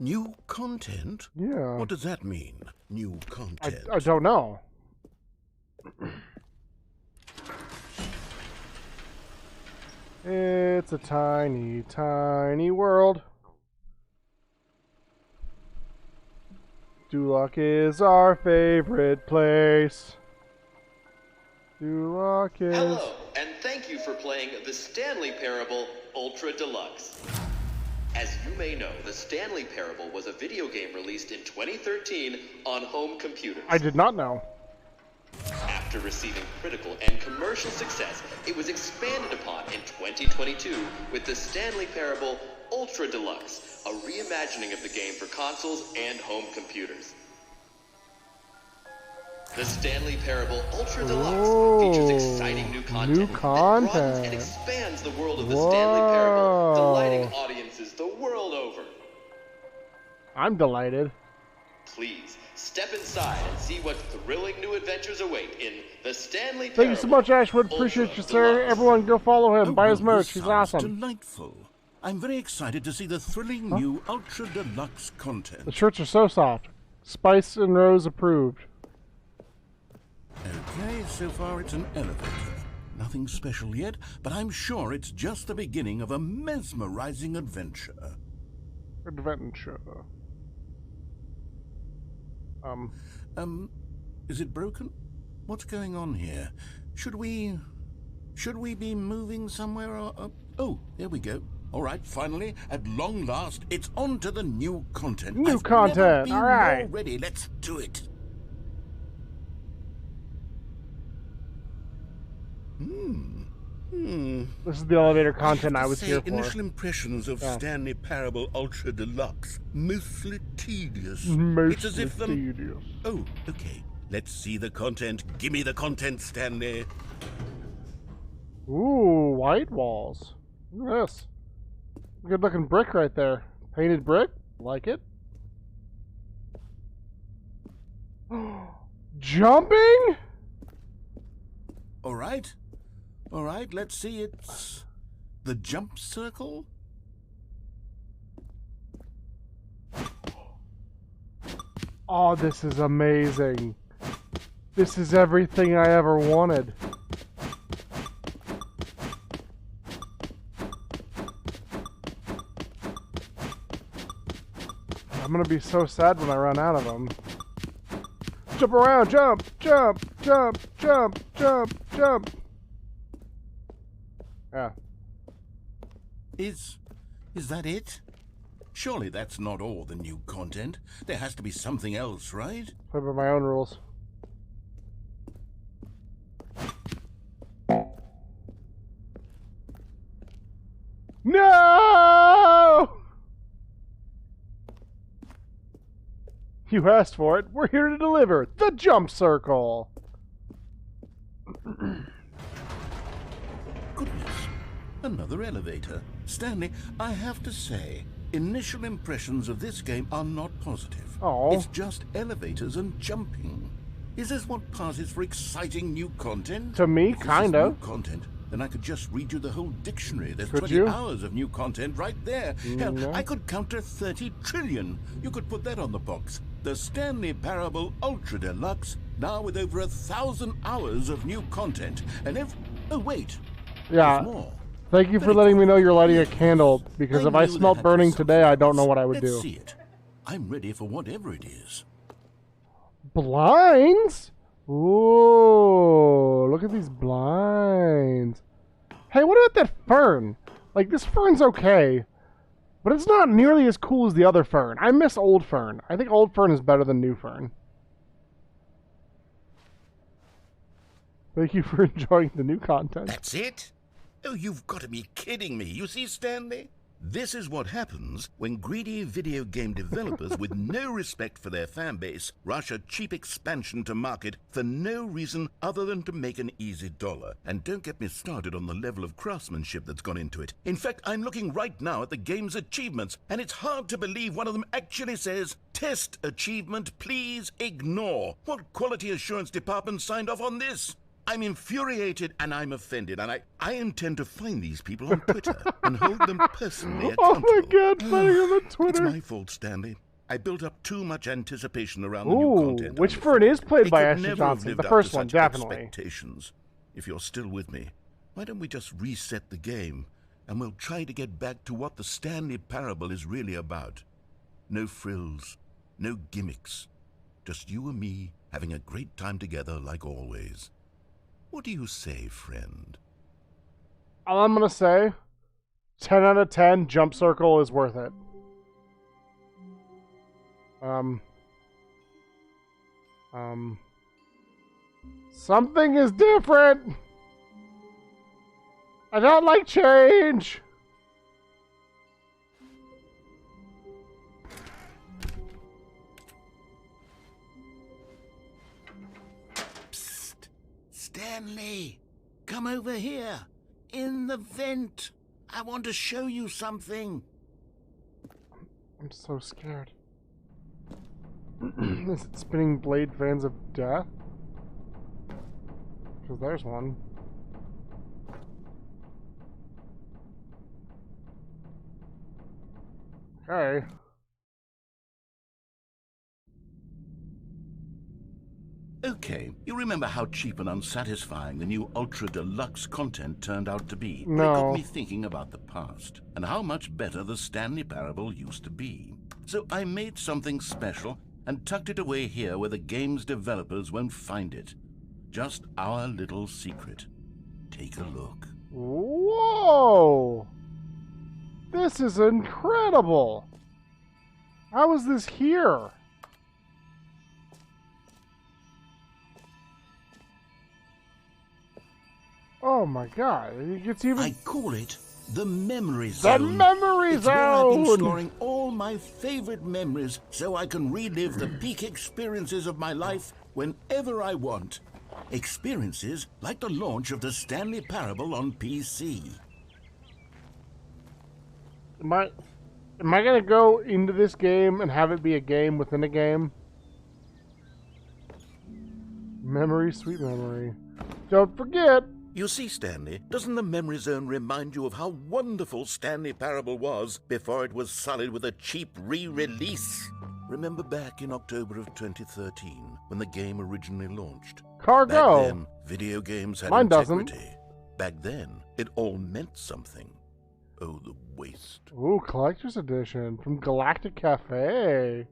new content? Yeah. What does that mean, new content? I don't know. It's a tiny, tiny world. Duloc is our favorite place. Duloc is... Hello, and thank you for playing The Stanley Parable Ultra Deluxe. As you may know, The Stanley Parable was a video game released in 2013 on home computers. I did not know. After receiving critical and commercial success, it was expanded upon in 2022 with The Stanley Parable Ultra Deluxe, a reimagining of the game for consoles and home computers. The Stanley Parable Ultra Deluxe features exciting new content, that broadens and expands the world of The Stanley Parable, delighting audiences the world over. I'm delighted. Please, step inside and see what thrilling new adventures await in The Stanley Parable. Thank you so much, Ashwood. Appreciate you, sir. Deluxe. Everyone go follow him. Buy his well, merch. this He's sounds awesome. Delightful. I'm very excited to see the thrilling new Ultra Deluxe content. The shirts are so soft. Spice and Rose approved. Okay, so far it's an elevator. Nothing special yet, but I'm sure it's just the beginning of a mesmerizing adventure. Adventure. Is it broken? What's going on here? Should we be moving somewhere or... oh, there we go. All right, finally, at long last, it's on to the new content. New I've content, never been all right. more ready. Let's do it. This is the elevator content I have to was say, here for. Initial impressions of Yeah. Stanley Parable Ultra Deluxe. Mostly tedious. Mostly It's as if the... tedious. Oh, okay. Let's see the content. Give me the content, Stanley. Ooh, white walls. Look at this. Good looking brick right there. Painted brick. Like it. Jumping? All right. All right, let's see. It's the jump circle. Oh, this is amazing. This is everything I ever wanted. I'm gonna be so sad when I run out of them. Jump around, jump, jump, jump, jump, jump, jump. Yeah. Is that it? Surely that's not all the new content. There has to be something else, right? Play by my own rules. No! You asked for it. We're here to deliver the jump circle. Goodness. Another elevator. Stanley, I have to say, initial impressions of this game are not positive. Oh. It's just elevators and jumping. Is this what passes for exciting new content? To me, If this is kinda. new content, then I could just read you the whole dictionary. There's Could 20 you? hours of new content right there. Hell, No. I could count to 30 trillion. You could put that on the box. The Stanley Parable Ultra Deluxe, now with over 1,000 hours of new content. And if... Oh, wait. Yeah. There's more. Thank you for letting me know you're lighting a candle, because if I knew there smelt had to be burning something today, I don't know else. what I would Let's do. see it. I'm ready for whatever it is. Blinds? Ooh, look at these blinds. Hey, what about that fern? Like, this fern's okay, but it's not nearly as cool as the other fern. I miss old fern. I think old fern is better than new fern. Thank you for enjoying the new content. That's it? Oh, you've got to be kidding me. You see, Stanley? This is what happens when greedy video game developers with no respect for their fan base rush a cheap expansion to market for no reason other than to make an easy dollar. And don't get me started on the level of craftsmanship that's gone into it. In fact, I'm looking right now at the game's achievements, and it's hard to believe one of them actually says, "Test achievement, please ignore." What quality assurance department signed off on this? I'm infuriated and I'm offended, and I intend to find these people on Twitter and hold them personally Oh accountable. my god, finding him on It's Twitter. my fault, Stanley. I built up too much anticipation around the new Ooh, content. which I'm fern afraid. is played It by could Ashley never have Johnson? lived The up first to one, such definitely. Expectations. If you're still with me, why don't we just reset the game, and we'll try to get back to what the Stanley Parable is really about. No frills, no gimmicks. Just you and me having a great time together like always. What do you say, friend? All I'm gonna say, 10 out of 10, Jump Circle is worth it. Something is different. I don't like change. Psst! Stanley! Come over here! In the vent! I want to show you something! I'm so scared. Is it spinning blade fans of death? Because there's one. Okay. Okay, you remember how cheap and unsatisfying the new Ultra Deluxe content turned out to be? No. It got me thinking about the past, and how much better the Stanley Parable used to be. So I made something special and tucked it away here where the game's developers won't find it. Just our little secret. Take a look. Whoa! This is incredible! How is this here? Oh my god, it gets even... I call it the Memory Zone. The Memory It's where I've been Zone! storing all my favorite memories so I can relive the peak experiences of my life whenever I want. Experiences like the launch of the Stanley Parable on PC. Am I gonna go into this game and have it be a game within a game? Memory, sweet memory. Don't forget! You see, Stanley, doesn't the Memory Zone remind you of how wonderful Stanley Parable was before it was sullied with a cheap re-release? Remember back in October of 2013, when the game originally launched? Cargo! Back then, video games had Mine doesn't. integrity. Back then, it all meant something. Oh, the waste. Ooh, Collector's Edition from Galactic Cafe.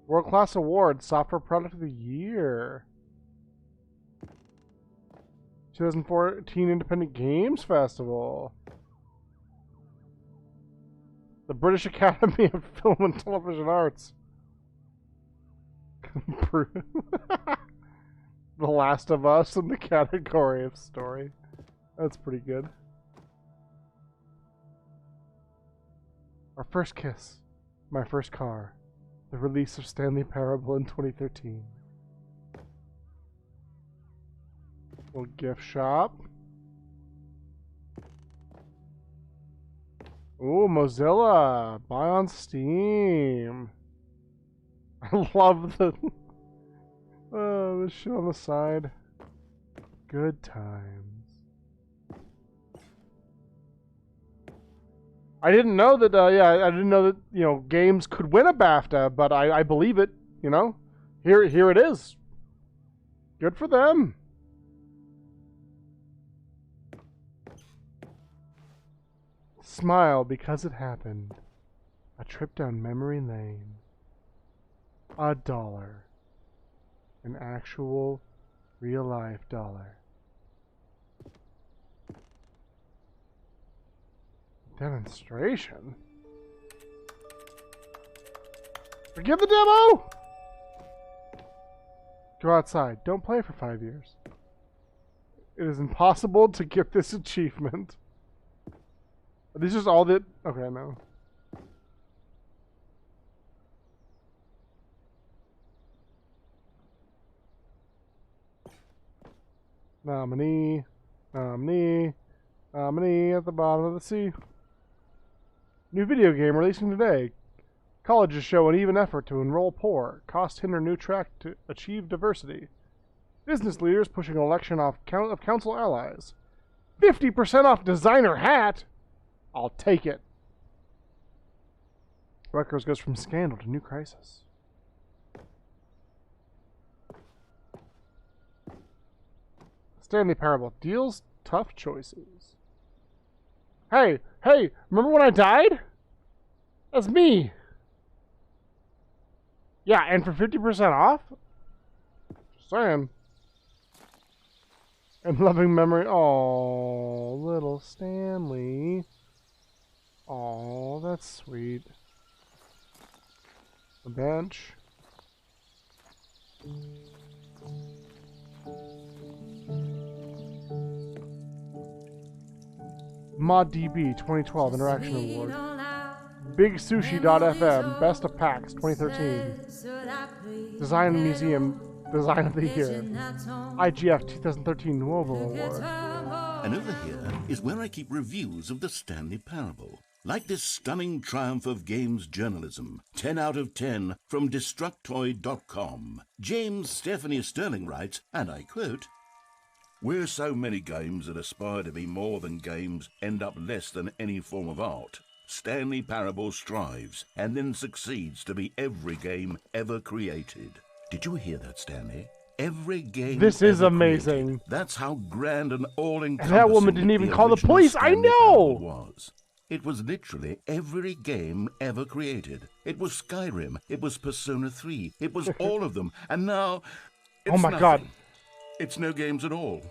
World Class Award, Software Product of the Year. 2014 Independent Games Festival. The British Academy of Film and Television Arts. The Last of Us in the category of story. That's pretty good. Our First Kiss. My First Car. The release of Stanley Parable in 2013. Little gift shop. Ooh, Mozilla. Buy on Steam. I love the Oh, this shit on the side. Good times. I didn't know that, I didn't know that, games could win a BAFTA, but I believe it, Here it is. Good for them. Smile because it happened. A trip down memory lane. $1. An actual, real-life dollar. Demonstration? Forget the demo! Go outside. Don't play for 5 years. It is impossible to get this achievement. This is all that... Okay, no. Nominee at the bottom of the sea. New video game releasing today. Colleges show an even effort to enroll poor. Cost hinder new track to achieve diversity. Business leaders pushing election of council allies. 50% off designer hat. I'll take it. Rutgers goes from scandal to new crisis. Stanley Parable deals tough choices. Hey, remember when I died? That's me. Yeah, and for 50% off? Just saying. And loving memory. Oh, little Stanley. Oh, that's sweet. A bench. ModDB 2012 Interaction Award. BigSushi.fm Best of PAX 2013. Design Museum Design of the Year. IGF 2013 Nuovo Award. And over here is where I keep reviews of the Stanley Parable. Like this stunning triumph of games journalism. 10 out of 10 from Destructoid.com. James Stephanie Sterling writes, and I quote, "Where so many games that aspire to be more than games end up less than any form of art, Stanley Parable strives and then succeeds to be every game ever created." Did you hear that, Stanley? Every game. This is ever amazing. Created. That's how grand and all-encompassing. And that woman didn't even call the police. I know. Was. It was literally every game ever created. It was Skyrim. It was Persona 3. It was all of them. And now, it's oh my nothing. God. It's no games at all.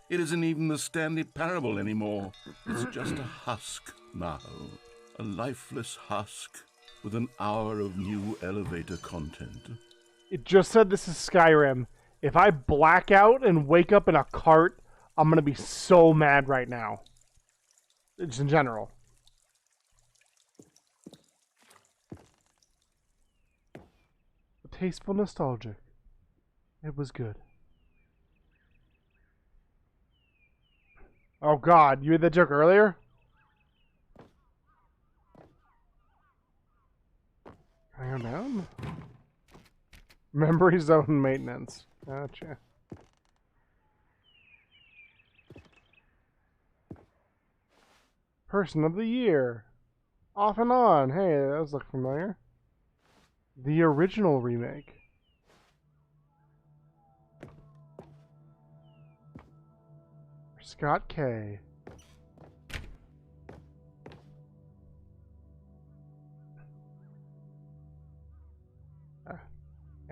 It isn't even the Stanley Parable anymore. It's just a husk now. A lifeless husk with an hour of new elevator content. It just said this is Skyrim. If I black out and wake up in a cart, I'm going to be so mad right now. Just in general. Tasteful nostalgic. It was good. Oh God, you had that joke earlier? Can I go down? Memory zone maintenance. Gotcha. Person of the year. Off and on. Hey, that does look familiar. The original remake. Scott K.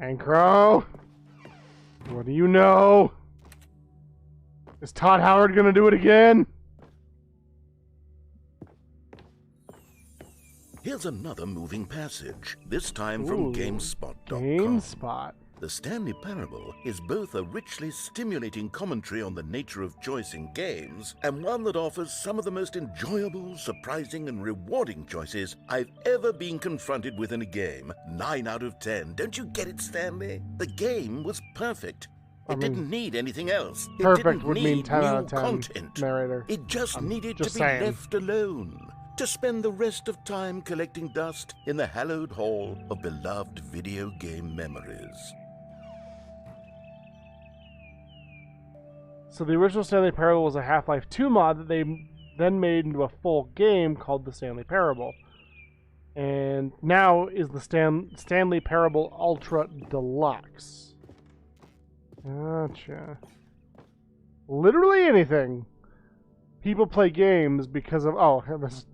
Ankro. What do you know? Is Todd Howard gonna do it again? Here's another moving passage, this time from GameSpot.com. GameSpot. The Stanley Parable is both a richly stimulating commentary on the nature of choice in games, and one that offers some of the most enjoyable, surprising, and rewarding choices I've ever been confronted with in a game. 9 out of 10. Don't you get it, Stanley? The game was perfect. It didn't need anything else. Perfect would mean 10 out of 10, content. narrator. It just needed to be saying. left alone. To spend the rest of time collecting dust in the hallowed hall of beloved video game memories. So the original Stanley Parable was a Half-Life 2 mod that they then made into a full game called the Stanley Parable. And now is the Stanley Parable Ultra Deluxe. Gotcha. Literally anything. People play games because of... Oh, there's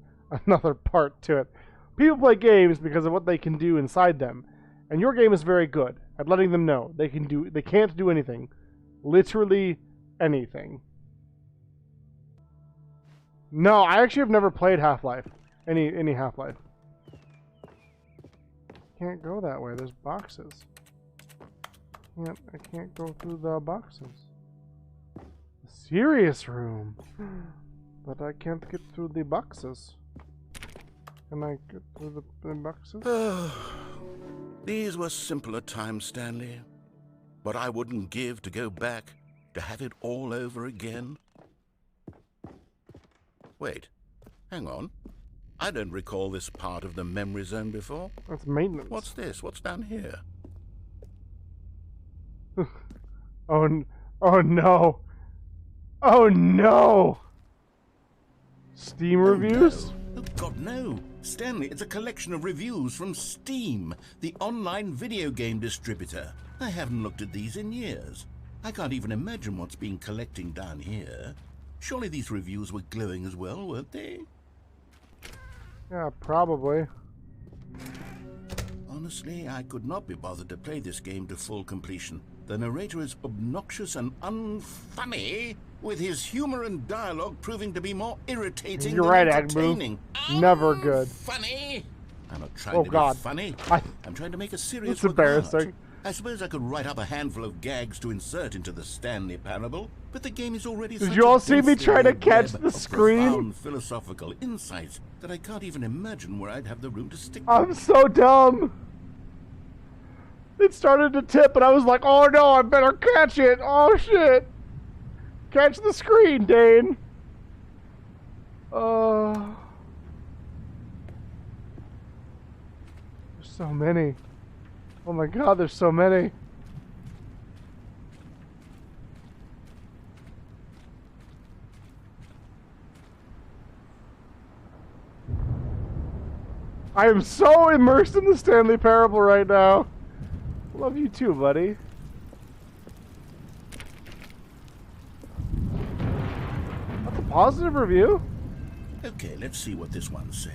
another part to it. People play games because of what they can do inside them. And your game is very good at letting them know they can't do anything. Literally anything. No, I actually have never played Half-Life. Any Half-Life. Can't go that way. There's boxes. I can't go through the boxes. The serious room. But I can't get through the boxes. Can I get through the boxes? These were simpler times, Stanley. What I wouldn't give to go back, to have it all over again. Wait, hang on. I don't recall this part of the memory zone before. That's maintenance. What's this? What's down here? Oh no. Oh no! Steam reviews? No. Oh God, no. Stanley, it's a collection of reviews from Steam, the online video game distributor. I haven't looked at these in years. I can't even imagine what's been collecting down here. Surely these reviews were glowing as well, weren't they? Yeah, probably. Honestly, I could not be bothered to play this game to full completion. The narrator is obnoxious and unfunny, with his humor and dialogue proving to be more irritating You're than right, entertaining. Never good. Funny? I'm not trying to God. be funny. I'm trying to make a serious That's embarrassing. regard. I suppose I could write up a handful of gags to insert into the Stanley Parable, but the game is already Did such you all a see me dense try to web catch the of screen? profound philosophical insights that I can't even imagine where I'd have the room to stick them. I'm so dumb. It started to tip and I was like, oh no, I better catch it. Oh shit. Catch the screen, Dane. There's so many. Oh my god, there's so many. I am so immersed in the Stanley Parable right now. Love you too, buddy. That's a positive review. Okay, let's see what this one says.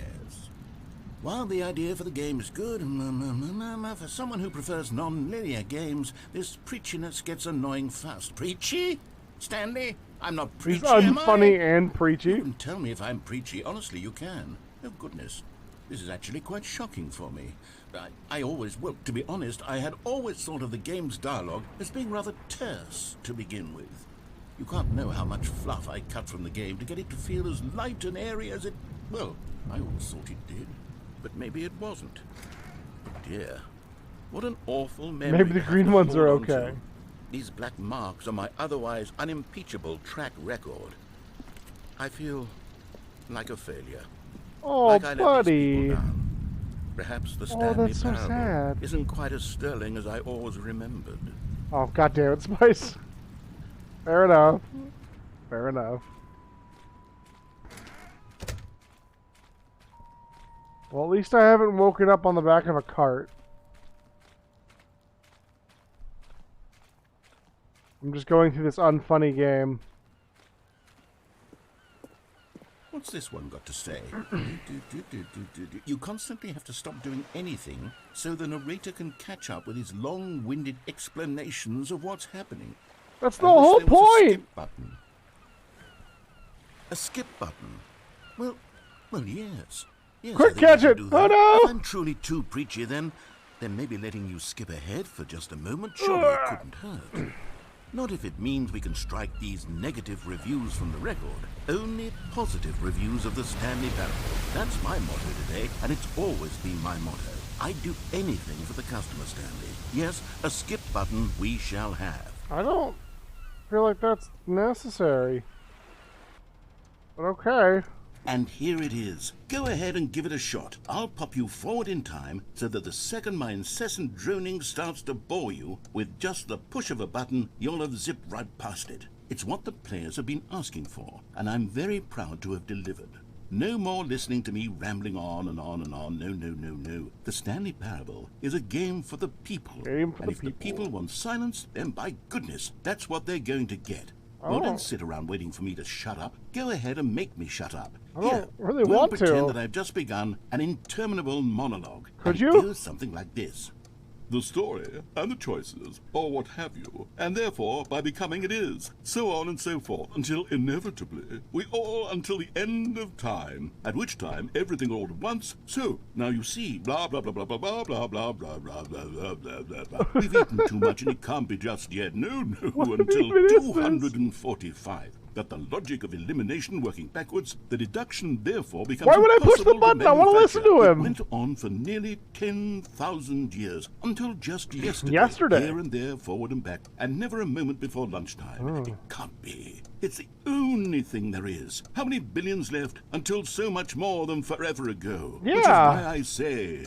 While the idea for the game is good, for someone who prefers non-linear games, this preachiness gets annoying fast. Preachy? Stanley? I'm not preachy, He's unfunny and preachy. You can tell me if I'm preachy. Honestly, you can. Oh, goodness. This is actually quite shocking for me. Well, to be honest, I had always thought of the game's dialogue as being rather terse to begin with. You can't know how much fluff I cut from the game to get it to feel as light and airy as it... Well, I always thought it did. But maybe it wasn't. Oh dear. What an awful memory. Maybe the green ones are okay. These black marks are my otherwise unimpeachable track record. I feel like a failure. Oh, like I let these buddy. people down. Perhaps the Stanley That's so Parable sad. isn't quite as sterling as I always remembered. Oh, goddamn it, Spice. Fair enough. Fair enough. Well, at least I haven't woken up on the back of a cart. I'm just going through this unfunny game. What's this one got to say? You constantly have to stop doing anything so the narrator can catch up with his long-winded explanations of what's happening. That's the whole point! A skip button. A skip button? Well, yes. Yes, Quick, I think catch I it! can do Oh that. no! If I'm truly too preachy, then maybe letting you skip ahead for just a moment surely it couldn't hurt. Not if it means we can strike these negative reviews from the record. Only positive reviews of the Stanley Parable. That's my motto today, and it's always been my motto. I'd do anything for the customer, Stanley. Yes, a skip button we shall have. I don't feel like that's necessary. But okay. And here it is. Go ahead and give it a shot. I'll pop you forward in time so that the second my incessant droning starts to bore you, with just the push of a button, you'll have zipped right past it. It's what the players have been asking for, and I'm very proud to have delivered. No more listening to me rambling on and on and on. No, no, no, no. The Stanley Parable is a game for the people. Game for and the if people. the people want silence, then by goodness, that's what they're going to get. Oh. Well, don't sit around waiting for me to shut up. Go ahead and make me shut up. I don't Here, really we'll want pretend to. that I've just begun an interminable monologue. Could and you? It goes something like this. The story, and the choices, or what have you, and therefore, by becoming it is, so on and so forth, until inevitably, we all until the end of time, at which time everything all at once, so, now you see, blah, blah, blah, blah, blah, blah, blah, blah, blah, blah, blah, blah, blah, blah, blah. We've eaten too much and it can't be just yet, no, What until even is this? 245. That the logic of elimination working backwards, the deduction therefore becomes Why would I push the impossible button? I wanna listen to manufacture. him. It went on for nearly 10,000 years, until just yesterday. Yesterday. Here and there, forward and back, and never a moment before lunchtime. It can't be. It's the only thing there is. How many billions left until so much more than forever ago? Which is Yeah. why I say...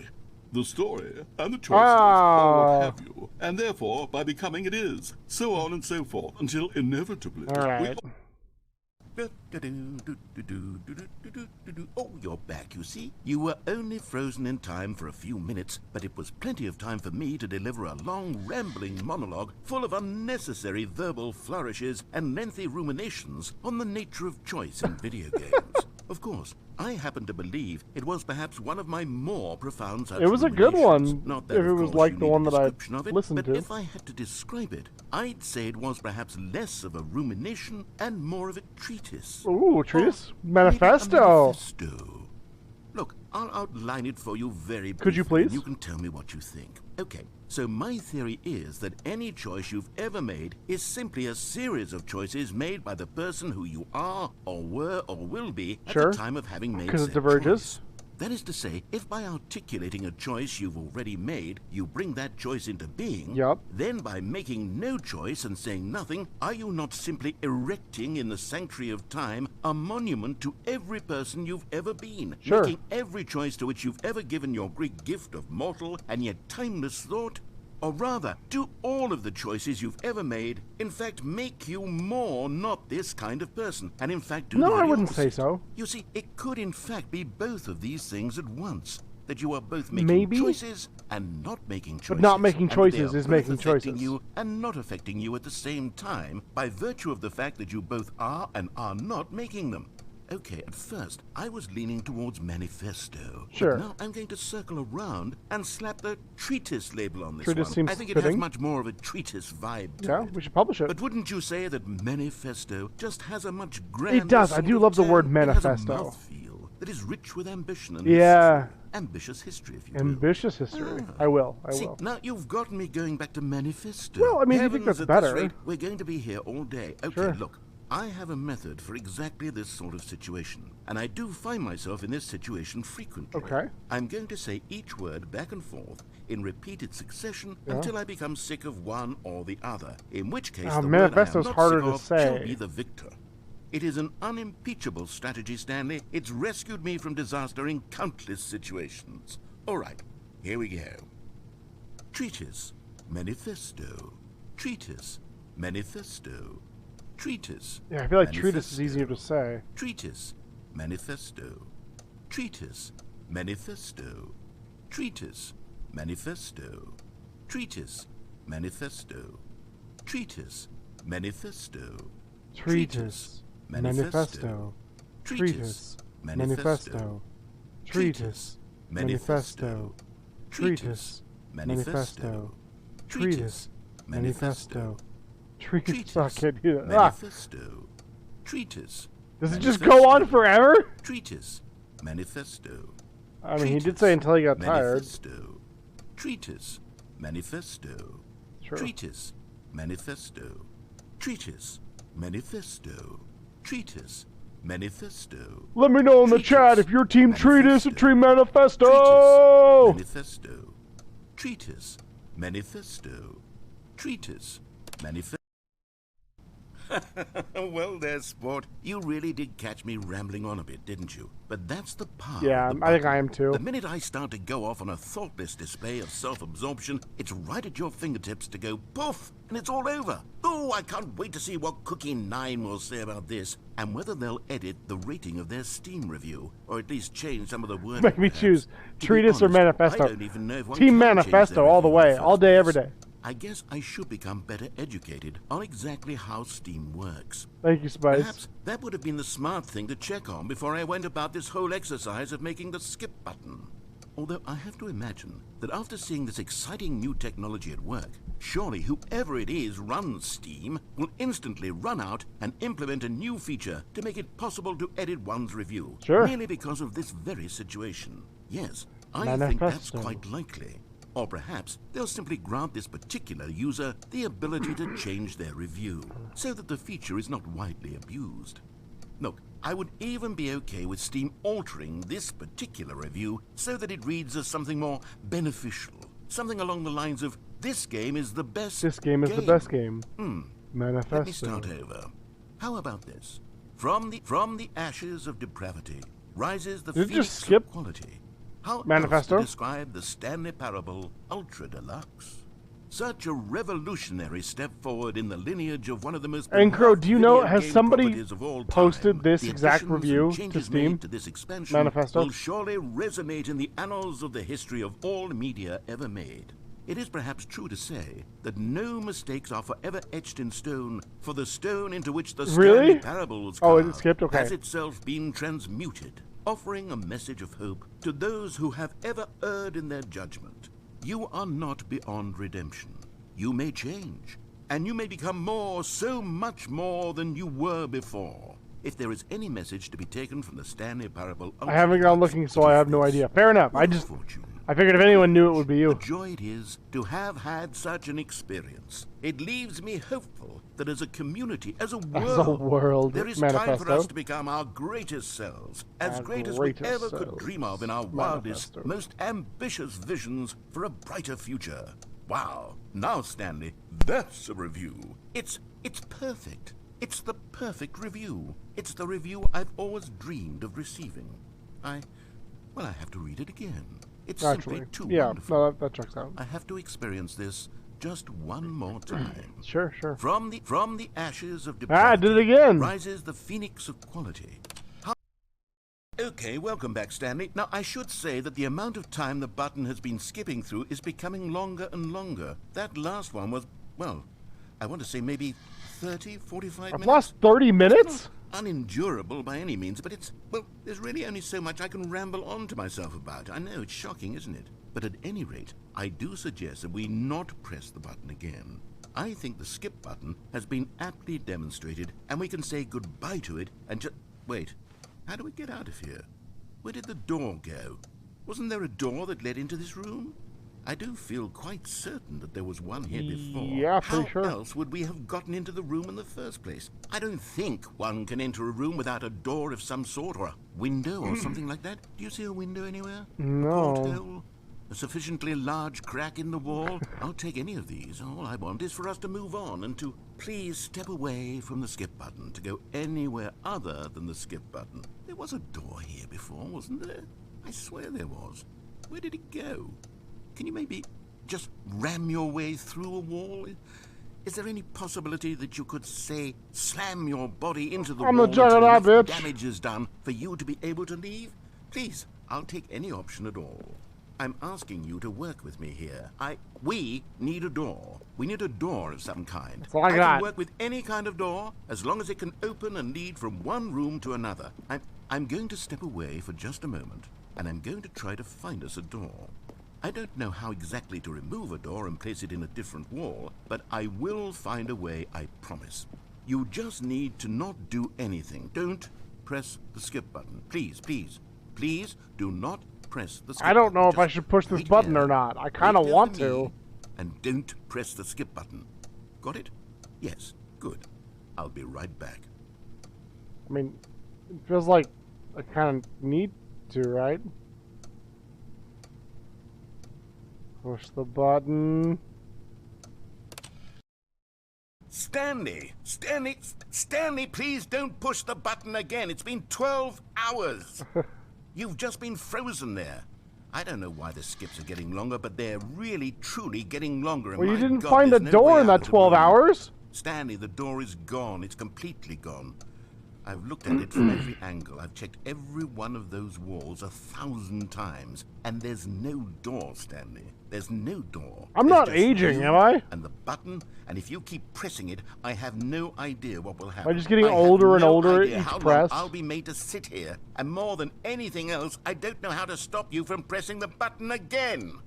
The story, and the choices, or what have you, and therefore, by becoming it is, so on and so forth, until inevitably... All right. Oh, you're back, you see. You were only frozen in time for a few minutes, but it was plenty of time for me to deliver a long, rambling monologue full of unnecessary verbal flourishes and lengthy ruminations on the nature of choice in video games. Of course, I happen to believe it was perhaps one of my more profound such It was a good one, ruminations. Not that, if it of was course, like you the need a one that I description of it, listened but to. if I had to describe it, I'd say it was perhaps less of a rumination and more of a treatise. Ooh, treatise? Or maybe a Manifesto. manifesto. Look, I'll outline it for you very briefly. Could you please? And you can tell me what you think. Okay, so my theory is that any choice you've ever made is simply a series of choices made by the person who you are, or were, or will be at Sure. the time of having made 'Cause it said diverges. choice. That is to say, if by articulating a choice you've already made, you bring that choice into being, Yup. then by making no choice and saying nothing, are you not simply erecting in the sanctuary of time a monument to every person you've ever been, Sure. making every choice to which you've ever given your great gift of mortal and yet timeless thought? Or rather, do all of the choices you've ever made, in fact, make you more not this kind of person, and in fact do No, the I very wouldn't opposite? say so. You see, it could in fact be both of these things at once. That you are both making Maybe. choices and not making choices. But not making and that choices they are is both making affecting choices. you and not affecting you at the same time by virtue of the fact that you both are and are not making them. Okay, at first, I was leaning towards manifesto. Sure. But now I'm going to circle around and slap the treatise label on this Treatise one. seems I think it has fitting. much more of a treatise vibe to Yeah, it. we should publish it. But wouldn't you say that manifesto just has a much grander does. I sort do of love the word tone? It has a manifesto. mouthfeel that is rich with ambition and Yeah. history. Ambitious history, if you will. Ambitious history. I will. I See, will. now you've gotten me going back to manifesto. Well, I mean, if you think Heavens, that's at this better. rate, we're going to be here all day. Okay, Sure. look. I have a method for exactly this sort of situation, and I do find myself in this situation frequently. Okay. I'm going to say each word back and forth in repeated succession Yeah. until I become sick of one or the other, in which case the word I am manifesto's not harder sick to of say. shall be the victor. It is an unimpeachable strategy, Stanley. It's rescued me from disaster in countless situations. All right, here we go. Treatise, manifesto. Treatise, manifesto. Treatise. Yeah, I feel like treatise is easier to say. Treatise, manifesto. Treatise, manifesto. Treatise, manifesto. Treatise, manifesto. Treatise, manifesto. Treatise. Manifesto. Treatise. Manifesto. Treatise. Manifesto. Treatise. Manifesto. Treatise. Manifesto. Treatise. I can't do that. Ah. Manifesto. Treatise. Does it just go on forever? Treatise. Manifesto. I mean, he did say until he got tired. Manifesto. Treatise. Manifesto. Sure. Treatise. Manifesto. Treatise. Manifesto. Treatise. Manifesto. Let me know in the Treatise. chat if your team treatise or Manifesto. team manifesto. Manifesto. Treatise. Manifesto. Treatise. Manifesto. Well, there, sport. You really did catch me rambling on a bit, didn't you? But that's the power. Yeah, of the I think button. I am too. The minute I start to go off on a thoughtless display of self-absorption, it's right at your fingertips to go poof, and it's all over. Oh, I can't wait to see what Cookie 9 will say about this, and whether they'll edit the rating of their Steam review, or at least change some of the wording. Make me perhaps. choose To be Treatise or honest, Manifesto. I don't even know if one Team can change Manifesto their all the review in way, the all first day, every place. day. I guess I should become better educated on exactly how Steam works. Thank you, Spice. Perhaps that would have been the smart thing to check on before I went about this whole exercise of making the skip button. Although I have to imagine that after seeing this exciting new technology at work, surely whoever it is runs Steam will instantly run out and implement a new feature to make it possible to edit one's review. Sure. Merely because of this very situation. Yes, I think that's Manifesto. quite likely. Or perhaps they'll simply grant this particular user the ability to change their review, so that the feature is not widely abused. Look, I would even be okay with Steam altering this particular review so that it reads as something more beneficial. Something along the lines of, this game is the best This game is the best game. Manifesto. Let me start over. How about this? From the ashes of depravity rises the Did it phoenix just skip of quality. How Manifesto? else to describe the Stanley Parable Ultra Deluxe? Such a revolutionary step forward in the lineage of one of the most And Crow, do you know, video has game somebody properties of all posted time. this The exact additions review and to changes Steam? made to this expansion Manifesto? will surely resonate in the annals of the history of all media ever made. It is perhaps true to say that no mistakes are forever etched in stone, for the stone into which the Really? Stanley Parable was Oh, it carved skipped? Okay. has itself been transmuted, offering a message of hope to those who have ever erred in their judgment. You are not beyond redemption. You may change, and you may become more, so much more than you were before. If there is any message to be taken from the Stanley Parable, I haven't gone looking, so I have no idea. Fair enough. I figured if anyone knew, it would be you. The joy it is to have had such an experience. It leaves me hopeful that as a community, as a world, there is time for Manifesto. us to become our greatest selves, as Our great as we greatest ever could selves. dream of in our wildest, Manifesto. most ambitious visions for a brighter future. Wow. Now, Stanley, that's a review. It's perfect. It's the perfect review. It's the review I've always dreamed of receiving. I have to read it again. It's Actually, simply too yeah, wonderful. no, that checks out. I have to experience this just one more time. Sure, sure. From the ashes of Ah, I depravity did it again. rises the phoenix of quality. Okay, welcome back, Stanley. Now, I should say that the amount of time the button has been skipping through is becoming longer and longer. That last one was, well, I want to say maybe 30, 45 I've minutes. lost 30 minutes? Unendurable by any means, but there's really only so much I can ramble on to myself about. I know, it's shocking, isn't it? But at any rate, I do suggest that we not press the button again. I think the skip button has been aptly demonstrated, and we can say goodbye to it and just... Wait, how do we get out of here? Where did the door go? Wasn't there a door that led into this room? I do feel quite certain that there was one here before. Yeah, pretty sure. How else would we have gotten into the room in the first place? I don't think one can enter a room without a door of some sort, or a window or something like that. Do you see a window anywhere? No. A porthole? A sufficiently large crack in the wall? I'll take any of these. All I want is for us to move on and to please step away from the skip button to go anywhere other than the skip button. There was a door here before, wasn't there? I swear there was. Where did it go? Can you maybe just ram your way through a wall? Is there any possibility that you could, say, slam your body into the I'm wall the juggernaut, until enough bitch. damage is done for you to be able to leave? Please, I'll take any option at all. I'm asking you to work with me here. We need a door. We need a door of some kind. That's all I got. can work with any kind of door as long as it can open and lead from one room to another. I'm going to step away for just a moment, and I'm going to try to find us a door. I don't know how exactly to remove a door and place it in a different wall, but I will find a way, I promise. You just need to not do anything. Don't press the skip button. Please, please, please do not press the skip button. I don't know if I Just should push this wait button here. or not. I kind of Wait there want for me, to. And don't press the skip button. Got it? Yes, good. I'll be right back. I mean, it feels like I kind of need to, right? Push the button. Stanley! Stanley, please don't push the button again. It's been 12 hours. You've just been frozen there. I don't know why the skips are getting longer, but they're really, truly getting longer. Well, you my didn't God, find a there's no door way in out that of the 12 room. hours? Stanley, the door is gone. It's completely gone. I've looked at it from every angle. I've checked every one of those walls 1,000 times. And there's no door, Stanley. There's no door. I'm There's not just aging, you am I? And the button, and if you keep pressing it, I have no idea what will happen. Am I just getting I have older and no older idea each how long press? I'll be made to sit here. And more than anything else, I don't know how to stop you from pressing the button again.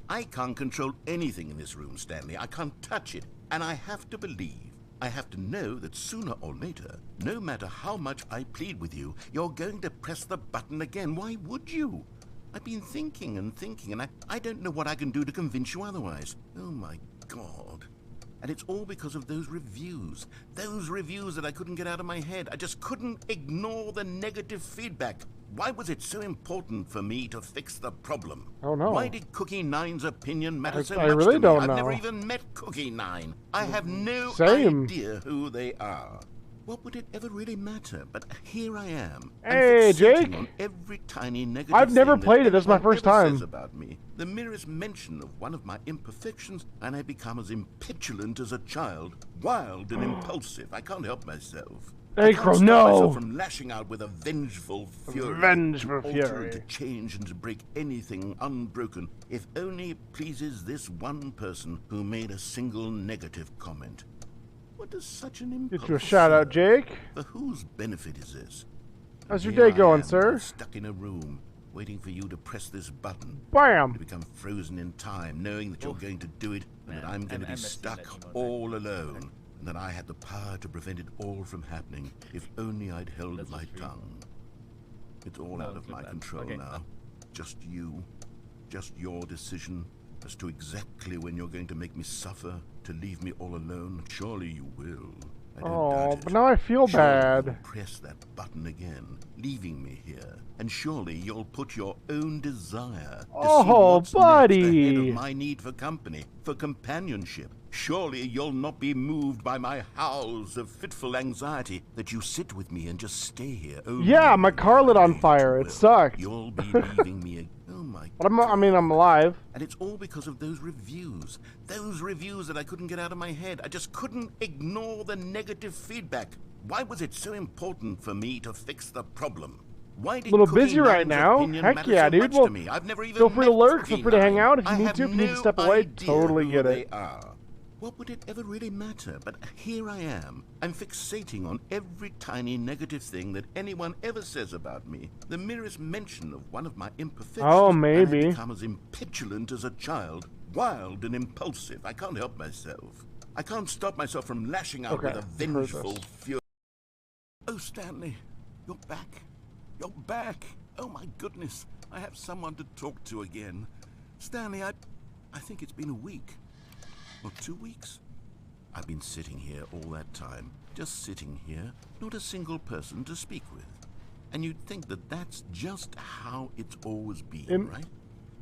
I can't control anything in this room, Stanley. I can't touch it. And I have to believe, I have to know that sooner or later, no matter how much I plead with you, you're going to press the button again. Why would you? I've been thinking and thinking, and I don't know what I can do to convince you otherwise. Oh, my God. And it's all because of those reviews. Those reviews that I couldn't get out of my head. I just couldn't ignore the negative feedback. Why was it so important for me to fix the problem? Oh, no. Why did Cookie Nine's opinion matter so I much really to me? don't I've know. never even met Cookie Nine. I have no Same. idea who they are. What would it ever really matter? But here I am. I'm Hey, fixating Jake. on every tiny negative I've never thing that played it. This is my anyone first ever time. says about me. The merest mention of one of my imperfections, and I become as impetulant as a child, wild and impulsive. I can't help myself. I Acro, can't stop no. myself from lashing out with a vengeful fury. Vengeful alter fury. and to change and to break anything unbroken, if only it pleases this one person who made a single negative comment. What does such an impulse Get you a shout out, serve? Jake. For whose benefit is this? How's your Here day going, I am, sir? stuck in a room, waiting for you to press this button. Bam! To become frozen in time, knowing that you're going to do it, and that I'm going to be stuck all alone, and that I had the power to prevent it all from happening, if only I'd held my tongue. It's all out of my control now. Just you. Just your decision as to exactly when you're going to make me suffer, to leave me all alone. Surely you will. I don't Oh, doubt it. but now I feel Surely bad. you'll press that button again, leaving me here. And surely you'll put your own desire to see Oh, what's next buddy. ahead of my need for company, for companionship. Surely you'll not be moved by my howls of fitful anxiety that you sit with me and just stay here. Yeah, my car lit on fire. It sucked. You'll be leaving me again. Oh my But I'm alive. and it's all because of those reviews. Those reviews that I couldn't get out of my head. I just couldn't ignore the negative feedback. Why was it so important for me to fix the problem? Why did Little Cookie busy right Nine's now. opinion Heck matter yeah, so dude. much Well, to me? I've never even feel free to met lurk, Cookie feel free to hang Nine. out. If you I need have to, if you need to no step away, idea totally who get they it. are. What would it ever really matter? But here I am. I'm fixating on every tiny negative thing that anyone ever says about me. The merest mention of one of my imperfections. Oh, and maybe. I become as impetulant as a child, wild and impulsive. I can't help myself. I can't stop myself from lashing out Okay, with a I've heard vengeful this. fury. Oh, Stanley, you're back. You're back. Oh, my goodness. I have someone to talk to again. Stanley, I think it's been a week. Or 2 weeks? I've been sitting here all that time, just sitting here, not a single person to speak with. And you'd think that that's just how it's always been, right?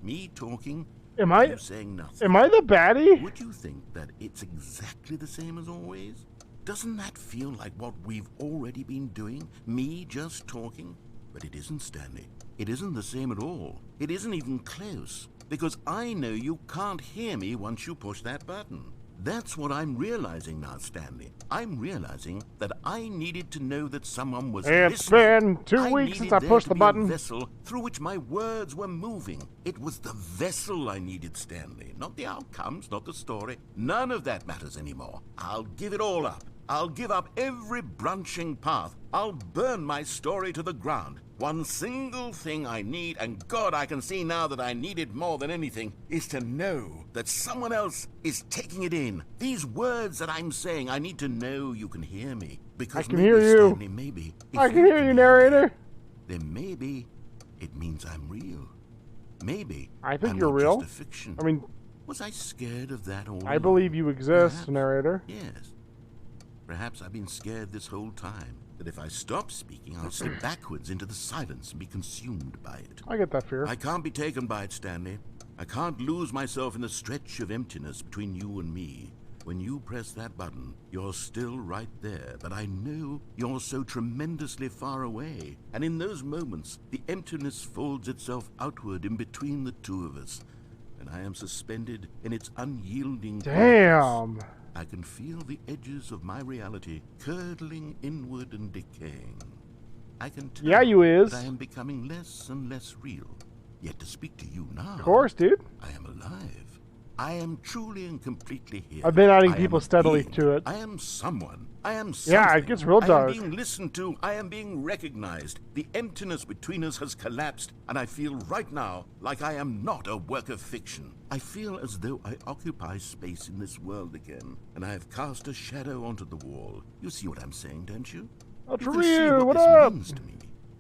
Me talking, Am I you saying nothing. am I the baddie? Would you think that it's exactly the same as always? Doesn't that feel like what we've already been doing? Me just talking? But it isn't, Stanley. It isn't the same at all. It isn't even close. Because I know you can't hear me once you push that button. That's what I'm realizing now, Stanley. I'm realizing that I needed to know that someone was It's listening. been 2 I weeks since needed I there pushed to the be button. a vessel through which my words were moving. It was the vessel I needed, Stanley. Not the outcomes, not the story. None of that matters anymore. I'll give it all up. I'll give up every branching path. I'll burn my story to the ground. One single thing I need, and God, I can see now that I need it more than anything, is to know that someone else is taking it in. These words that I'm saying, I need to know you can hear me. Because I can maybe, hear you. Stanley, maybe, if I can hear you, narrator. then maybe it means I'm real. Maybe I think I'm you're not real. just a fiction. I mean, Was I scared of that all I along? believe you exist, Perhaps. narrator. Yes. Perhaps I've been scared this whole time, that if I stop speaking, I'll slip backwards into the silence and be consumed by it. I get that fear. I can't be taken by it, Stanley. I can't lose myself in the stretch of emptiness between you and me, when you press that button, you're still right there, but I know you're so tremendously far away. And in those moments, the emptiness folds itself outward in between the two of us, and I am suspended in its unyielding Damn. presence. I can feel the edges of my reality curdling inward and decaying. I can tell Yeah, you is. that I am becoming less and less real. Yet to speak to you now, Of course, dude. I am alive. I am truly and completely here. I've been adding I am people a steadily being. to it. I am someone. I am something. Yeah, it gets real dark. I am being listened to. I am being recognized. The emptiness between us has collapsed, and I feel right now like I am not a work of fiction. I feel as though I occupy space in this world again, and I have cast a shadow onto the wall. You see what I'm saying, don't you? Oh, You can see Drew, what this up? means to me.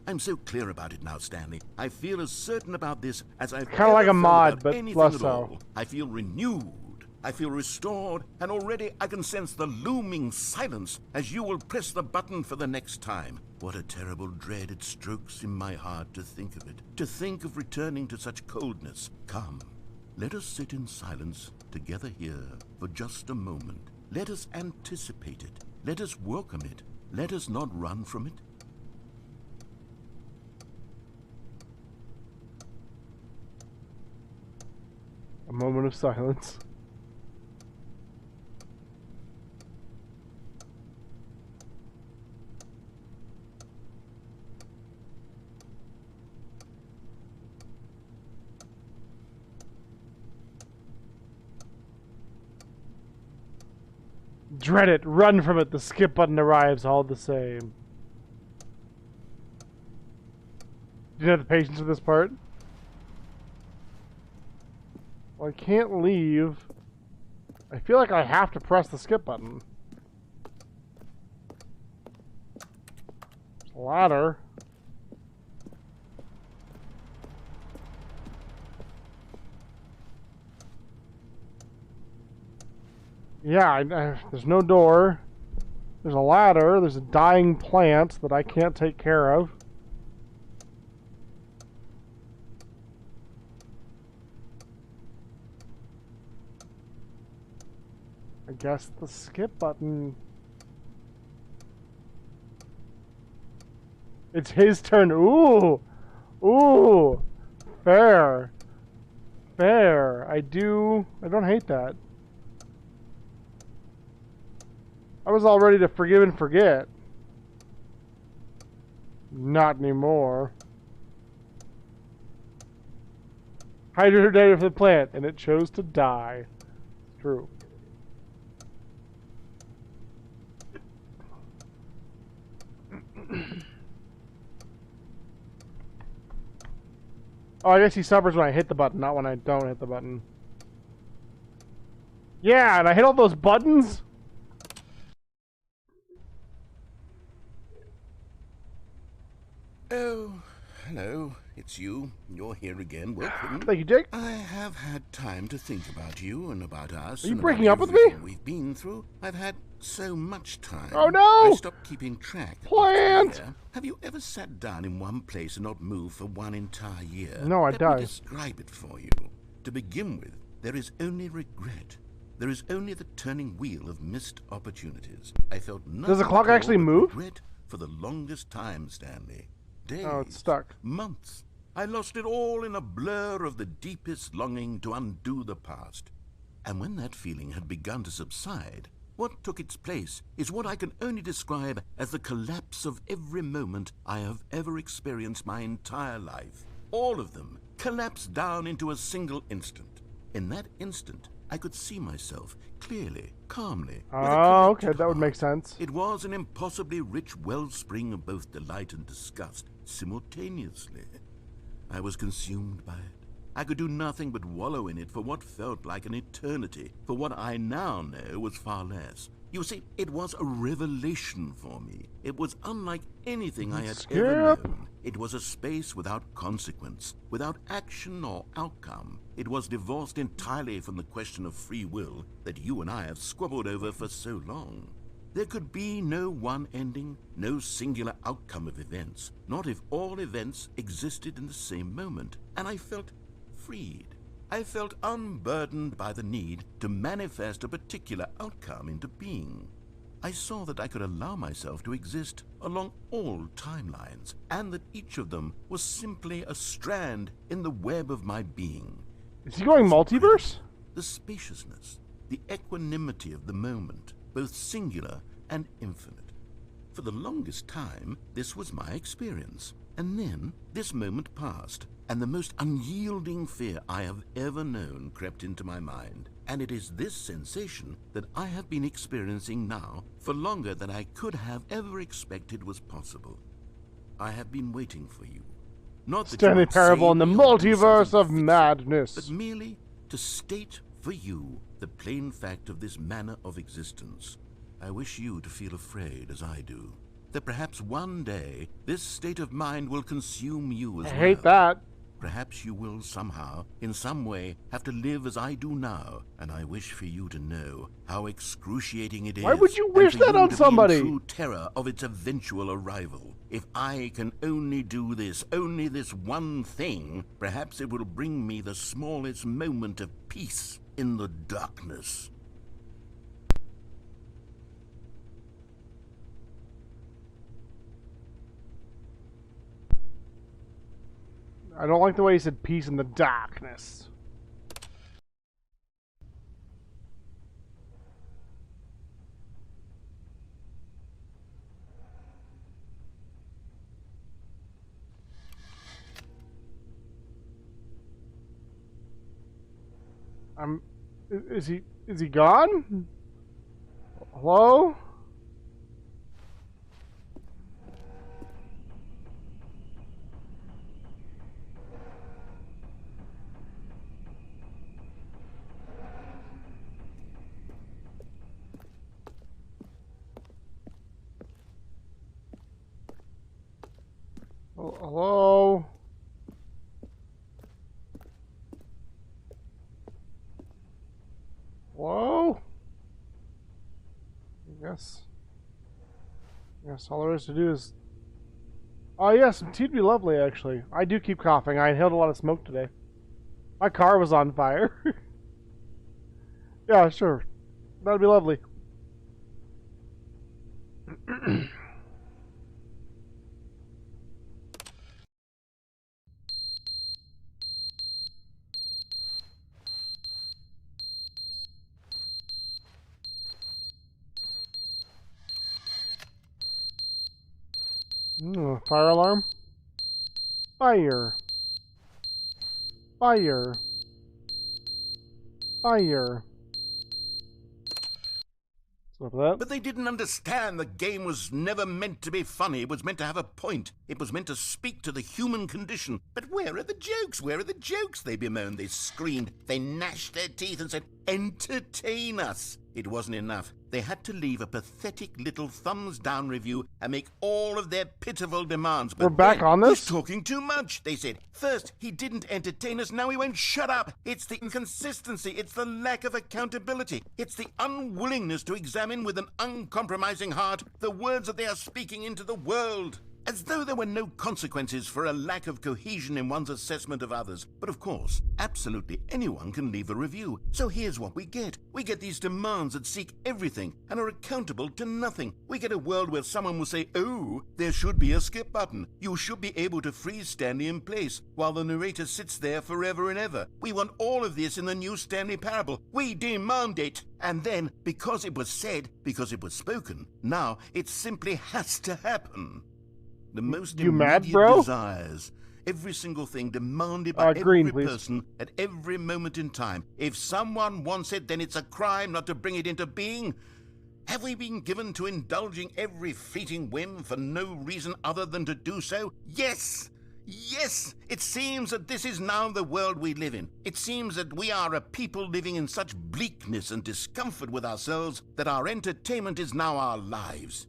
I'm so clear about it now, Stanley. I feel as certain about this as I've Kinda like ever a felt mod, about but anything less at so. all. I feel renewed. I feel restored, and already I can sense the looming silence as you will press the button for the next time. What a terrible dread it strokes in my heart to think of it, to think of returning to such coldness. Come, let us sit in silence together here for just a moment. Let us anticipate it. Let us welcome it. Let us not run from it. A moment of silence. Dread it, run from it, the skip button arrives all the same. Do you have the patience for this part? Well, I can't leave. I feel like I have to press the skip button. There's a ladder. Yeah, there's no door. There's a ladder. There's a dying plant that I can't take care of. I guess the skip button. It's his turn. Ooh! Ooh! Fair. Fair. I don't hate that. I was all ready to forgive and forget. Not anymore. Hydrate data for the plant, and it chose to die. It's true. Oh, I guess he suffers when I hit the button, not when I don't hit the button. Yeah, and I hit all those buttons? Oh, hello. It's you. You're here again. Welcome. Thank you, Jake. I have had time to think about you and about us. Are you and breaking about up with me? everything we've been through. I've had so much time. Oh, no! I stopped keeping track. Plant! Yeah. Have you ever sat down in one place and not moved for one entire year? No, I Let don't. me describe it for you. To begin with, there is only regret. There is only the turning wheel of missed opportunities. I felt nothing. Does the clock at all actually but move? regret for the longest time, Stanley. Days, Oh, it's stuck. months. I lost it all in a blur of the deepest longing to undo the past. And when that feeling had begun to subside, what took its place is what I can only describe as the collapse of every moment I have ever experienced my entire life. All of them collapsed down into a single instant. In that instant, I could see myself clearly, calmly. with a Oh, okay, collected that would heart. make sense. It was an impossibly rich wellspring of both delight and disgust simultaneously. I was consumed by it. I could do nothing but wallow in it for what felt like an eternity, for what I now know was far less. You see, it was a revelation for me. It was unlike anything I had ever Skip. known. It was a space without consequence, without action or outcome. It was divorced entirely from the question of free will that you and I have squabbled over for so long. There could be no one ending, no singular outcome of events, not if all events existed in the same moment. And I felt freed. I felt unburdened by the need to manifest a particular outcome into being. I saw that I could allow myself to exist along all timelines, and that each of them was simply a strand in the web of my being. Is he going multiverse? The spaciousness, the equanimity of the moment, both singular and infinite. For the longest time, this was my experience. And then, this moment passed, and the most unyielding fear I have ever known crept into my mind. And it is this sensation that I have been experiencing now for longer than I could have ever expected was possible. I have been waiting for you. Not that Stanley you would Parable save in the me or do multiverse something of to fix it, madness. but merely to state for you the plain fact of this manner of existence. I wish you to feel afraid, as I do, that perhaps one day this state of mind will consume you as I well. hate that. Perhaps you will somehow, in some way, have to live as I do now, and I wish for you to know how excruciating it is. Why would you and wish for that you on to be somebody? in true terror of its eventual arrival. If I can only do this, only this one thing, perhaps it will bring me the smallest moment of peace in the darkness. I don't like the way he said peace in the darkness. Is he gone? Hello? Hello? Hello? I guess all there is to do is... Oh yes, some tea would be lovely, actually. I do keep coughing. I inhaled a lot of smoke today. My car was on fire. Yeah, sure. That'd be lovely. Fire alarm? Fire. Fire. Fire. What's that? But they didn't understand the game was never meant to be funny. It was meant to have a point. It was meant to speak to the human condition. But where are the jokes? Where are the jokes? They bemoaned, they screamed, they gnashed their teeth and said, entertain us. It wasn't enough. They had to leave a pathetic little thumbs-down review and make all of their pitiful demands. But we're back on this? He's talking too much, they said. First, he didn't entertain us, now he won't shut up. It's the inconsistency, it's the lack of accountability, it's the unwillingness to examine with an uncompromising heart the words that they are speaking into the world. As though there were no consequences for a lack of cohesion in one's assessment of others. But of course, absolutely anyone can leave a review. So here's what we get. We get these demands that seek everything and are accountable to nothing. We get a world where someone will say, oh, there should be a skip button. You should be able to freeze Stanley in place while the narrator sits there forever and ever. We want all of this in the new Stanley Parable. We demand it. And then, because it was said, because it was spoken, now it simply has to happen. The most You mad, immediate bro? desires, every single thing demanded by green, every please. person at every moment in time. If someone wants it, then it's a crime not to bring it into being. Have we been given to indulging every fleeting whim for no reason other than to do so? Yes! Yes! It seems that this is now the world we live in. It seems that we are a people living in such bleakness and discomfort with ourselves that our entertainment is now our lives.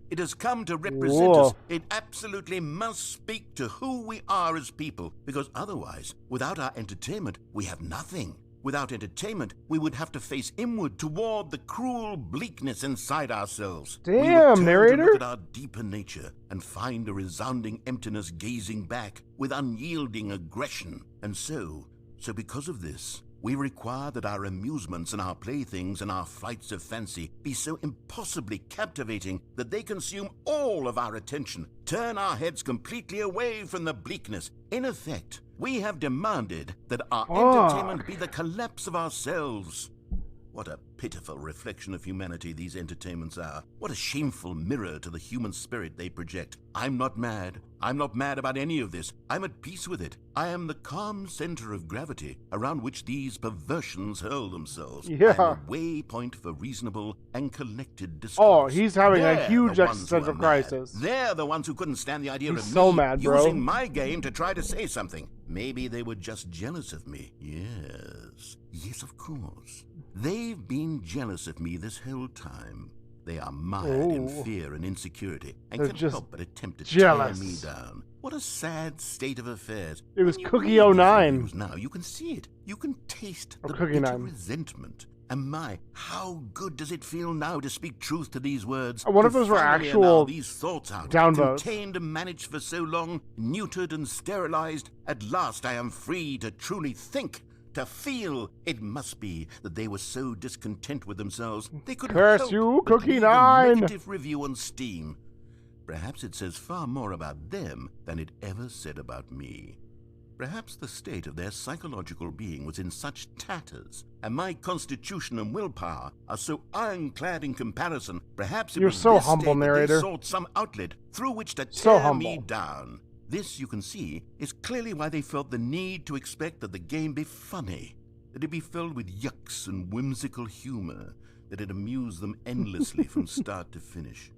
It has come to represent Whoa. us. It absolutely must speak to who we are as people, because otherwise, without our entertainment, we have nothing. Without entertainment, we would have to face inward toward the cruel bleakness inside ourselves. We would Damn, turn narrator. to look at our deeper nature and find a resounding emptiness gazing back with unyielding aggression. And so So because of this, we require that our amusements and our playthings and our flights of fancy be so impossibly captivating that they consume all of our attention, turn our heads completely away from the bleakness. In effect, we have demanded that our entertainment be the collapse of ourselves. What a pitiful reflection of humanity these entertainments are. What a shameful mirror to the human spirit they project. I'm not mad. I'm not mad about any of this. I'm at peace with it. I am the calm center of gravity around which these perversions hurl themselves. Yeah. I'm a waypoint for reasonable and collected discourse. Oh, he's having They're a huge the ones who existential are mad. crisis. They're the ones who couldn't stand the idea He's of so me mad, bro. using my game to try to say something. Maybe they were just jealous of me. Yes. Yes, of course. They've been jealous of me this whole time. They are mired in fear and insecurity and They're can't just help but attempt to jealous. tear me down. What a sad state of affairs. It was When you Cookie read these 09. reviews now, you can see it. You can taste Or the Cookie bitter 9. resentment. And my, how good does it feel now to speak truth to these words? I wonder to if those were finally actual allow these thoughts out, downvotes. contained and managed for so long, neutered and sterilized. At last I am free to truly think, to feel. It must be that they were so discontent with themselves they couldn't Curse help you, but Cookie leave a 9. negative review on Steam. Perhaps it says far more about them than it ever said about me. Perhaps the state of their psychological being was in such tatters, and my constitution and willpower are so ironclad in comparison. Perhaps it You're was so this humble, state that narrator. they sought some outlet through which to So tear me humble. down. This, you can see, is clearly why they felt the need to expect that the game be funny, that it be filled with yucks and whimsical humor, that it amuse them endlessly from start to finish.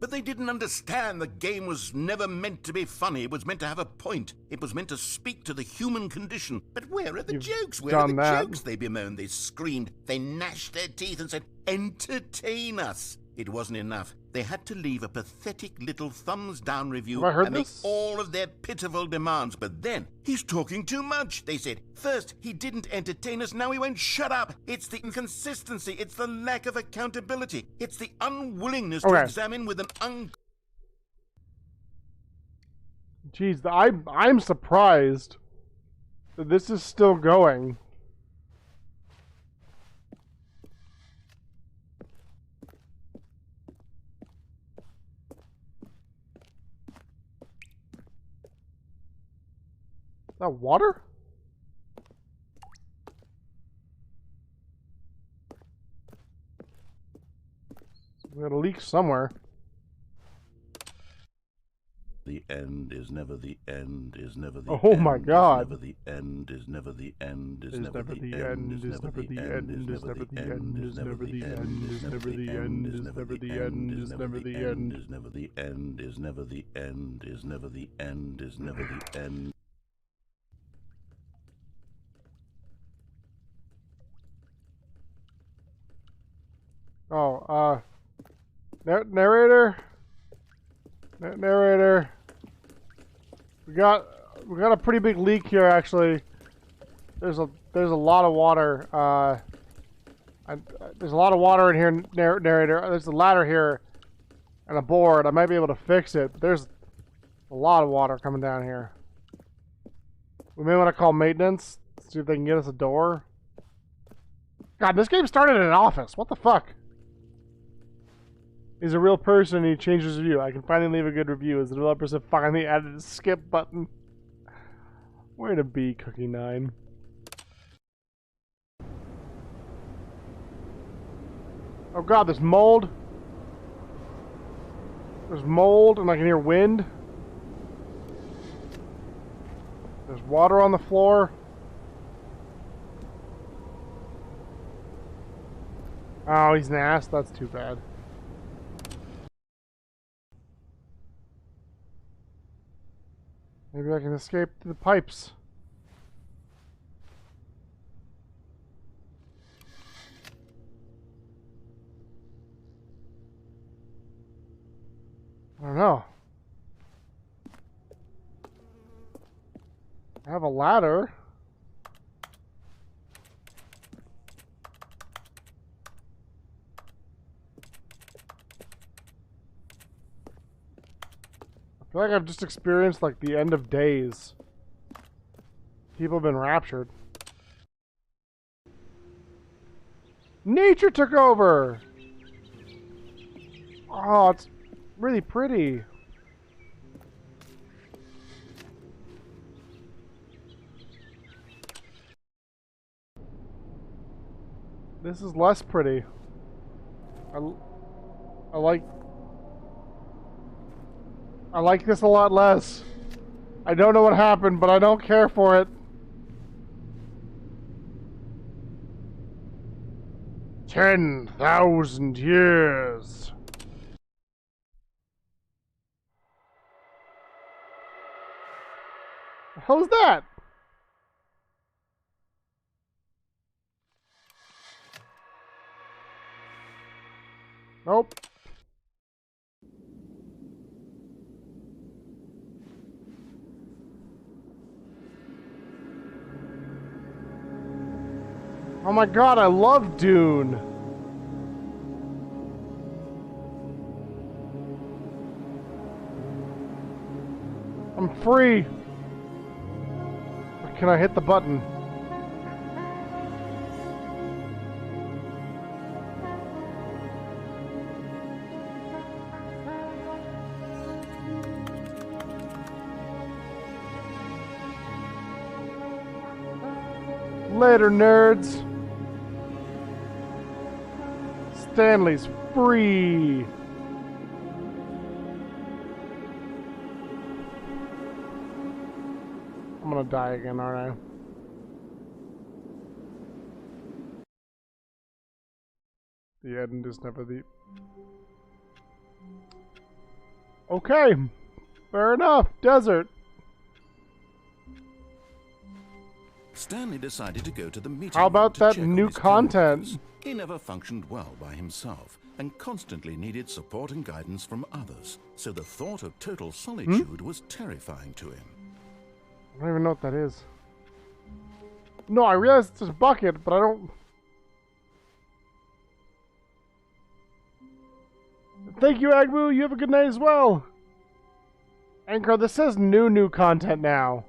But they didn't understand the game was never meant to be funny. It was meant to have a point. It was meant to speak to the human condition. But where are the You've jokes? Where are the done that. jokes? They bemoaned, they screamed, they gnashed their teeth and said, entertain us. It wasn't enough. They had to leave a pathetic little thumbs-down review Have I heard and make this? all of their pitiful demands. But then, he's talking too much, they said. First, he didn't entertain us, now he won't shut up. It's the inconsistency, it's the lack of accountability, it's the unwillingness to Okay. examine with an Jeez, I'm surprised that this is still going. Is that water? We got a leak somewhere. The end is never the end, is never the Oh end. my God. Is never the end, is never the end, is Is never the end, is never the end, is never the end, is never the end, is never the end, is never the end, is never the end, is never the end, is never the end, is never the end, is never the end. Oh, narrator? Narrator. We got a pretty big leak here, actually. There's a lot of water. There's a lot of water in here, narrator. There's a ladder here and a board. I might be able to fix it, but there's a lot of water coming down here. We may want to call maintenance, see if they can get us a door. God, this game started in an office. What the fuck? He's a real person and he changed his review. I can finally leave a good review as the developers have finally added a skip button. Way to be, Cookie 9. Oh god, there's mold. There's mold and I can hear wind. There's water on the floor. Oh, he's an ass. That's too bad. Maybe I can escape through the pipes. I don't know. I have a ladder. I feel like I've just experienced like the end of days. People have been raptured. Nature took over! Oh, it's really pretty. This is less pretty. I like this a lot less. I don't know what happened, but I don't care for it. 10,000 years. The hell's that? Nope. Oh my god, I love Dune. I'm free. But can I hit the button? Later, nerds. Stanley's free. I'm gonna die again, aren't I? The end is never the... Okay. Fair enough. Desert. Stanley decided to go to the meeting. How about to that check on new his content? coworkers. He never functioned well by himself and constantly needed support and guidance from others, so the thought of total solitude was terrifying to him. I don't even know what that is. No, I realize it's a bucket, but I don't... Thank you, Agbu. You have a good night as well. Anchor, this says new content now.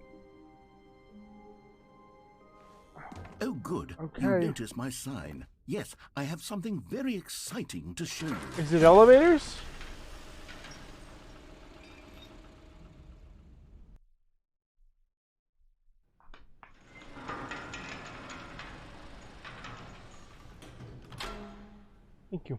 Oh, good. Okay. You notice my sign. Yes, I have something very exciting to show you. Is it elevators? Thank you.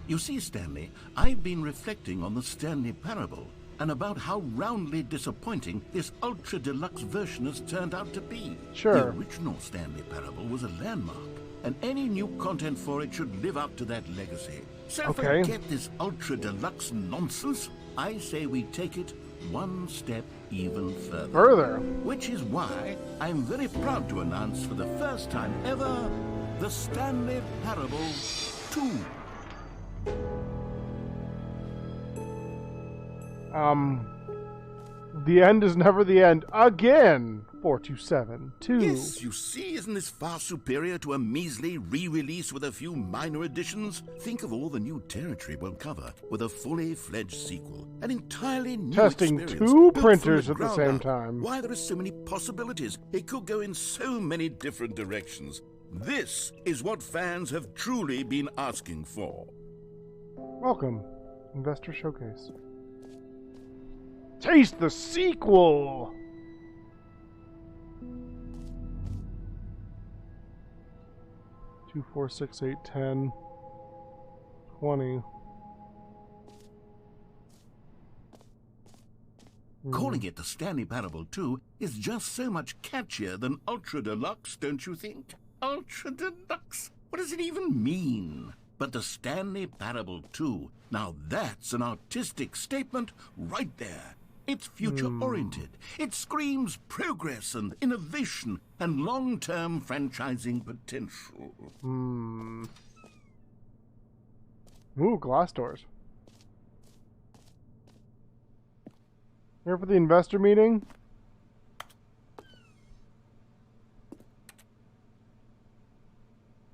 You see, Stanley, I've been reflecting on the Stanley Parable and about how roundly disappointing this ultra deluxe version has turned out to be. Sure. The original Stanley Parable was a landmark, and any new content for it should live up to that legacy. So Okay. forget this ultra deluxe nonsense. I say we take it one step even further. Which is why I'm very proud to announce for the first time ever the Stanley Parable 2. The end is never the end. Again! 4272. Yes, you see, isn't this far superior to a measly re-release with a few minor additions? Think of all the new territory we'll cover with a fully fledged sequel. An entirely new Testing experience, two built from printers the at the ground same up. time. Why, there are so many possibilities. It could go in so many different directions. This is what fans have truly been asking for. Welcome, Investor Showcase. Taste the sequel! Two, 4, 6, 8, 10, 20. Calling it the Stanley Parable 2 is just so much catchier than Ultra Deluxe, don't you think? Ultra Deluxe? What does it even mean? But the Stanley Parable 2, now that's an artistic statement right there. It's future-oriented. It screams progress and innovation and long-term franchising potential. Ooh, glass doors. Here for the investor meeting?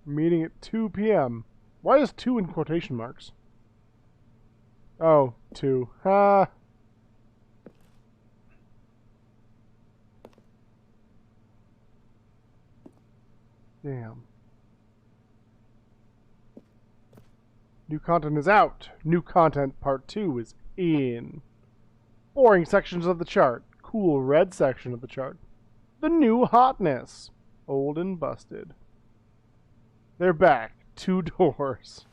Meeting at 2 p.m. Why is 2 in quotation marks? Oh, 2. Ha! Damn. New content is out. New content part 2 is in. Boring sections of the chart. Cool red section of the chart. The new hotness. Old and busted. They're back. 2 doors.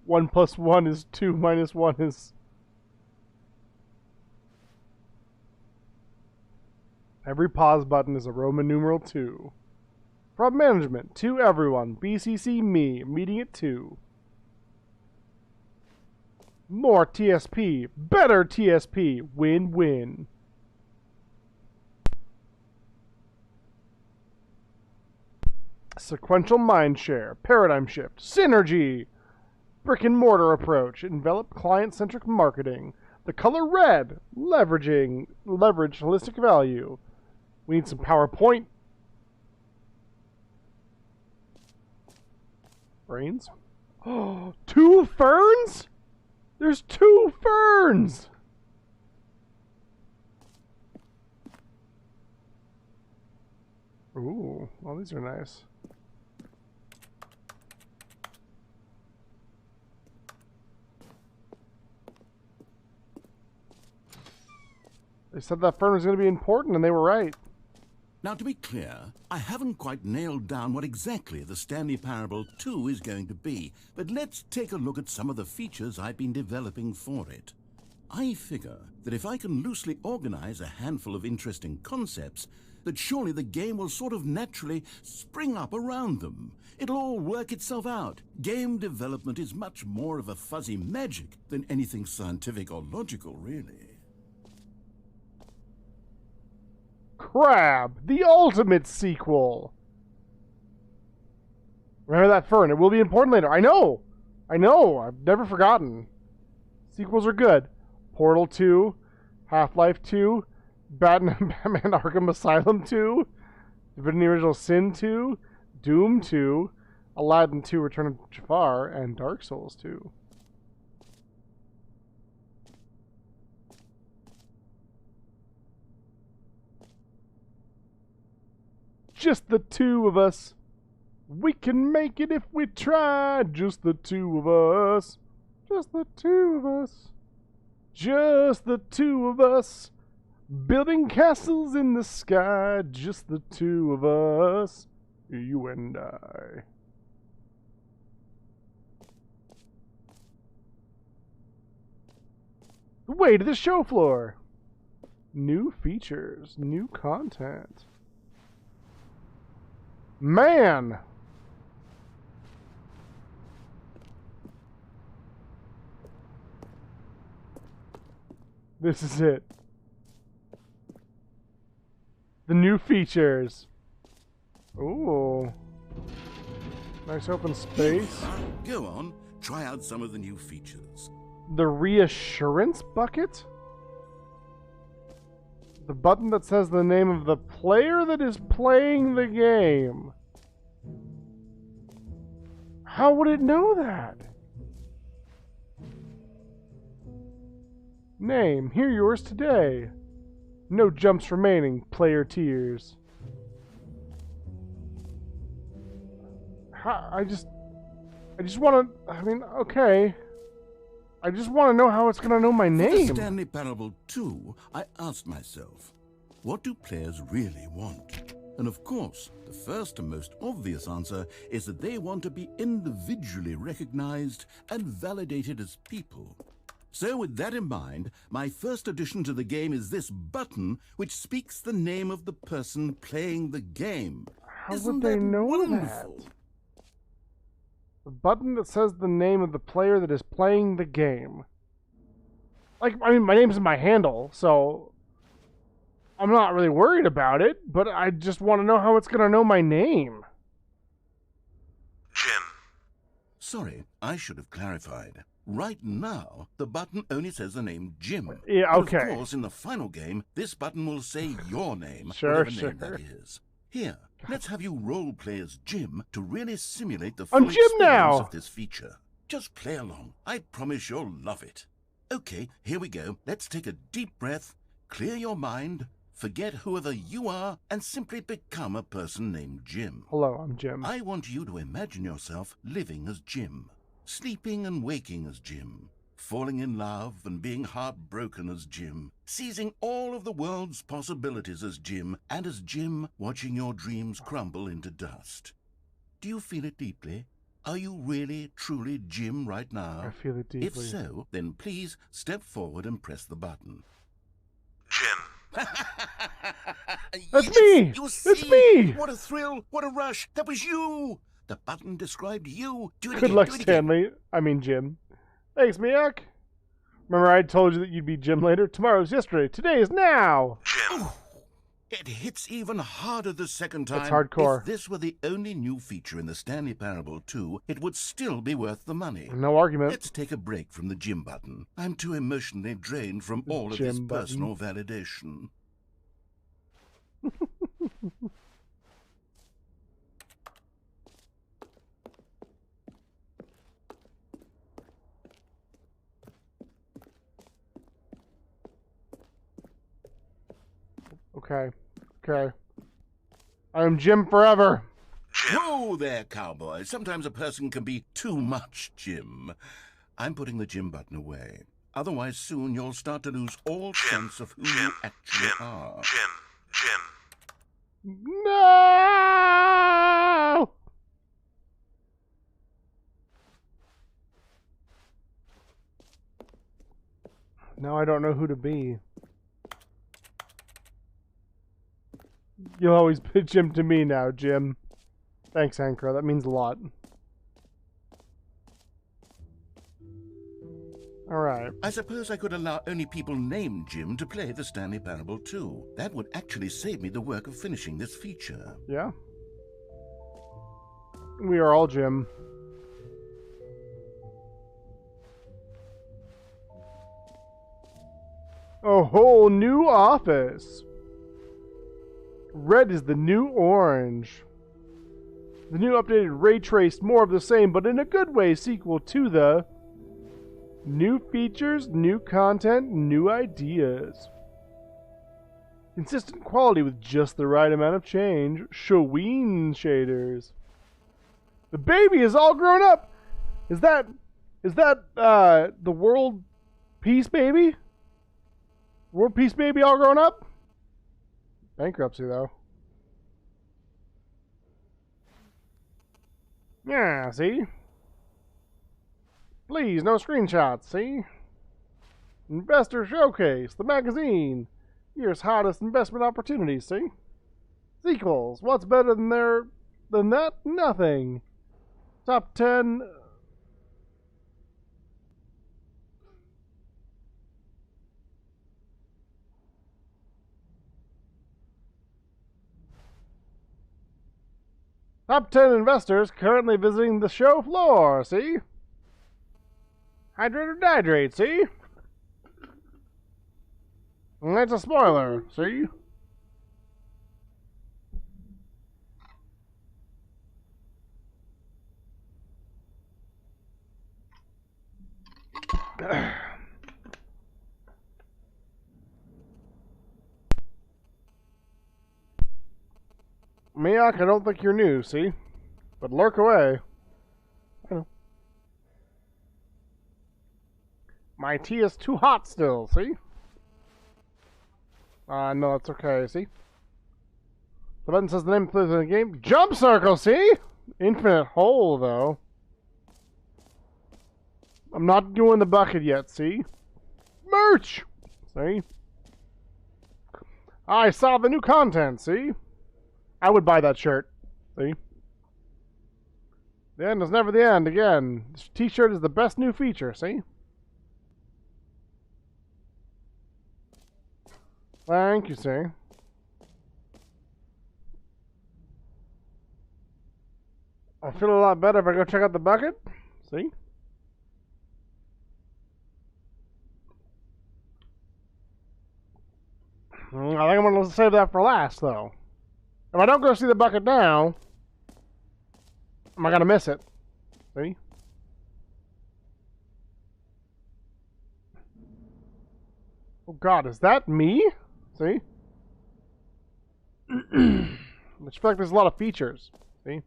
One plus one is 2 minus 1 is... Every pause button is a Roman numeral 2. From management to everyone. BCC me. Meeting at 2. More TSP. Better TSP. Win-win. Sequential mindshare. Paradigm shift. Synergy. Brick and mortar approach. Envelop client-centric marketing. The color red. Leverage holistic value. We need some PowerPoint. Brains. Oh, 2 ferns? There's 2 ferns! Ooh, well, these are nice. They said that fern was going to be important, and they were right. Now, to be clear, I haven't quite nailed down what exactly the Stanley Parable 2 is going to be, but let's take a look at some of the features I've been developing for it. I figure that if I can loosely organize a handful of interesting concepts, that surely the game will sort of naturally spring up around them. It'll all work itself out. Game development is much more of a fuzzy magic than anything scientific or logical, really. Crab, the ultimate sequel. Remember that fern. It will be important later. I know. I've never forgotten. Sequels are good. Portal 2, Half-Life 2, Batman Arkham Asylum 2, Divinity Original Sin 2, Doom 2, Aladdin 2, Return of Jafar, and Dark Souls 2. Just the 2 of us. We can make it if we try. Just the 2 of us. Just the 2 of us. Just the 2 of us. Building castles in the sky. Just the 2 of us. You and I. The way to the show floor. New features. New content. Man! This is it. The new features. Ooh. Nice open space. Go on, try out some of the new features. The reassurance bucket? The button that says the name of the player that is playing the game. How would it know that? Name, hear yours today. No jumps remaining, player tears. I just want to, I mean, okay. I just want to know how it's going to know my name. For the Stanley Parable 2, I asked myself, what do players really want? And of course, the first and most obvious answer is that they want to be individually recognized and validated as people. So with that in mind, my first addition to the game is this button which speaks the name of the person playing the game. How would they know that? The button that says the name of the player that is playing the game. Like, I mean, my name's in my handle, so I'm not really worried about it, but I just want to know how it's going to know my name. Jim. Sorry, I should have clarified. Right now, the button only says the name Jim. Yeah, okay. But of course, in the final game, this button will say your name, Sure. name that is. Here, let's have you role-play as Jim to really simulate the I'm full Jim experience now. of this feature. Just play along. I promise you'll love it. Okay, here we go. Let's take a deep breath, clear your mind, forget whoever you are and simply become a person named Jim. Hello, I'm Jim. I want you to imagine yourself living as Jim, sleeping and waking as Jim, falling in love and being heartbroken as Jim, seizing all of the world's possibilities as Jim, and as Jim watching your dreams crumble into dust. Do you feel it deeply? Are you really, truly Jim right now? I feel it deeply. If so, then please step forward and press the button. Jim. That's me! You It's see? me! What a thrill! What a rush! That was you! The button described you. Do it Good again. luck, do it again. Stanley. I mean, Jim. Thanks, Miak. Remember I told you that you'd be Jim later? Tomorrow's yesterday. Today is now! Jim. It hits even harder the second time. It's hardcore. If this were the only new feature in the Stanley Parable 2, it would still be worth the money. No argument. Let's take a break from the Jim button. I'm too emotionally drained from all of this Jim button. personal validation. Okay. Okay. I am Jim forever. Whoa there, cowboy. Sometimes a person can be too much Jim. I'm putting the Jim button away. Otherwise, soon you'll start to lose all sense of who you actually are. Jim. No! Now I don't know who to be. You'll always pitch him to me now, Jim. Thanks, Ankara. That means a lot. Alright. I suppose I could allow only people named Jim to play the Stanley Parable 2. That would actually save me the work of finishing this feature. Yeah? We are all Jim. A whole new office. Red is the new orange. The new updated ray traced, more of the same, but in a good way, sequel to the new features, new content, new ideas. Consistent quality with just the right amount of change. Shoween shaders. The baby is all grown up. Is that the world peace baby? World peace baby all grown up? Bankruptcy though. Yeah, see? Please, no screenshots, see? Investor Showcase, the magazine. Year's hottest investment opportunities, see? Sequels, what's better than that? Nothing. Top 10... Top 10 investors currently visiting the show floor, see? Hydrate or dihydrate, see? And that's a spoiler, see? Miak, I don't think you're new, see? But lurk away. I know. My tea is too hot still, see? No, that's okay, see? The button says the name of the game. Jump Circle, see? Infinite hole, though. I'm not doing the bucket yet, see? Merch! See? I saw the new content, see? I would buy that shirt. See? The end is never the end. Again, this t-shirt is the best new feature. See? Thank you, see? I feel a lot better if I go check out the bucket. See? I think I'm going to save that for last, though. If I don't go see the bucket now, am I going to miss it? See? Oh God, is that me? See? I just feel like there's a lot of features. See?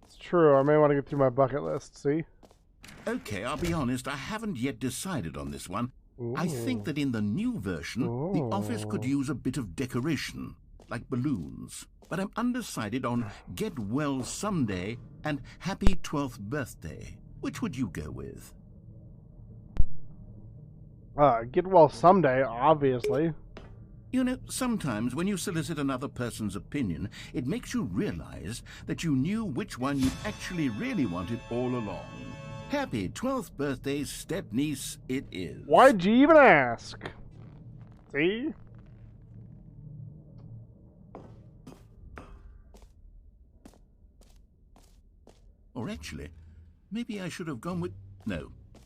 It's true. I may want to get through my bucket list. See? Okay, I'll be honest, I haven't yet decided on this one. Ooh. I think that in the new version, the office could use a bit of decoration, like balloons. But I'm undecided on Get Well Someday and Happy 12th Birthday. Which would you go with? Get well someday, obviously. You know, sometimes when you solicit another person's opinion, it makes you realize that you knew which one you actually really wanted all along. Happy 12th birthday, step-niece, it is. Why'd you even ask? See? Or actually, maybe I should have gone with...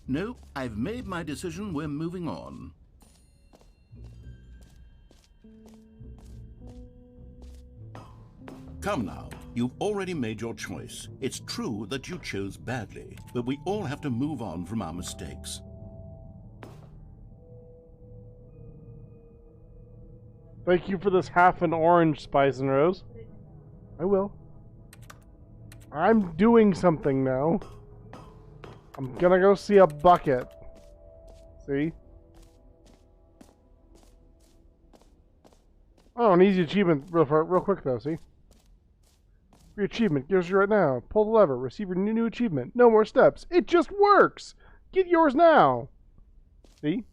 No, I've made my decision, we're moving on. Come now, you've already made your choice. It's true that you chose badly, but we all have to move on from our mistakes. Thank you for this half an orange, Spice and Rose. I will. I'm doing something now. I'm gonna go see a bucket. See? Oh, an easy achievement real quick though, see? Your achievement, yours right now. Pull the lever, receive your new achievement. No more steps. It just works! Get yours now! See?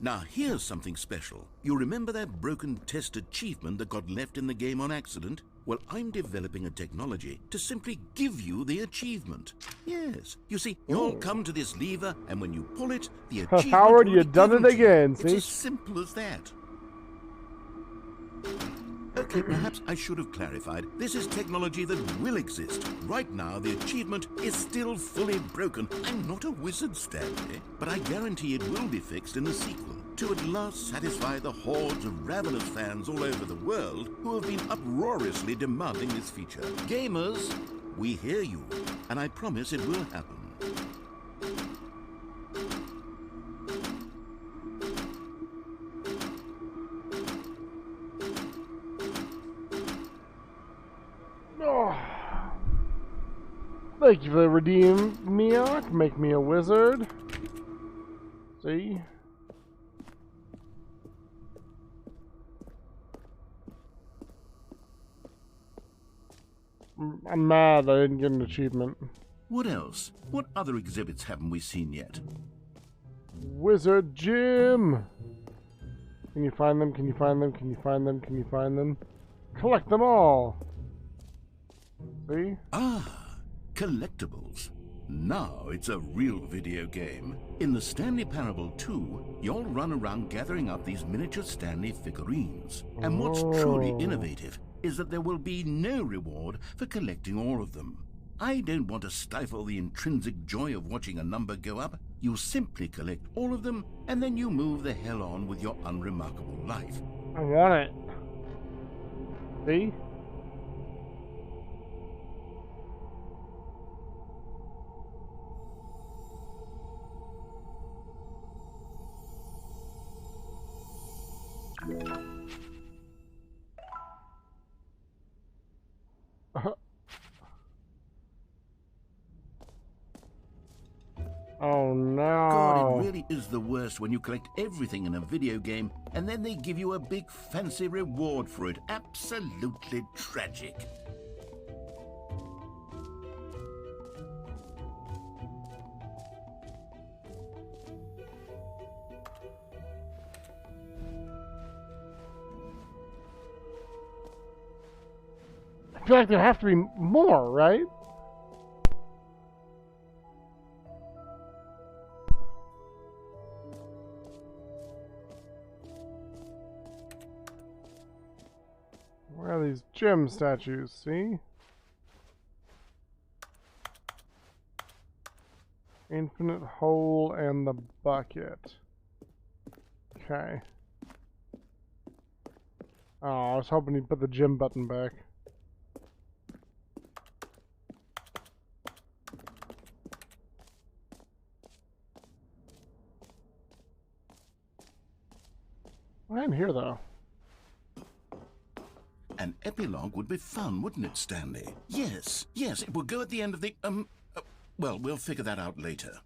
Now here's something special. You remember that broken test achievement that got left in the game on accident? Well, I'm developing a technology to simply give you the achievement. Yes. You see, you'll come to this lever, and when you pull it, the achievement Howard, will you be done given it to you. again, It's see? as simple as that. Okay, perhaps I should have clarified. This is technology that will exist. Right now, the achievement is still fully broken. I'm not a wizard, Stanley, but I guarantee it will be fixed in the sequel to at last satisfy the hordes of ravenous fans all over the world who have been uproariously demanding this feature. Gamers, we hear you, and I promise it will happen. Thank you for redeeming Miak. Make me a wizard. See? I'm mad I didn't get an achievement. What else? What other exhibits haven't we seen yet? Wizard Jim! Can you find them? Can you find them? Can you find them? Can you find them? Collect them all! See? Ah, collectibles. Now it's a real video game. In the Stanley Parable 2, you'll run around gathering up these miniature Stanley figurines. And what's truly innovative is that there will be no reward for collecting all of them. I don't want to stifle the intrinsic joy of watching a number go up. You simply collect all of them, and then you move the hell on with your unremarkable life. I want it. See? Oh no. God, it really is the worst when you collect everything in a video game and then they give you a big fancy reward for it. Absolutely tragic. I feel like there have to be more, right? Where are these gem statues? See? Infinite hole and the bucket. Okay. Oh, I was hoping he'd put the gym button back. I am here, though. An epilogue would be fun, wouldn't it, Stanley? Yes, yes, it would go at the end of the, well, we'll figure that out later.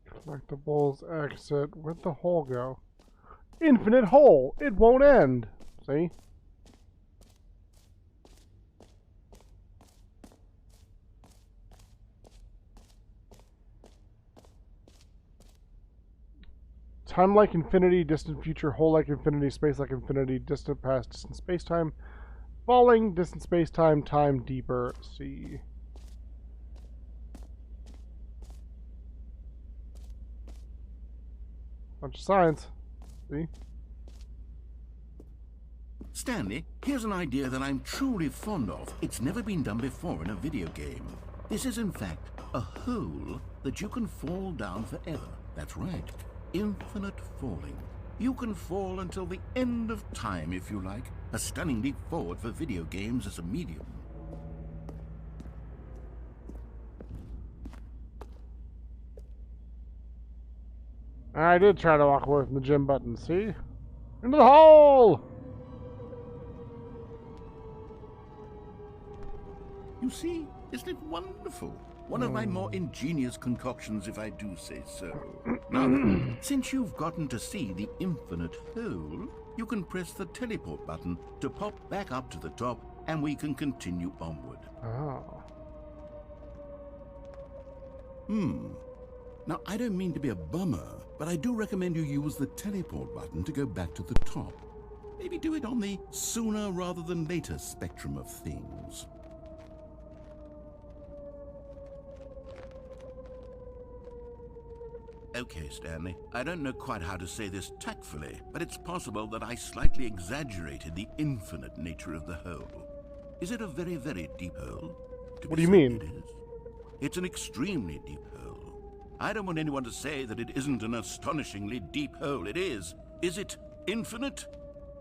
Collectibles, exit. Where'd the hole go? Infinite hole! It won't end! See? Time like infinity, distant future, hole like infinity, space like infinity, distant past, distant space-time, falling, distant space-time, time deeper, sea. Bunch of science. See? Stanley, here's an idea that I'm truly fond of. It's never been done before in a video game. This is, in fact, a hole that you can fall down forever. That's right. Infinite falling. You can fall until the end of time, if you like. A stunning leap forward for video games as a medium. I did try to walk away from the gym button, see? Into the hole! You see, isn't it wonderful? One of my more ingenious concoctions, if I do say so. Now then, since you've gotten to see the infinite hole, you can press the teleport button to pop back up to the top, and we can continue onward. Oh. Now, I don't mean to be a bummer, but I do recommend you use the teleport button to go back to the top. Maybe do it on the sooner rather than later spectrum of things. Okay, Stanley, I don't know quite how to say this tactfully, but it's possible that I slightly exaggerated the infinite nature of the hole. Is it a very, very deep hole? What do you mean? It is. It's an extremely deep hole. I don't want anyone to say that it isn't an astonishingly deep hole. It is. Is it infinite?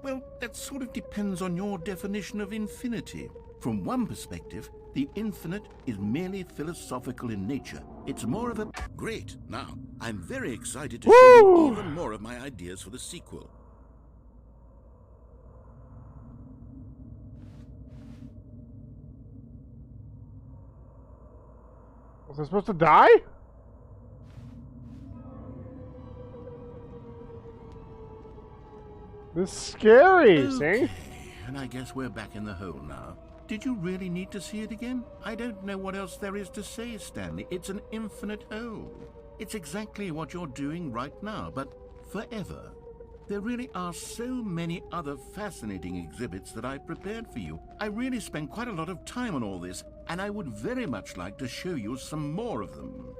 Well, that sort of depends on your definition of infinity. From one perspective, the infinite is merely philosophical in nature. It's more of a... Great. Now, I'm very excited to show you even more of my ideas for the sequel. Was I supposed to die? This is scary, see? Okay, and I guess we're back in the hole now. Did you really need to see it again? I don't know what else there is to say, Stanley. It's an infinite hole. It's exactly what you're doing right now, but forever. There really are so many other fascinating exhibits that I prepared for you. I really spent quite a lot of time on all this, and I would very much like to show you some more of them.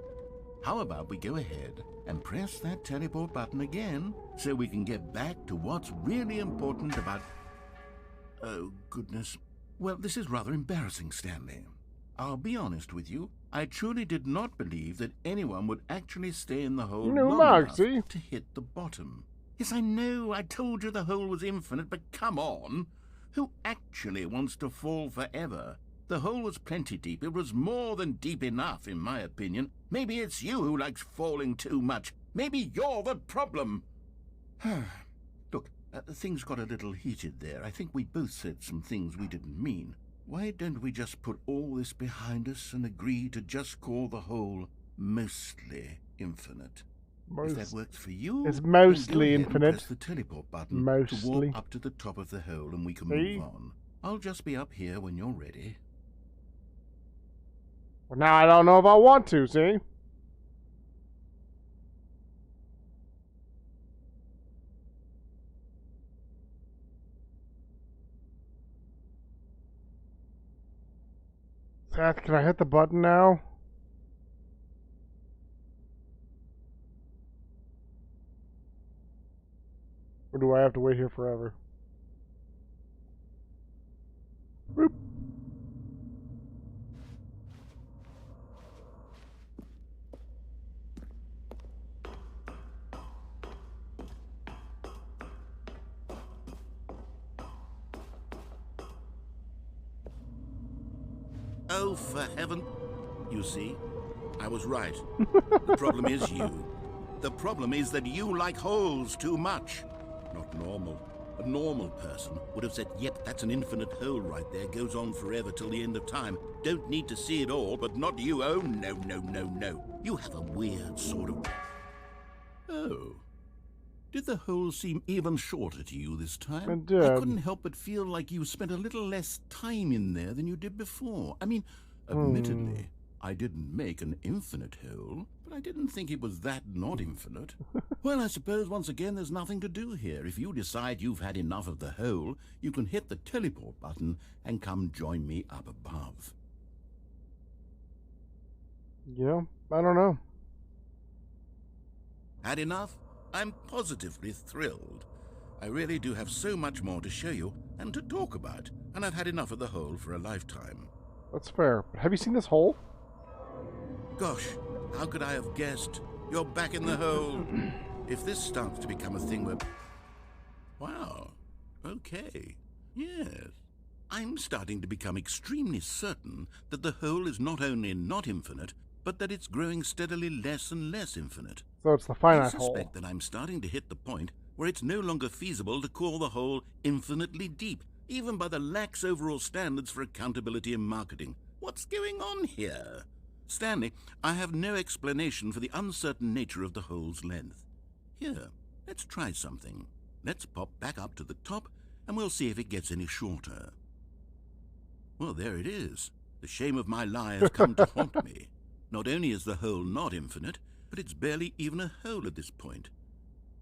How about we go ahead and press that teleport button again so we can get back to what's really important about... Oh, goodness. Well, this is rather embarrassing, Stanley. I'll be honest with you. I truly did not believe that anyone would actually stay in the hole long enough to hit the bottom. Yes, I know. I told you the hole was infinite, but come on. Who actually wants to fall forever? The hole was plenty deep. It was more than deep enough, in my opinion. Maybe it's you who likes falling too much. Maybe you're the problem. Look, things got a little heated there. I think we both said some things we didn't mean. Why don't we just put all this behind us and agree to just call the hole mostly infinite? If that works for you, it's mostly then go ahead and infinite. press the teleport button to walk up to the top of the hole and we can move on. I'll just be up here when you're ready. Well, now I don't know if I want to, see? Seth, can I hit the button now? Or do I have to wait here forever? Boop. Oh, for heaven. You see, I was right. The problem is you. The problem is that you like holes too much. Not normal. A normal person would have said, yep, that's an infinite hole right there. Goes on forever till the end of time. Don't need to see it all, but not you. Oh, no, no, no, no. You have a weird sort of... Oh. Did the hole seem even shorter to you this time? It did. I couldn't help but feel like you spent a little less time in there than you did before. I mean, admittedly, I didn't make an infinite hole, but I didn't think it was that not infinite. Well, I suppose once again there's nothing to do here. If you decide you've had enough of the hole, you can hit the teleport button and come join me up above. Yeah, I don't know. Had enough? I'm positively thrilled. I really do have so much more to show you and to talk about, and I've had enough of the hole for a lifetime. That's fair. But have you seen this hole? Gosh, how could I have guessed? You're back in the hole. If this starts to become a thing where... Wow. Okay. Yes. I'm starting to become extremely certain that the hole is not only not infinite, but that it's growing steadily less and less infinite. So it's the I finite hole. suspect that I'm starting to hit the point where it's no longer feasible to call the hole infinitely deep, even by the lax overall standards for accountability in marketing. What's going on here? Stanley, I have no explanation for the uncertain nature of the hole's length. Here, let's try something. Let's pop back up to the top, and we'll see if it gets any shorter. Well, there it is. The shame of my lie has come to haunt me. Not only is the hole not infinite, but it's barely even a hole at this point.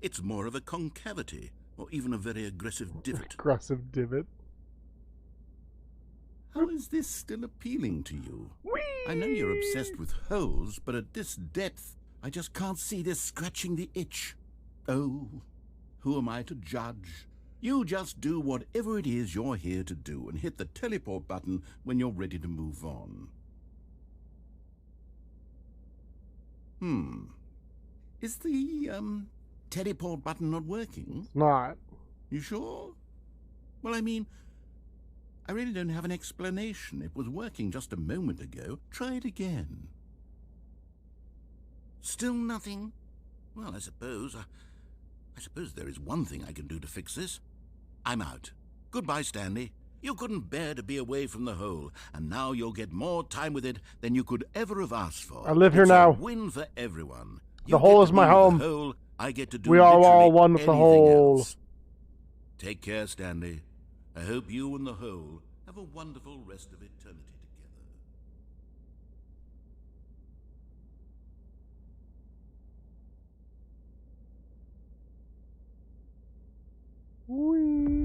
It's more of a concavity, or even a very aggressive divot. Aggressive divot. How is this still appealing to you? Whee! I know you're obsessed with holes, but at this depth, I just can't see this scratching the itch. Oh, who am I to judge? You just do whatever it is you're here to do and hit the teleport button when you're ready to move on. Is the, teleport button not working? It's not. You sure? Well, I mean, I really don't have an explanation. It was working just a moment ago. Try it again. Still nothing? Well, I suppose there is one thing I can do to fix this. I'm out. Goodbye, Stanley. You couldn't bear to be away from the hole, and now you'll get more time with it than you could ever have asked for. I live here It's now. A win for everyone. The hole is my home. The hole, I get to do We are all literally one with the anything hole. else. Take care, Stanley. I hope you and the hole have a wonderful rest of eternity together. Whee!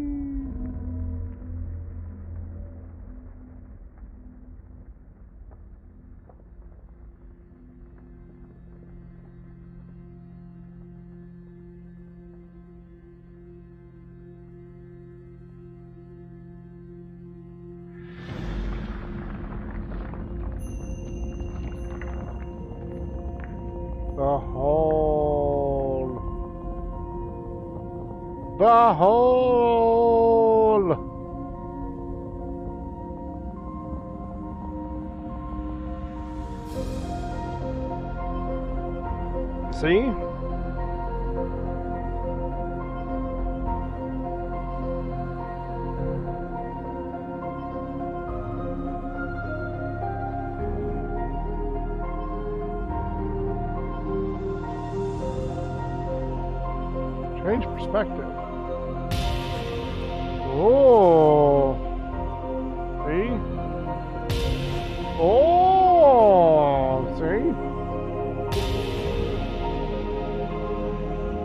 The hole. The hole. See? Change perspective. Oh. See? Oh. See?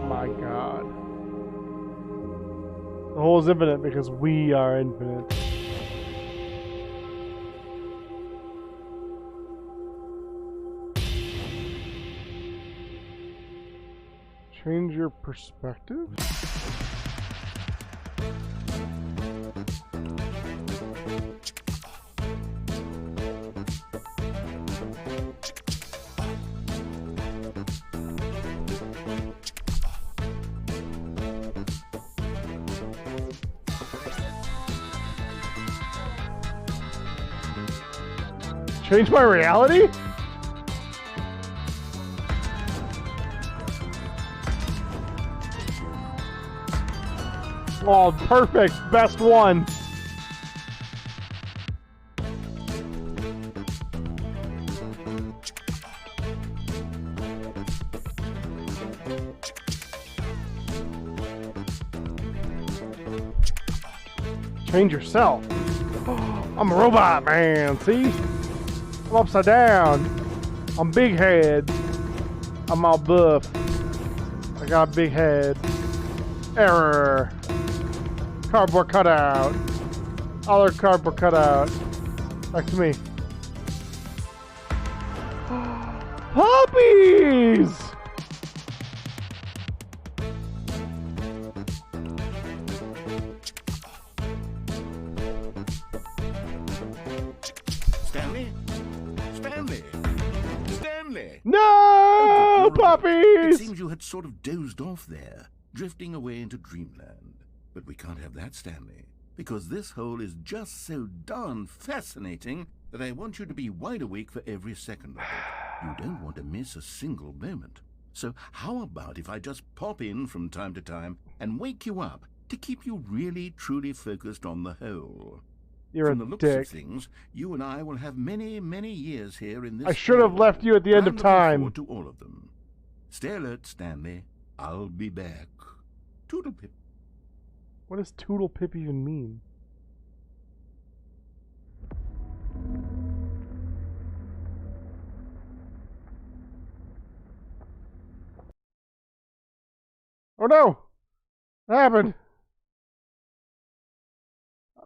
My God. The hole is infinite because we are infinite. Change your perspective? Change my reality? Oh, perfect. Best one. Change yourself. I'm a robot, man. See? I'm upside down. I'm big head. I'm all buff. I got a big head. Error. Cardboard cutout. Other cardboard cutout. Back to me. Puppies! Stanley? Stanley? Stanley! No! You're all right. It Puppies! seems you had sort of dozed off there, drifting away into dreamland. But we can't have that, Stanley, because this hole is just so darn fascinating that I want you to be wide awake for every second of it. You don't want to miss a single moment. So how about if I just pop in from time to time and wake you up to keep you really, truly focused on the hole? You're From the a looks dick. of things, you and I will have many, many years here in this I should have area. left you at the end I'm of looking time. forward to all of them. Stay alert, Stanley. I'll be back. Toodle-pip. What does Toodle Pip even mean? Oh no! What happened?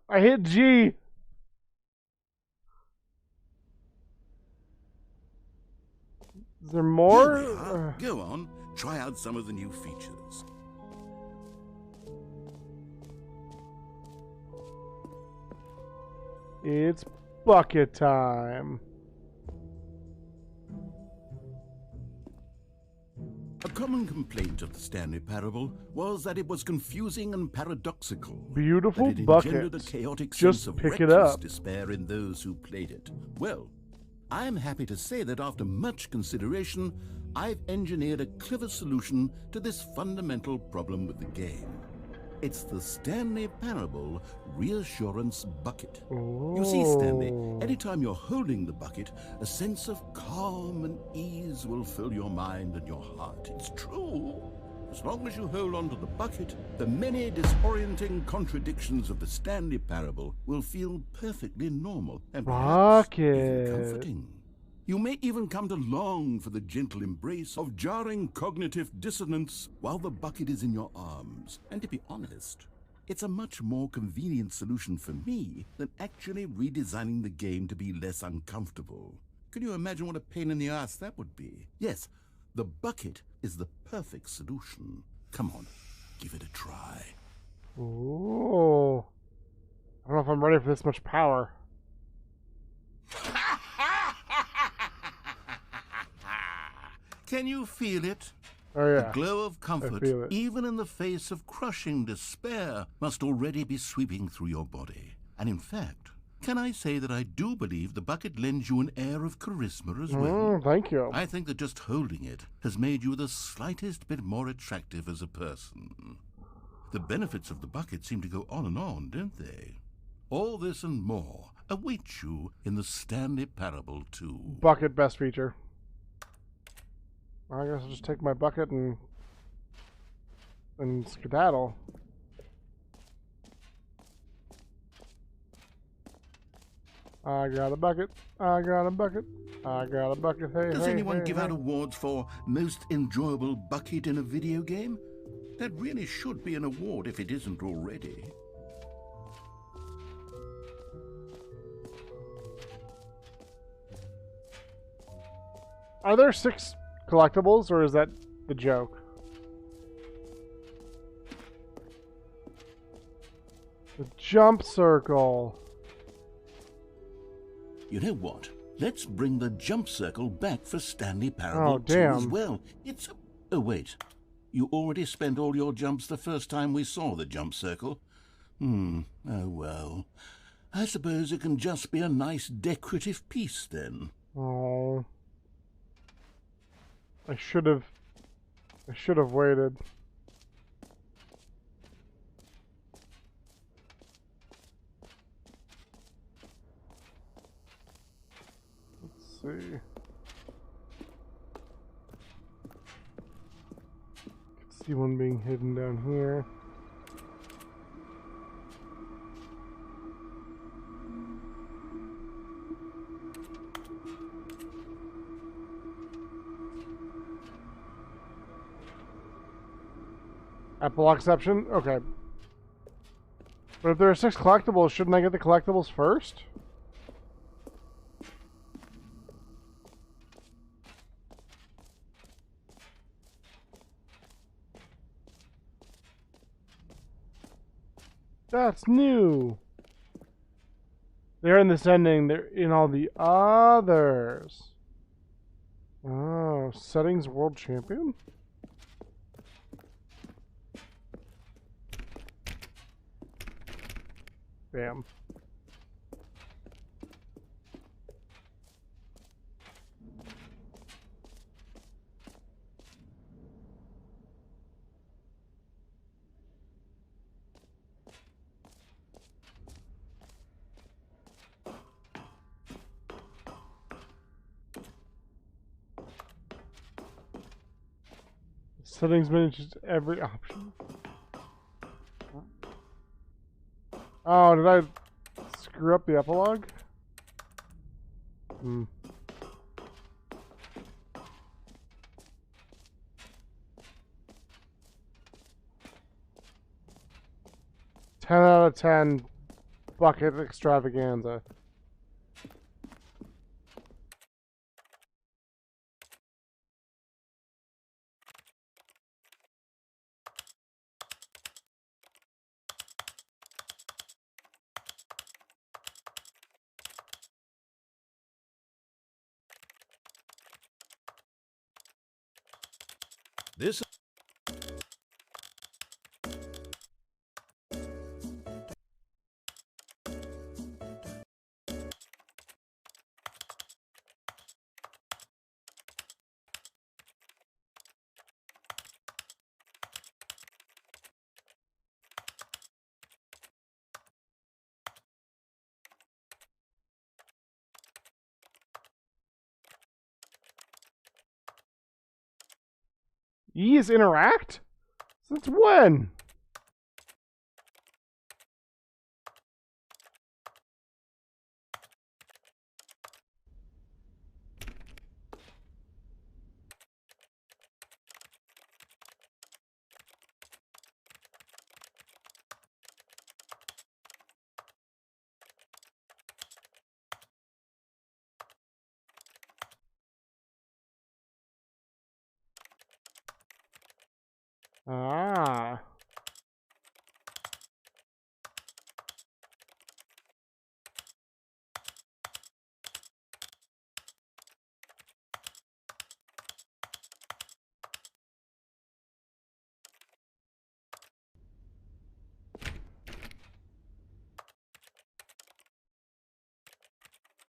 I hit G. Is there more? Here we are. Go on. Try out some of the new features. It's bucket time. A common complaint of the Stanley Parable was that it was confusing and paradoxical. Beautiful that it engendered a buckets. chaotic Just sense of pick it reckless up. despair in those who played it. Well, I'm happy to say that after much consideration, I've engineered a clever solution to this fundamental problem with the game. It's the Stanley Parable Reassurance Bucket. You see, Stanley, anytime you're holding the bucket, a sense of calm and ease will fill your mind and your heart. It's true. As long as you hold on to the bucket, the many disorienting contradictions of the Stanley Parable will feel perfectly normal and perhaps even Bucket. comforting. You may even come to long for the gentle embrace of jarring cognitive dissonance while the bucket is in your arms. And to be honest, it's a much more convenient solution for me than actually redesigning the game to be less uncomfortable. Can you imagine what a pain in the ass that would be? Yes, the bucket is the perfect solution. Come on, give it a try. Oh. I don't know if I'm ready for this much power. Can you feel it? Oh The yeah. glow of comfort, feel it. even in the face of crushing despair, must already be sweeping through your body. And in fact, can I say that I do believe the bucket lends you an air of charisma as well? Thank you. I think that just holding it has made you the slightest bit more attractive as a person. The benefits of the bucket seem to go on, don't they? All this and more await you in the Stanley Parable 2. Bucket best feature. I guess I'll just take my bucket and skedaddle. I got a bucket. I got a bucket. I got a bucket. Hey, Does hey, anyone hey, give hey. out awards for most enjoyable bucket in a video game? That really should be an award if it isn't already. Are there 6 collectibles, or is that the joke? The jump circle. You know what? Let's bring the jump circle back for Stanley Parable Oh, 2 as damn. well. It's a... Oh, wait. You already spent all your jumps the first time we saw the jump circle? Oh, well. I suppose it can just be a nice decorative piece, then. Oh. I should have waited. Let's see. Could see one being hidden down here. Apple exception? Okay. But if there are 6 collectibles, shouldn't I get the collectibles first? That's new. They're in this ending. They're in all the others. Oh, settings world champion? Damn. Settings manages every option. Oh, did I screw up the epilogue? Hmm. Ten out of 10 bucket extravaganza. This E is interact? Since when? Ah.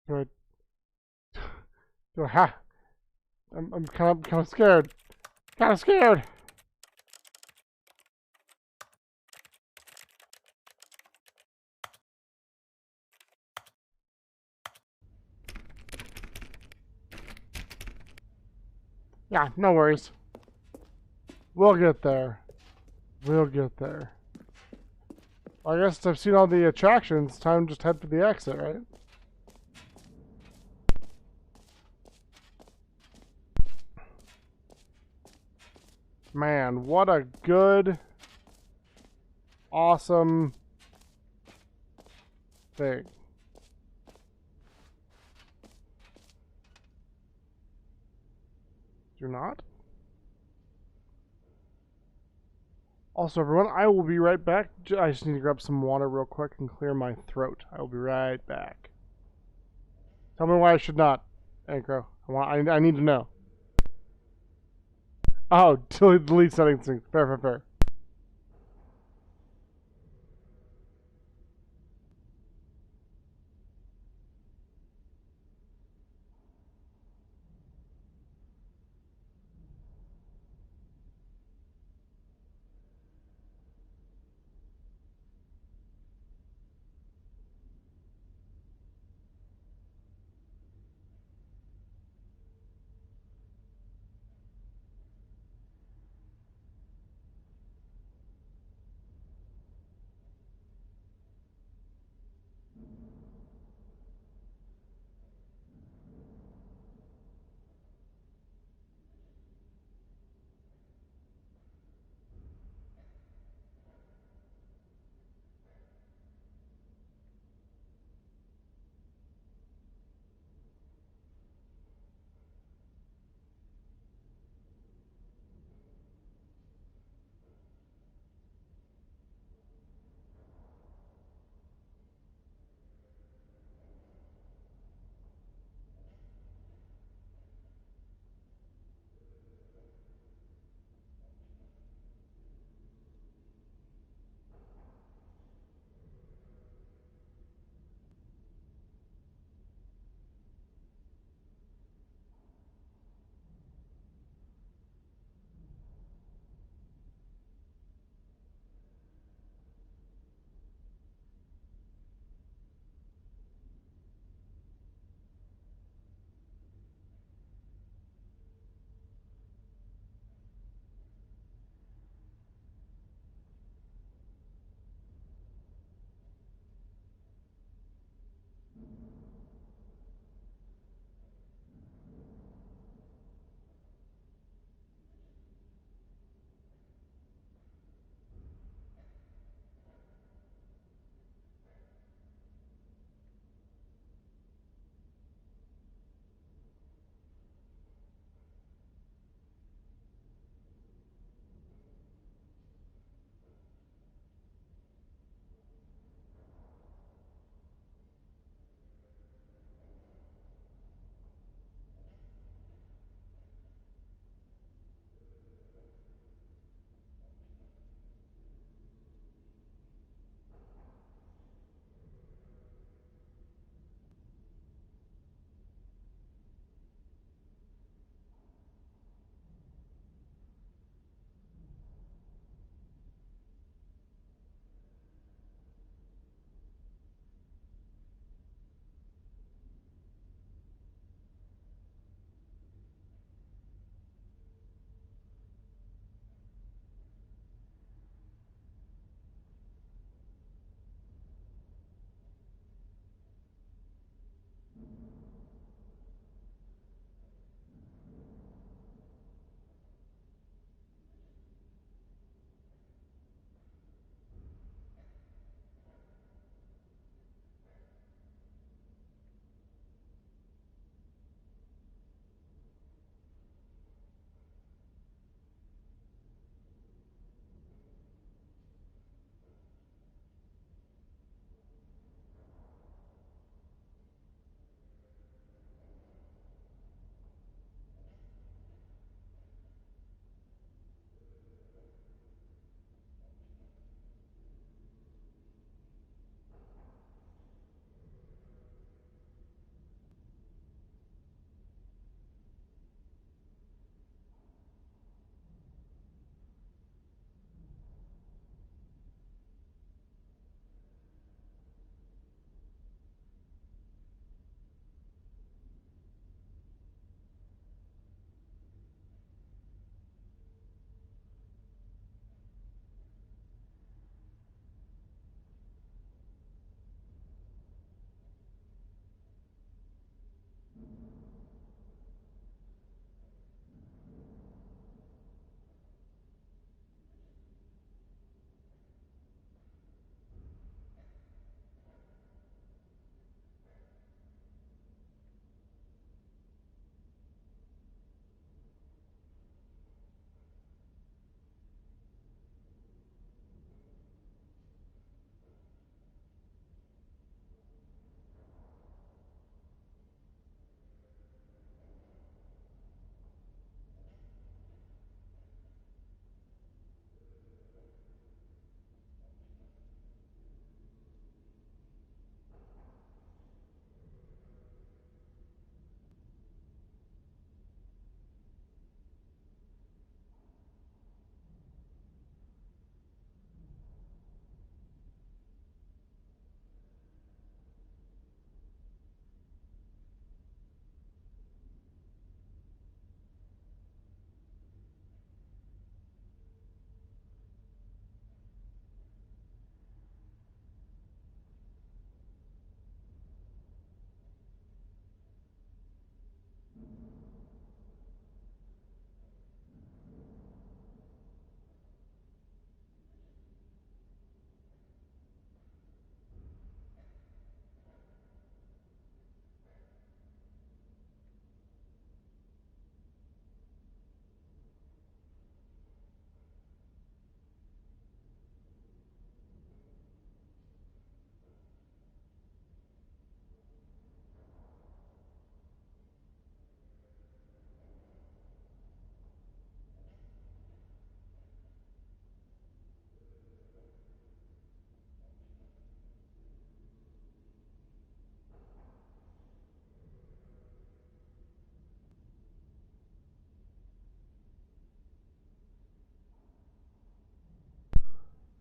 Do I... Do I ha... I'm kind of scared. Kind of scared. Yeah, no worries. We'll get there. We'll get there. I guess I've seen all the attractions. Time to just head to the exit, right? Man, what a good, awesome thing. You're not? Also, everyone, I will be right back. I just need to grab some water real quick and clear my throat. I will be right back. Tell me why I should not, Ankro. I need to know. Oh, delete settings. Fair.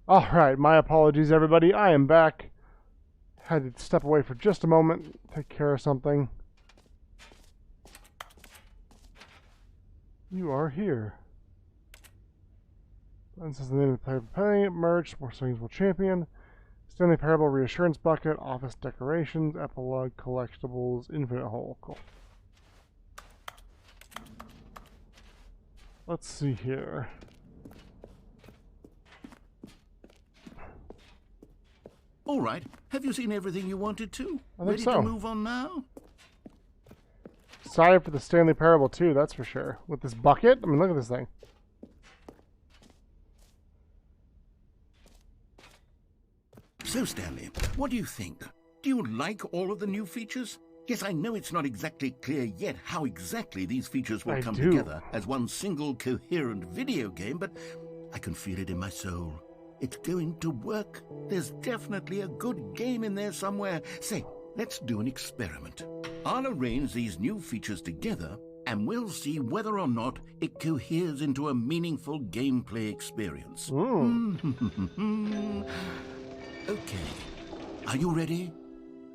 Alright, my apologies, everybody. I am back. Had to step away for just a moment, take care of something. You are here. This is the name of the player playing. Merch, more things will champion. Stanley Parable, Reassurance Bucket, Office Decorations, Epilogue, Collectibles, Infinite Hole. Cool. Let's see here. All right. Have you seen everything you wanted to? I think Ready so. to move on now? Excited for the Stanley Parable too, that's for sure. With this bucket, I mean, look at this thing. So, Stanley, what do you think? Do you like all of the new features? Yes, I know it's not exactly clear yet how exactly these features will come together as one single coherent video game, but I can feel it in my soul. It's going to work. There's definitely a good game in there somewhere. Say, let's do an experiment. I'll arrange these new features together, and we'll see whether or not it coheres into a meaningful gameplay experience. Okay. Are you ready?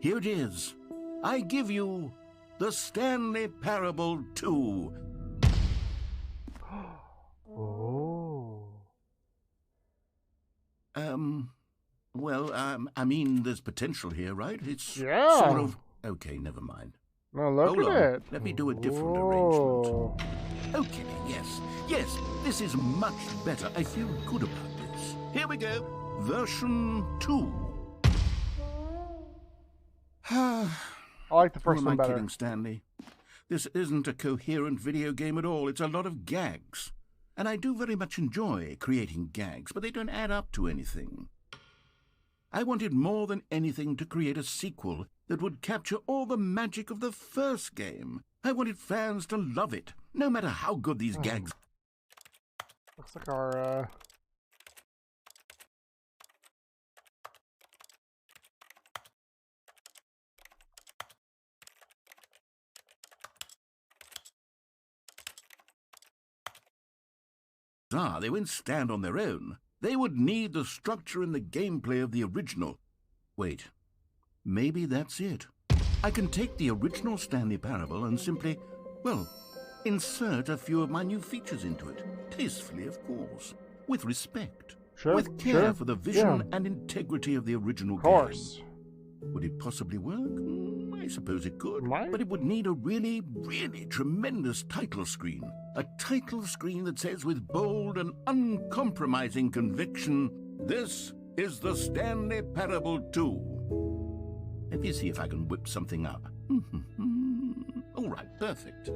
Here it is. I give you the Stanley Parable 2. Oh. I mean, there's potential here, right? It's sort of... Okay, never mind. Now look Hold at on. it. Let me do a different Whoa. arrangement. Okay, yes, this is much better. I feel good about this. Here we go. Version 2. I like the first Who one am I better. kidding, Stanley? This isn't a coherent video game at all. It's a lot of gags. And I do very much enjoy creating gags, but they don't add up to anything. I wanted more than anything to create a sequel that would capture all the magic of the first game. I wanted fans to love it, no matter how good these gags... Looks like our, They wouldn't stand on their own. They would need the structure and the gameplay of the original. Wait, maybe that's it. I can take the original Stanley Parable and simply, well, insert a few of my new features into it. Tastefully, of course. With respect. Sure, with care sure, for the vision yeah. and integrity of the original Of course. game. Would it possibly work? I suppose it could. Might. But it would need a really, really tremendous title screen. A title screen that says with bold and uncompromising conviction, "This is the Stanley Parable 2. Let me see if I can whip something up. All right, perfect.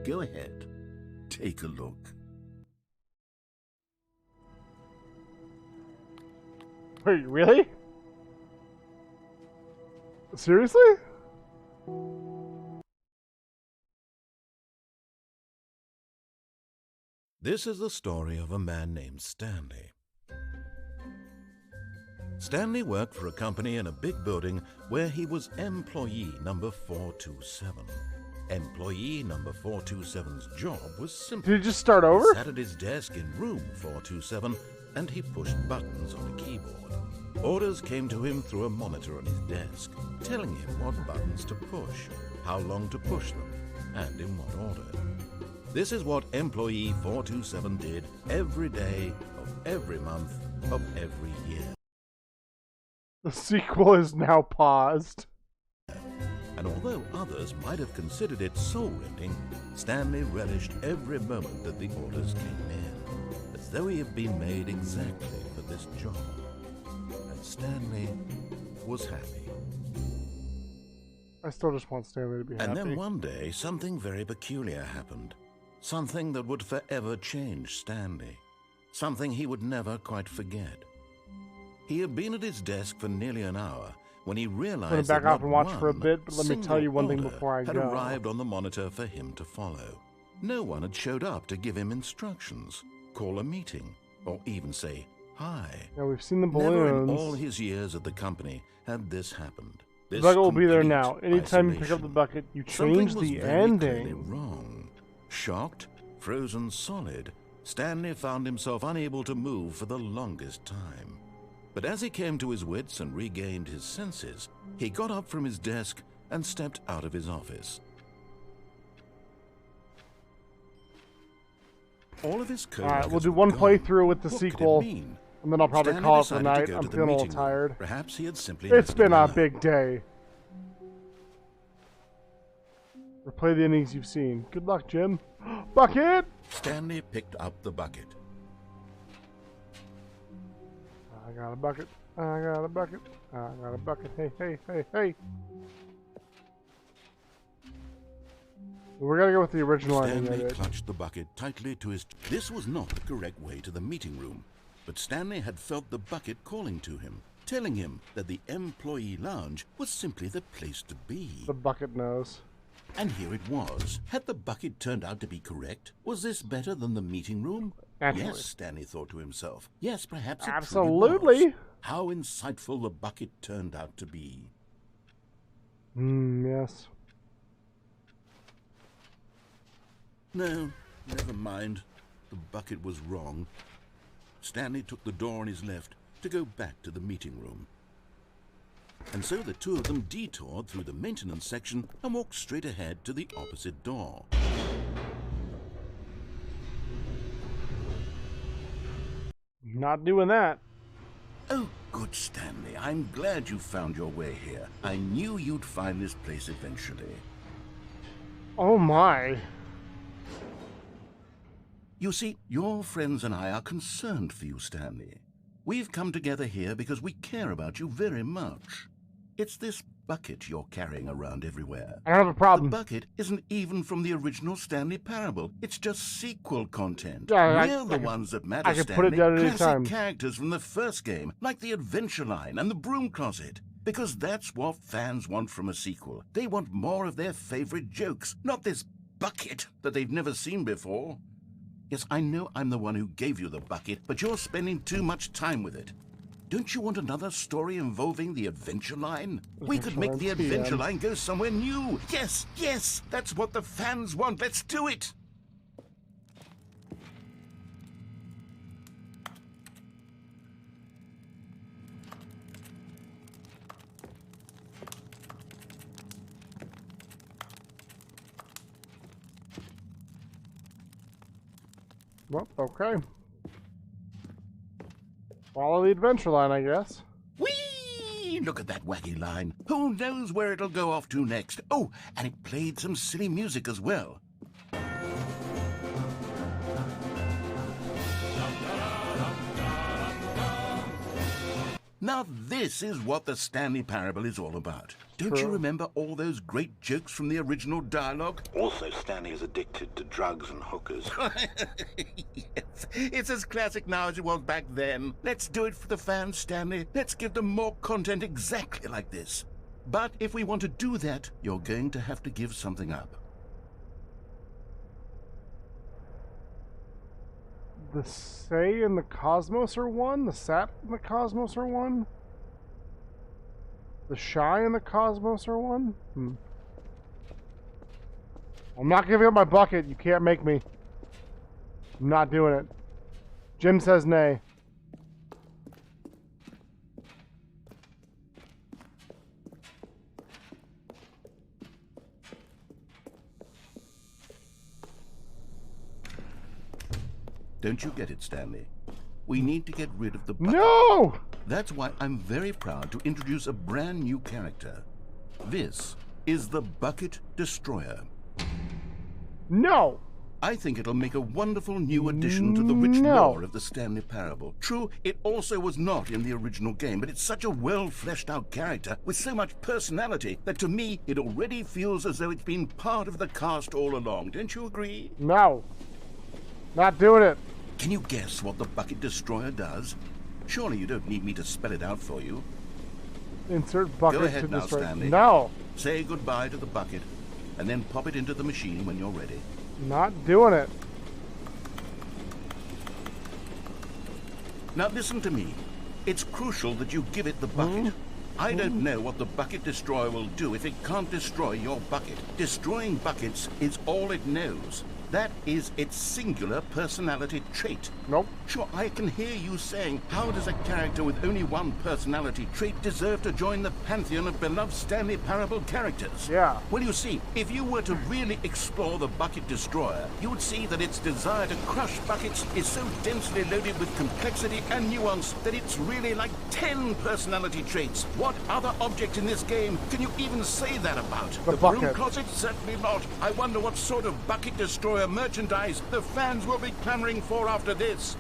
Go ahead. Take a look. Wait, really? Seriously? This is the story of a man named Stanley. Stanley worked for a company in a big building where he was employee number 427. Employee number 427's job was simple. Did he just start over? He sat at his desk in room 427 and he pushed buttons on a keyboard. Orders came to him through a monitor on his desk, telling him what buttons to push, how long to push them, and in what order. This is what employee 427 did every day of every month of every year. The sequel is now paused. And although others might have considered it soul-rending, Stanley relished every moment that the orders came in, as though he had been made exactly for this job. And Stanley was happy. I still just want Stanley to be happy. And then one day, something very peculiar happened. Something that would forever change Stanley. Something he would never quite forget. He had been at his desk for nearly an hour when he realized I'm gonna back that off and watch for a not bit, but let me one tell you one thing single before I order go. had arrived on the monitor for him to follow. No one had showed up to give him instructions, call a meeting, or even say hi. Yeah, we've seen the Never in balloons. all his years at the company had this happened. The This bucket will be there complete now. Anytime you pick up the isolation. bucket, you Something change was the very clearly ending. wrong. Shocked, frozen solid, Stanley found himself unable to move for the longest time. But as he came to his wits and regained his senses, he got up from his desk and stepped out of his office. All of his Alright, we'll do one playthrough with the sequel, and then I'll probably call it for the night. I'm feeling a little tired. Perhaps he had simply It's been a big day. Replay the innings you've seen. Good luck, Jim. Bucket! Stanley picked up the bucket. I got a bucket. I got a bucket. I got a bucket. Hey, hey, hey, hey. We're gonna go with the original ending. Stanley clutched the bucket tightly to his... This was not the correct way to the meeting room, but Stanley had felt the bucket calling to him, telling him that the employee lounge was simply the place to be. The bucket knows. And here it was. Had the bucket turned out to be correct? Was this better than the meeting room? Naturally. Yes, Stanley thought to himself. Yes, perhaps it Absolutely. truly was. How insightful the bucket turned out to be. Yes. No, never mind. The bucket was wrong. Stanley took the door on his left to go back to the meeting room. And so the two of them detoured through the maintenance section and walked straight ahead to the opposite door. Not doing that. Oh, good, Stanley. I'm glad you found your way here. I knew you'd find this place eventually. Oh my. You see, your friends and I are concerned for you, Stanley. We've come together here because we care about you very much. It's this bucket you're carrying around everywhere. I don't have a problem. The bucket isn't even from the original Stanley Parable. It's just sequel content. Yeah, We're the ones that matter, I can Stanley. put it down at any Classic time. characters from the first game, like the Adventure Line and the Broom Closet. Because that's what fans want from a sequel. They want more of their favorite jokes, not this bucket that they've never seen before. Yes, I know I'm the one who gave you the bucket, but you're spending too much time with it. Don't you want another story involving the Adventure Line? We could make the Adventure Line go somewhere new. Yes, yes, that's what the fans want. Let's do it. Well, okay. Follow the adventure line, I guess. Whee! Look at that wacky line. Who knows where it'll go off to next? Oh, and it played some silly music as well. Now this is what the Stanley Parable is all about. Don't you remember all those great jokes from the original dialogue? Also, Stanley is addicted to drugs and hookers. Yes, it's as classic now as it was back then. Let's do it for the fans, Stanley. Let's give them more content exactly like this. But if we want to do that, you're going to have to give something up. The Say and the Cosmos are one? The Sat and the Cosmos are one? The Shy and the Cosmos are one? I'm not giving up my bucket. You can't make me. I'm not doing it. Jim says nay. Don't you get it, Stanley? We need to get rid of the bucket. No! That's why I'm very proud to introduce a brand new character. This is the Bucket Destroyer. No! I think it'll make a wonderful new addition to the rich lore of the Stanley Parable. True, it also was not in the original game, but it's such a well-fleshed-out character with so much personality that to me it already feels as though it's been part of the cast all along. Don't you agree? No. Not doing it. Can you guess what the Bucket Destroyer does? Surely you don't need me to spell it out for you. Insert bucket Go ahead to now, destroy. Stanley. No. Say goodbye to the bucket, and then pop it into the machine when you're ready. Not doing it. Now listen to me. It's crucial that you give it the bucket. I don't know what the Bucket Destroyer will do if it can't destroy your bucket. Destroying buckets is all it knows. That is its singular personality trait. Nope. Sure, I can hear you saying, how does a character with only one personality trait deserve to join the pantheon of beloved Stanley Parable characters? Yeah. Well, you see, if you were to really explore the Bucket Destroyer, you would see that its desire to crush buckets is so densely loaded with complexity and nuance that it's really like 10 personality traits. What other object in this game can you even say that about? The broom bucket. closet? Certainly not. I wonder what sort of Bucket Destroyer merchandise the fans will be clamoring for after this.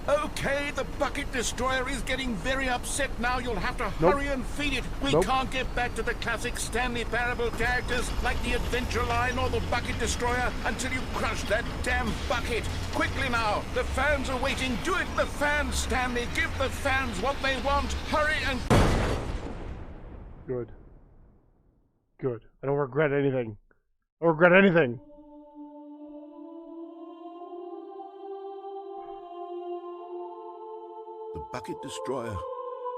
Okay, the Bucket Destroyer is getting very upset now. You'll have to hurry and feed it. We can't get back to the classic Stanley Parable characters like the Adventure Line or the Bucket Destroyer until you crush that damn bucket. Quickly now, the fans are waiting. Do it, the fans, Stanley. Give the fans what they want. Hurry and... Good. Good. I don't regret anything. I don't regret anything. The Bucket Destroyer.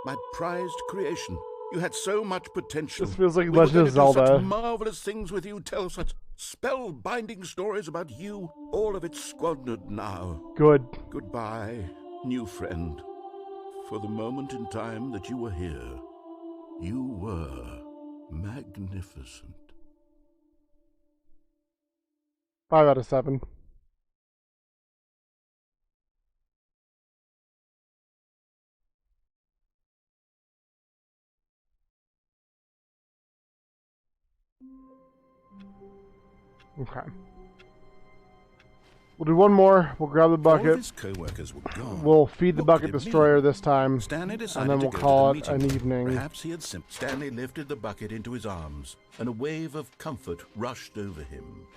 My prized creation. You had so much potential. This feels like We were Legend of going to do Zelda. such marvelous things with you. Tell such spellbinding stories about you. All of it squandered now. Good. Goodbye, new friend. For the moment in time that you were here, you were magnificent. 5 out of 7. Okay. We'll do one more. We'll grab the All of bucket. his co-workers were gone. We'll feed the What bucket could it destroyer mean? this time. Stanley decided And then to we'll go call to it the an meeting. evening. Perhaps he had Stanley lifted the bucket into his arms, and a wave of comfort rushed over him.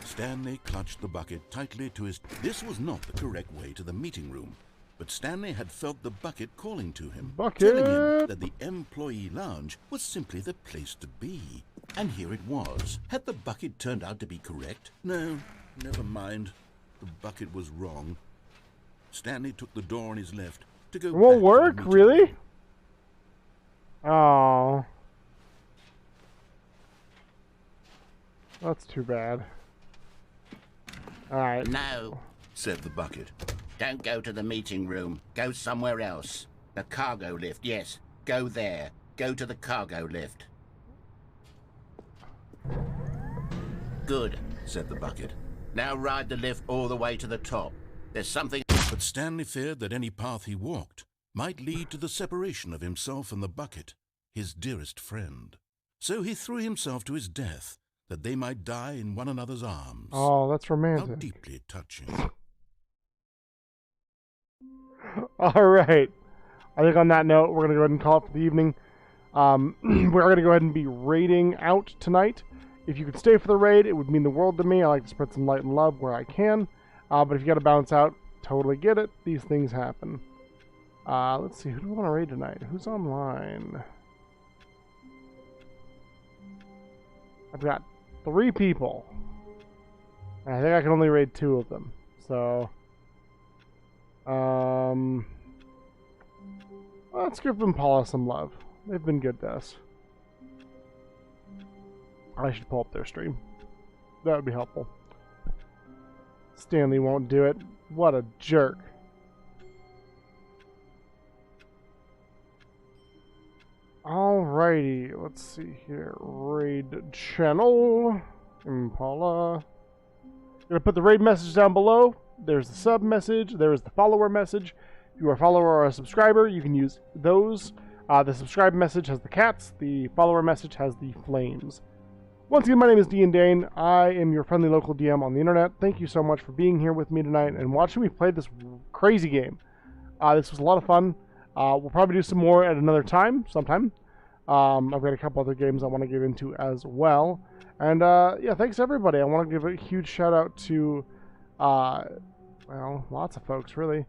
Stanley clutched the bucket tightly to his... This was not the correct way to the meeting room, but Stanley had felt the bucket calling to him, telling him Bucket! that the employee lounge was simply the place to be. And here it was. Had the bucket turned out to be correct? No, never mind. The bucket was wrong. Stanley took the door on his left to go It back won't to the work? meeting Really? room. Oh. That's too bad. Alright. No, Said the bucket. don't go to the meeting room. Go somewhere else. The cargo lift, yes. Go there. Go to the cargo lift. Good, Said the bucket. now ride the lift all the way to the top. There's something... But Stanley feared that any path he walked might lead to the separation of himself and the bucket, his dearest friend. So he threw himself to his death, that they might die in one another's arms. Oh, that's How romantic. deeply touching. Alright. I think on that note, we're going to go ahead and call it for the evening. We're going to go ahead and be raiding out tonight. If you could stay for the raid, it would mean the world to me. I like to spread some light and love where I can. But if you got to bounce out, totally get it. These things happen. Let's see. Who do we want to raid tonight? Who's online? I've got 3 people. And I think I can only raid 2 of them. So... let's give Impala some love. They've been good to us. I should pull up their stream. That would be helpful. Stanley won't do it. What a jerk. Alrighty, let's see here. Raid channel. Impala. Gonna put the raid message down below. There's the sub message. There is the follower message. If you are a follower or a subscriber, you can use those. The subscribe message has the cats. The follower message has the flames. Once again, my name is Dean Dane. I am your friendly local DM on the internet. Thank you so much for being here with me tonight and watching me play this crazy game. This was a lot of fun. We'll probably do some more at another time, sometime. I've got a couple other games I want to get into as well. And yeah, thanks everybody. I want to give a huge shout out to, well, lots of folks really.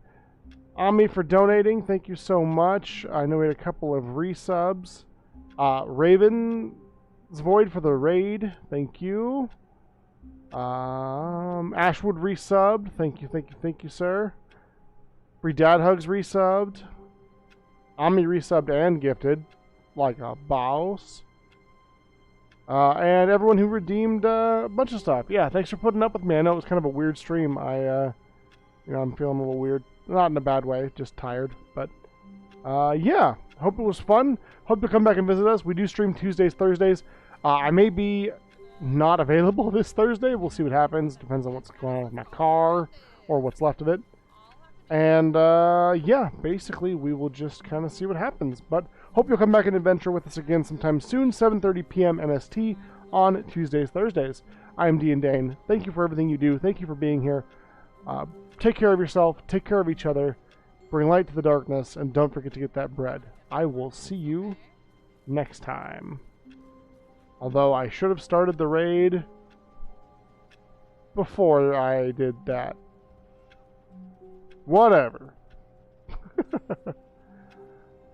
Ami for donating, thank you so much. I know we had a couple of resubs. Raven's Void for the raid, thank you. Ashwood resubbed, thank you, sir. Free Dad Hugs resubbed. Ami resubbed and gifted, like a boss. And everyone who redeemed a bunch of stuff. Yeah, thanks for putting up with me. I know it was kind of a weird stream. I'm feeling a little weird. Not in a bad way, just tired. But, yeah, hope it was fun. Hope you'll come back and visit us. We do stream Tuesdays, Thursdays. I may be not available this Thursday. We'll see what happens. Depends on what's going on with my car or what's left of it. And, yeah, basically we will just kind of see what happens. But hope you'll come back and adventure with us again sometime soon, 7:30 p.m. MST on Tuesdays, Thursdays. I am Dean Dane. Thank you for everything you do. Thank you for being here. Take care of yourself. Take care of each other. Bring light to the darkness. And don't forget to get that bread. I will see you next time. Although I should have started the raid before I did that. Whatever.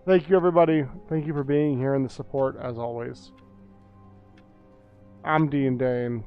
Thank you, everybody. Thank you for being here and the support, as always. I'm Dean Dane.